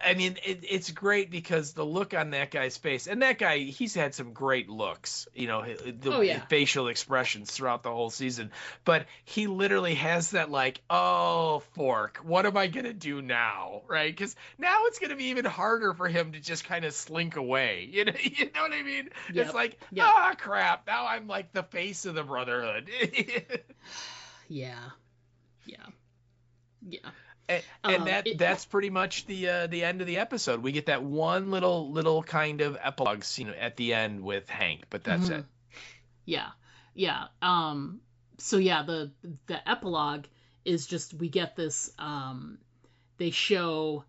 I mean, it's great because the look on that guy's face, and that guy, he's had some great looks, Oh yeah. facial expressions throughout the whole season. But he literally has that like, "Oh, fork, what am I gonna do now?" Right? Because now it's gonna be even harder for him to just kind of slink away. You know what I mean? It's Yep. like, Yep. crap, now I'm like the face of the Brotherhood. Yeah. Yeah. Yeah. And that's pretty much the end of the episode. We get that one little kind of epilogue scene at the end with Hank, but that's Mhm. it. Yeah. Yeah. So yeah, the epilogue is just we get this they show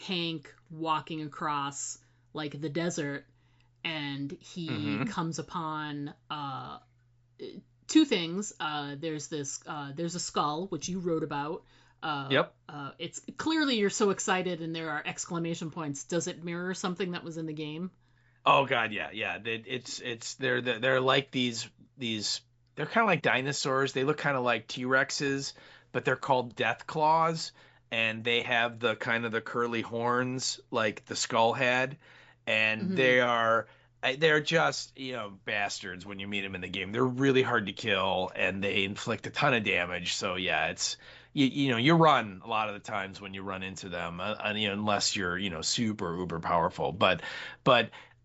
Hank walking across like the desert, and he Hmm. comes upon two things. There's a skull which you wrote about. Yep. It's clearly you're so excited and there are exclamation points. Does it mirror something that was in the game? Oh God, yeah, yeah. They're like these they're kind of like dinosaurs. They look kind of like T-Rexes, but they're called death claws, and they have the kind of the curly horns like the skull had, and Hmm. they're just bastards when you meet them in the game. They're really hard to kill, and they inflict a ton of damage. So yeah, it's you run a lot of the times when you run into them, unless you're super uber powerful, but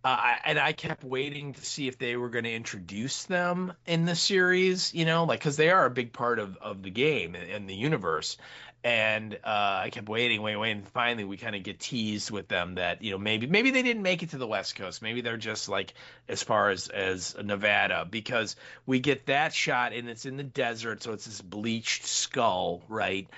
and I kept waiting to see if they were going to introduce them in the series, like because they are a big part of the game and the universe. And I kept waiting, and finally we kind of get teased with them that maybe they didn't make it to the West Coast. Maybe they're just like as far as Nevada, because we get that shot and it's in the desert, so it's this bleached skull, right?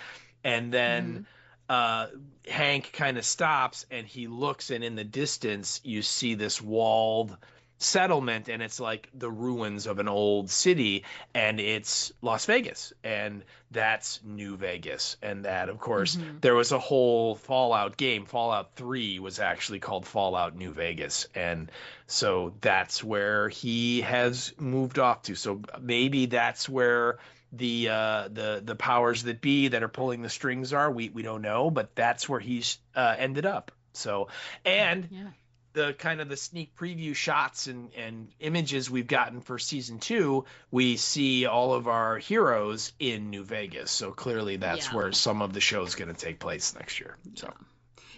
And then Hmm. uh, Hank kind of stops and he looks, and in the distance, you see this walled settlement, and it's like the ruins of an old city, and it's Las Vegas, and that's New Vegas. And that, of course, Hmm. there was a whole Fallout game. Fallout 3 was actually called Fallout New Vegas. And so that's where he has moved off to. So maybe that's where the powers that be that are pulling the strings are. We don't know, but that's where he's ended up. So, and Yeah. the kind of the sneak preview shots and images we've gotten for season 2, we see all of our heroes in New Vegas. So clearly that's Yeah. where some of the show is going to take place next year. So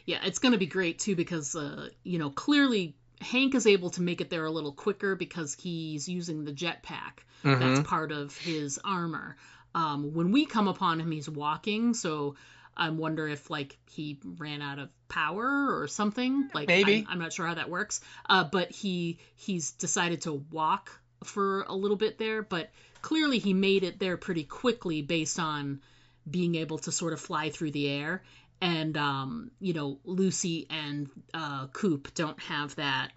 Yeah, it's going to be great too because clearly Hank is able to make it there a little quicker because he's using the jetpack. That's hmm part of his armor. When we come upon him, he's walking, so I wonder if like he ran out of power or something. Like maybe. I'm not sure how that works. But he's decided to walk for a little bit there, but clearly he made it there pretty quickly based on being able to sort of fly through the air. And Lucy and Coop don't have that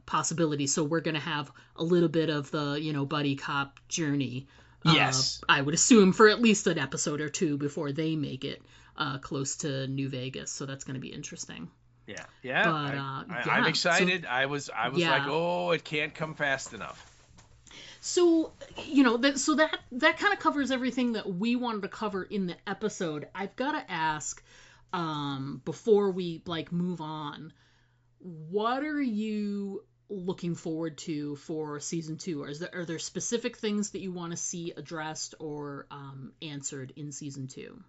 possibility, so we're gonna have a little bit of the buddy cop journey. Yes. I would assume for at least an episode or two before they make it close to New Vegas, so that's gonna be interesting. Yeah. But I'm excited. So, I was like, yeah. oh, it can't come fast enough. So, that kind of covers everything that we wanted to cover in the episode. I've got to ask, before we like move on, what are you looking forward to for season 2? Or are there specific things that you want to see addressed or answered in season 2?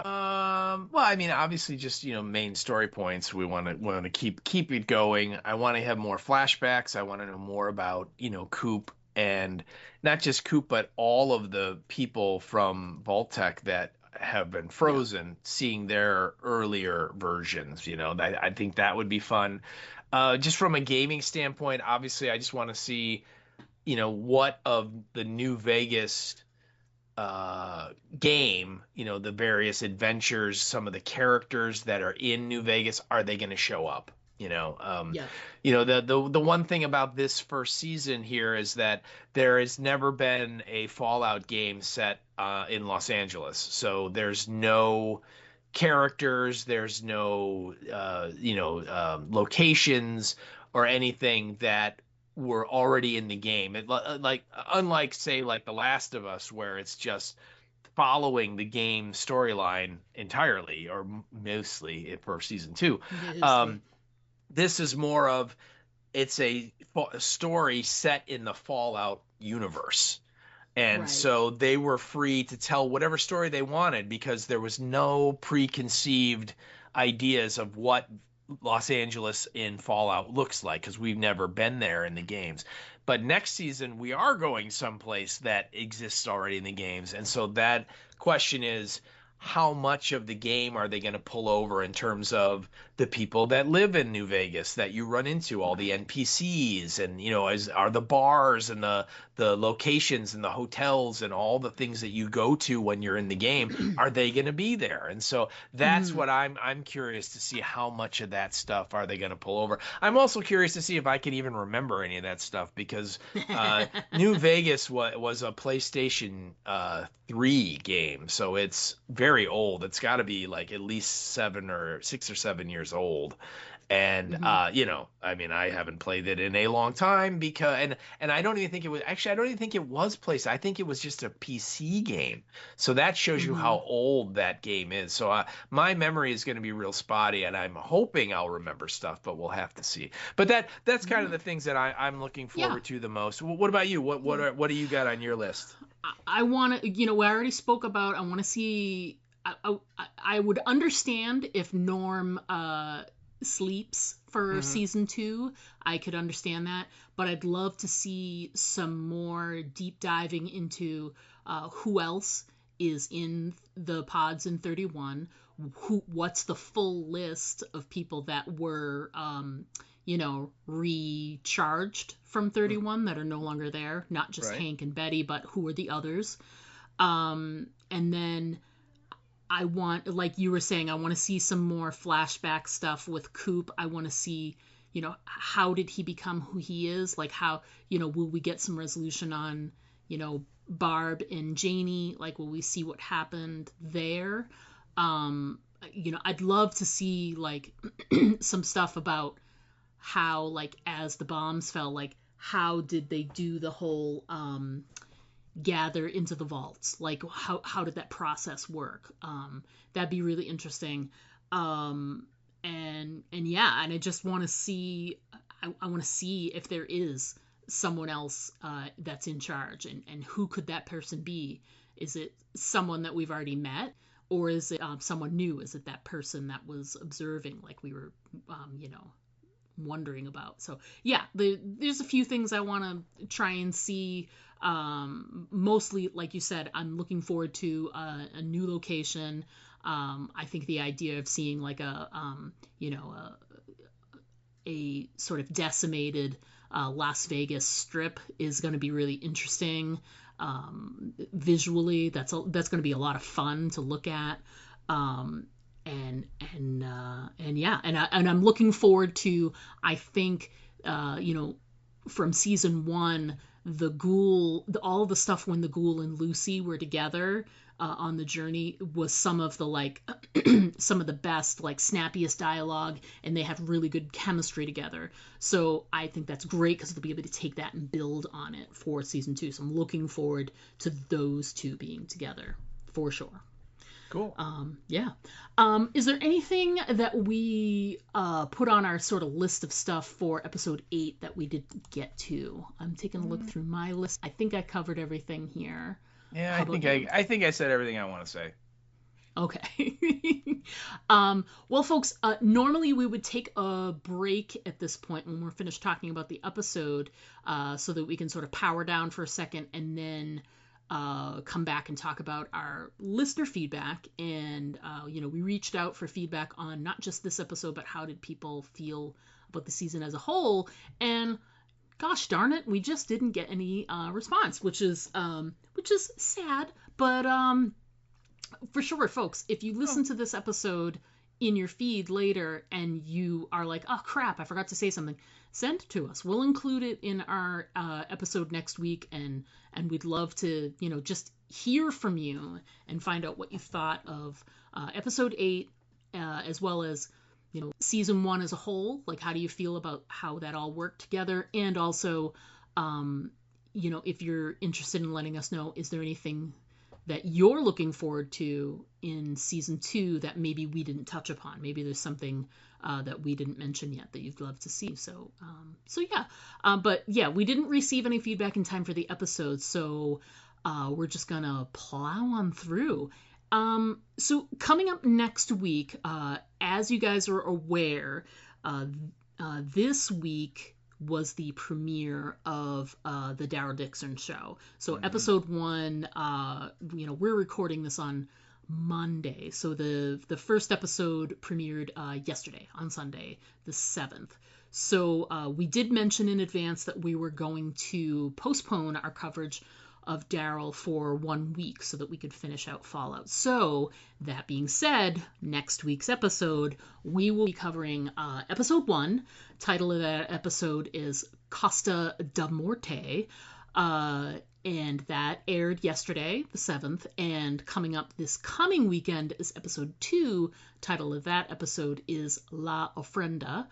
Well, I mean, obviously, just main story points. We want to keep it going. I want to have more flashbacks. I want to know more about Coop, and not just Coop, but all of the people from Vault-Tec that have been Yeah. frozen, seeing their earlier versions. I think that would be fun. Just from a gaming standpoint, obviously, I just want to see what of the New Vegas game, the various adventures, some of the characters that are in New Vegas, are they going to show up? Yeah. The one thing about this first season here is that there has never been a Fallout game set in Los Angeles, so there's no characters, there's no locations or anything that were already in the game. Like unlike say like The Last of Us, where it's just following the game storyline entirely or mostly for season 2. Mostly. This is more of it's a story set in the Fallout universe. And Right. so they were free to tell whatever story they wanted because there was no preconceived ideas of what Los Angeles in Fallout looks like, because we've never been there in the games. But next season, we are going someplace that exists already in the games. And so that question is, how much of the game are they going to pull over in terms of the people that live in New Vegas that you run into, all the NPCs, and are the bars and the locations and the hotels and all the things that you go to when you're in the game, are they going to be there? And so that's what I'm curious to see, how much of that stuff are they going to pull over. I'm also curious to see if I can even remember any of that stuff, because New Vegas was a PlayStation 3 game, so it's very old. It's got to be like at least 6 or 7 years old. And I mean, I haven't played it in a long time, because and I don't even think it was actually, I don't even think it was PlayStation. I think it was just a PC game. So that shows you how old that game is. So my memory is going to be real spotty, and I'm hoping I'll remember stuff, but we'll have to see. But that's kind of the things that I'm looking forward to the most. What about you? What do you got on your list? I want to, I already spoke about, I want to see, I would understand if Norm sleeps for season 2. I could understand that, but I'd love to see some more deep diving into who else is in the pods in 31, what's the full list of people that were recharged from 31 that are no longer there, not just Hank and Betty, but who are the others. And then I want, like you were saying, I want to see some more flashback stuff with Coop. I want to see, how did he become who he is? Like how, will we get some resolution on, Barb and Janie? Like, will we see what happened there? I'd love to see like some stuff about how, like, as the bombs fell, like how did they do the whole gather into the vaults, like how did that process work? That'd be really interesting. And I just want to see, I want to see if there is someone else that's in charge, and who could that person be? Is it someone that we've already met, or is it someone new? Is it that person that was observing, like we were wondering about? So yeah, there's a few things I want to try and see. Mostly, like you said, I'm looking forward to a new location. I think the idea of seeing like a sort of decimated Las Vegas strip is going to be really interesting. Visually, that's going to be a lot of fun to look at. And I'm looking forward to, I think, from season 1, all the stuff when the ghoul and Lucy were together on the journey was some of the like some of the best, like snappiest dialogue, and they have really good chemistry together. So I think that's great because they'll be able to take that and build on it for season 2. So I'm looking forward to those two being together for sure. Cool. Yeah. Is there anything that we put on our sort of list of stuff for episode 8 that we didn't get to? I'm taking a look through my list. I think I covered everything here. Yeah, I think I said everything I want to say. Okay. Well, folks, normally we would take a break at this point when we're finished talking about the episode, so that we can sort of power down for a second and then come back and talk about our listener feedback. And, we reached out for feedback on not just this episode, but how did people feel about the season as a whole. And gosh darn it, we just didn't get any response, which is sad. But for sure, folks, if you listen to this episode in your feed later and you are like, oh crap, I forgot to say something, send it to us. We'll include it in our episode next week, and we'd love to, just hear from you and find out what you thought of episode 8, as well as, season 1 as a whole. Like, how do you feel about how that all worked together? And also, if you're interested in letting us know, is there anything that you're looking forward to in season 2 that maybe we didn't touch upon? Maybe there's something that we didn't mention yet that you'd love to see. So yeah. But yeah, we didn't receive any feedback in time for the episode, so we're just gonna plow on through. So coming up next week, as you guys are aware, this week was the premiere of the Daryl Dixon show. So episode 1, we're recording this on Monday. So the first episode premiered yesterday on Sunday, the 7th. So we did mention in advance that we were going to postpone our coverage of Daryl for 1 week so that we could finish out Fallout. So that being said, next week's episode, we will be covering episode 1. Title of that episode is Costa da Morte. And that aired yesterday, the 7th. And coming up this coming weekend is episode 2. Title of that episode is La Ofrenda.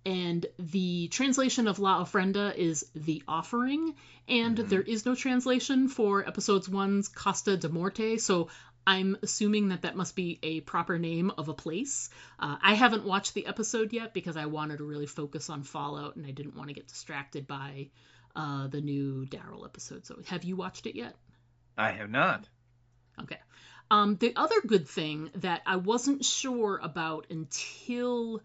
And the translation of La Ofrenda is The Offering, and there is no translation for episodes 1's Costa de Morte, so I'm assuming that must be a proper name of a place. I haven't watched the episode yet because I wanted to really focus on Fallout, and I didn't want to get distracted by the new Daryl episode. So have you watched it yet? I have not. Okay. The other good thing that I wasn't sure about until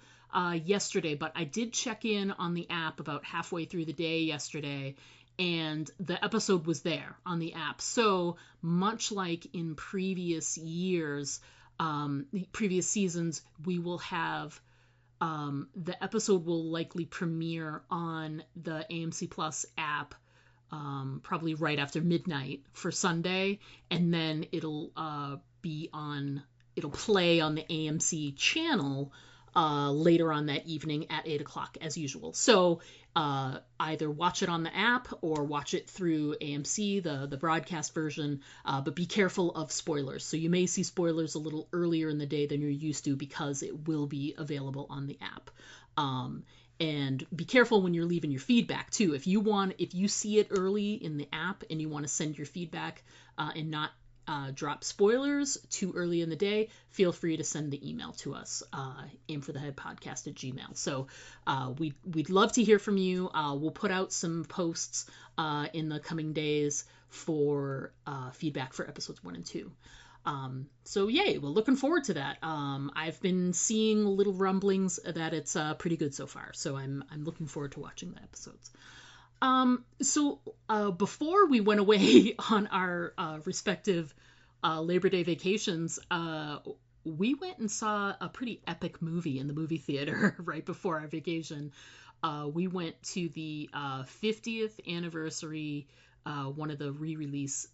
yesterday, but I did check in on the app about halfway through the day yesterday, and the episode was there on the app. So much like in previous years, previous seasons, we will have the episode will likely premiere on the AMC Plus app probably right after midnight for Sunday, and then it'll play on the AMC channel later on that evening at 8 o'clock as usual. So either watch it on the app or watch it through AMC, the broadcast version, but be careful of spoilers. So you may see spoilers a little earlier in the day than you're used to because it will be available on the app. And be careful when you're leaving your feedback too. If you see it early in the app and you want to send your feedback and not drop spoilers too early in the day, feel free to send the email to us, aimfortheheadpodcast@gmail.com. So we'd love to hear from you. We'll put out some posts in the coming days for feedback for episodes 1 and 2. So yay, we're looking forward to that. I've been seeing little rumblings that it's pretty good so far, so I'm looking forward to watching the episodes. So before we went away on our respective Labor Day vacations, we went and saw a pretty epic movie in the movie theater right before our vacation. We went to the 50th anniversary, one of the re-release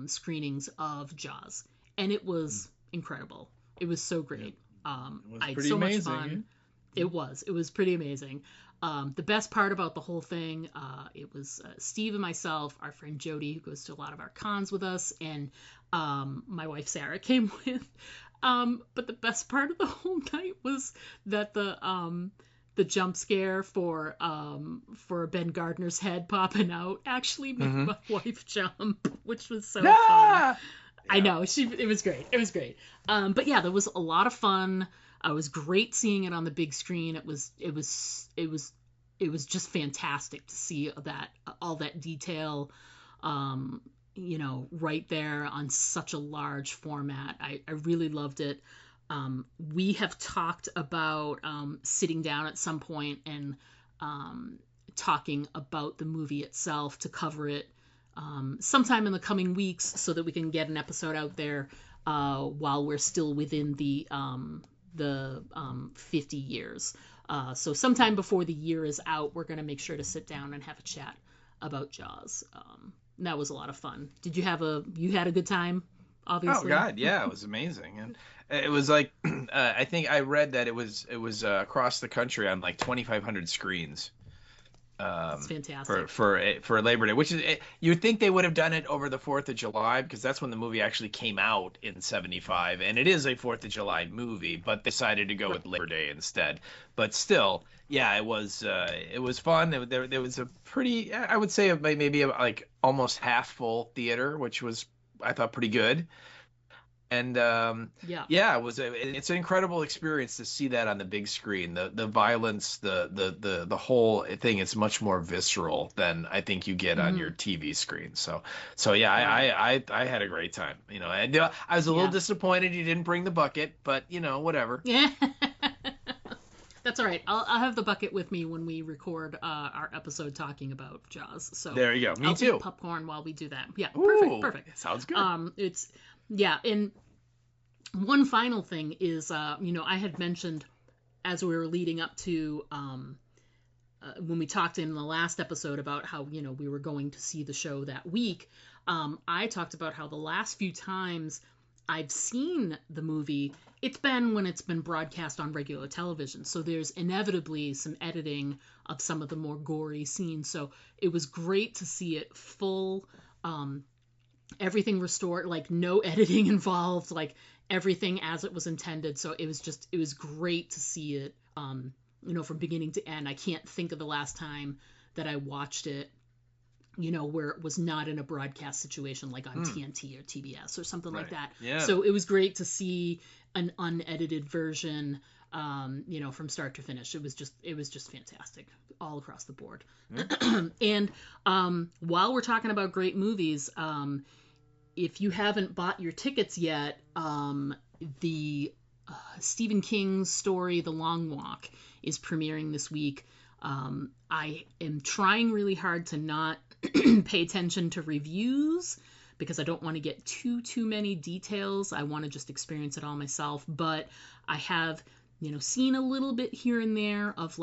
screenings of Jaws, and it was incredible. It was so great. It was I had pretty so amazing. much fun. It was pretty amazing. The best part about the whole thing, it was Steve and myself, our friend Jody, who goes to a lot of our cons with us, and my wife Sarah came with. But the best part of the whole night was that the jump scare for Ben Gardner's head popping out actually made my wife jump, which was so fun. Yeah. I know, it was great. It was great. But yeah, there was a lot of fun. It was great seeing it on the big screen. It was just fantastic to see all that detail, right there on such a large format. I really loved it. We have talked about sitting down at some point and talking about the movie itself to cover it sometime in the coming weeks so that we can get an episode out there while we're still within the 50 years. So sometime before the year is out, we're going to make sure to sit down and have a chat about Jaws. That was a lot of fun. Did you had a good time? Obviously. Oh God, yeah, it was amazing, and it was like I think I read that it was across the country on like 2,500 screens. That's fantastic. For Labor Day, which is you would think they would have done it over the 4th of July because that's when the movie actually came out in '75, and it is a 4th of July movie, but they decided to go with Labor Day instead. But still, yeah, it was fun. There was a pretty, I would say maybe like almost half full theater, which was I thought pretty good. And it's an incredible experience to see that on the big screen. The violence, the whole thing is much more visceral than I think you get on your TV screen. So yeah, I had a great time. And I was a little disappointed you didn't bring the bucket, but whatever. Yeah. That's all right. I'll have the bucket with me when we record our episode talking about Jaws. So there you go. Me I'll too. Eat popcorn while we do that. Yeah. Ooh, perfect. Sounds good. And one final thing is, I had mentioned as we were leading up to when we talked in the last episode about how we were going to see the show that week. I talked about how the last few times I've seen the movie, it's been when it's been broadcast on regular television. So there's inevitably some editing of some of the more gory scenes. So it was great to see it full, everything restored, like no editing involved, like everything as it was intended. So it was great to see it, from beginning to end. I can't think of the last time that I watched it, where it was not in a broadcast situation like on TNT or TBS or something like that. Yeah. So it was great to see an unedited version, from start to finish. It was just fantastic all across the board. And while we're talking about great movies, if you haven't bought your tickets yet, the Stephen King's story, The Long Walk, is premiering this week. I am trying really hard to not pay attention to reviews because I don't want to get too many details. I want to just experience it all myself. But I have, seen a little bit here and there of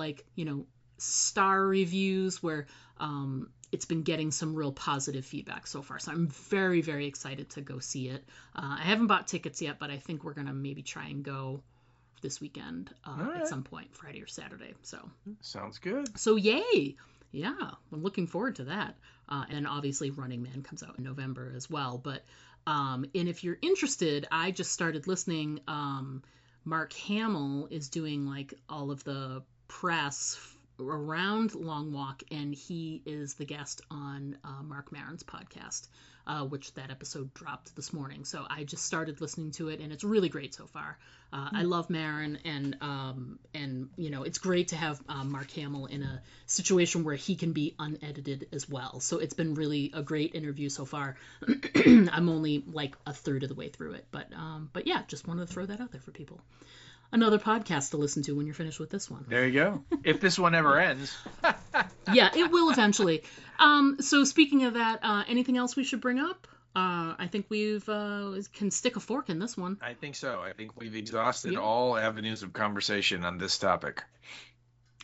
star reviews where it's been getting some real positive feedback so far. So I'm very, very excited to go see it. I haven't bought tickets yet, but I think we're going to maybe try and go this weekend at some point, Friday or Saturday. So sounds good. So yay. Yeah, I'm looking forward to that. And obviously Running Man comes out in November as well. But and if you're interested, I just started listening. Mark Hamill is doing all of the press around Long Walk, and he is the guest on Mark Maron's podcast, which that episode dropped this morning. So I just started listening to it, and it's really great so far. I love Maron, and it's great to have Mark Hamill in a situation where he can be unedited as well. So it's been really a great interview so far. I'm only a third of the way through it, but yeah, just wanted to throw that out there for people. Another podcast to listen to when you're finished with this one. There you go. If this one ever ends. Yeah, it will eventually. So speaking of that, anything else we should bring up? I think we've can stick a fork in this one. I think so. I think we've exhausted all avenues of conversation on this topic.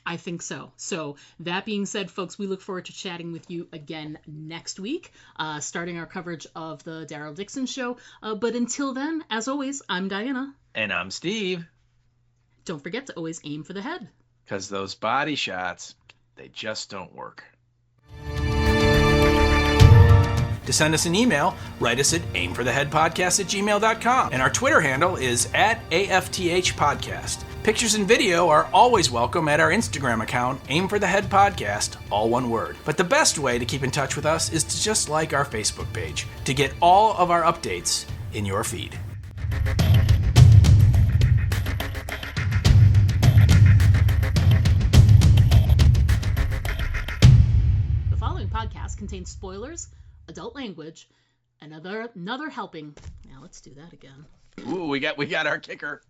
I think so. So that being said, folks, we look forward to chatting with you again next week, starting our coverage of the Daryl Dixon Show. But until then, as always, I'm Diana. And I'm Steve. Don't forget to always aim for the head. because those body shots, they just don't work. To send us an email, write us at aimfortheheadpodcast@gmail.com. And our Twitter handle is @AFTH Podcast. Pictures and video are always welcome at our Instagram account, Aim for the Head Podcast, all one word. But the best way to keep in touch with us is to just like our Facebook page to get all of our updates in your feed. The following podcast contains spoilers, adult language, and another helping. Now let's do that again. Ooh, we got our kicker.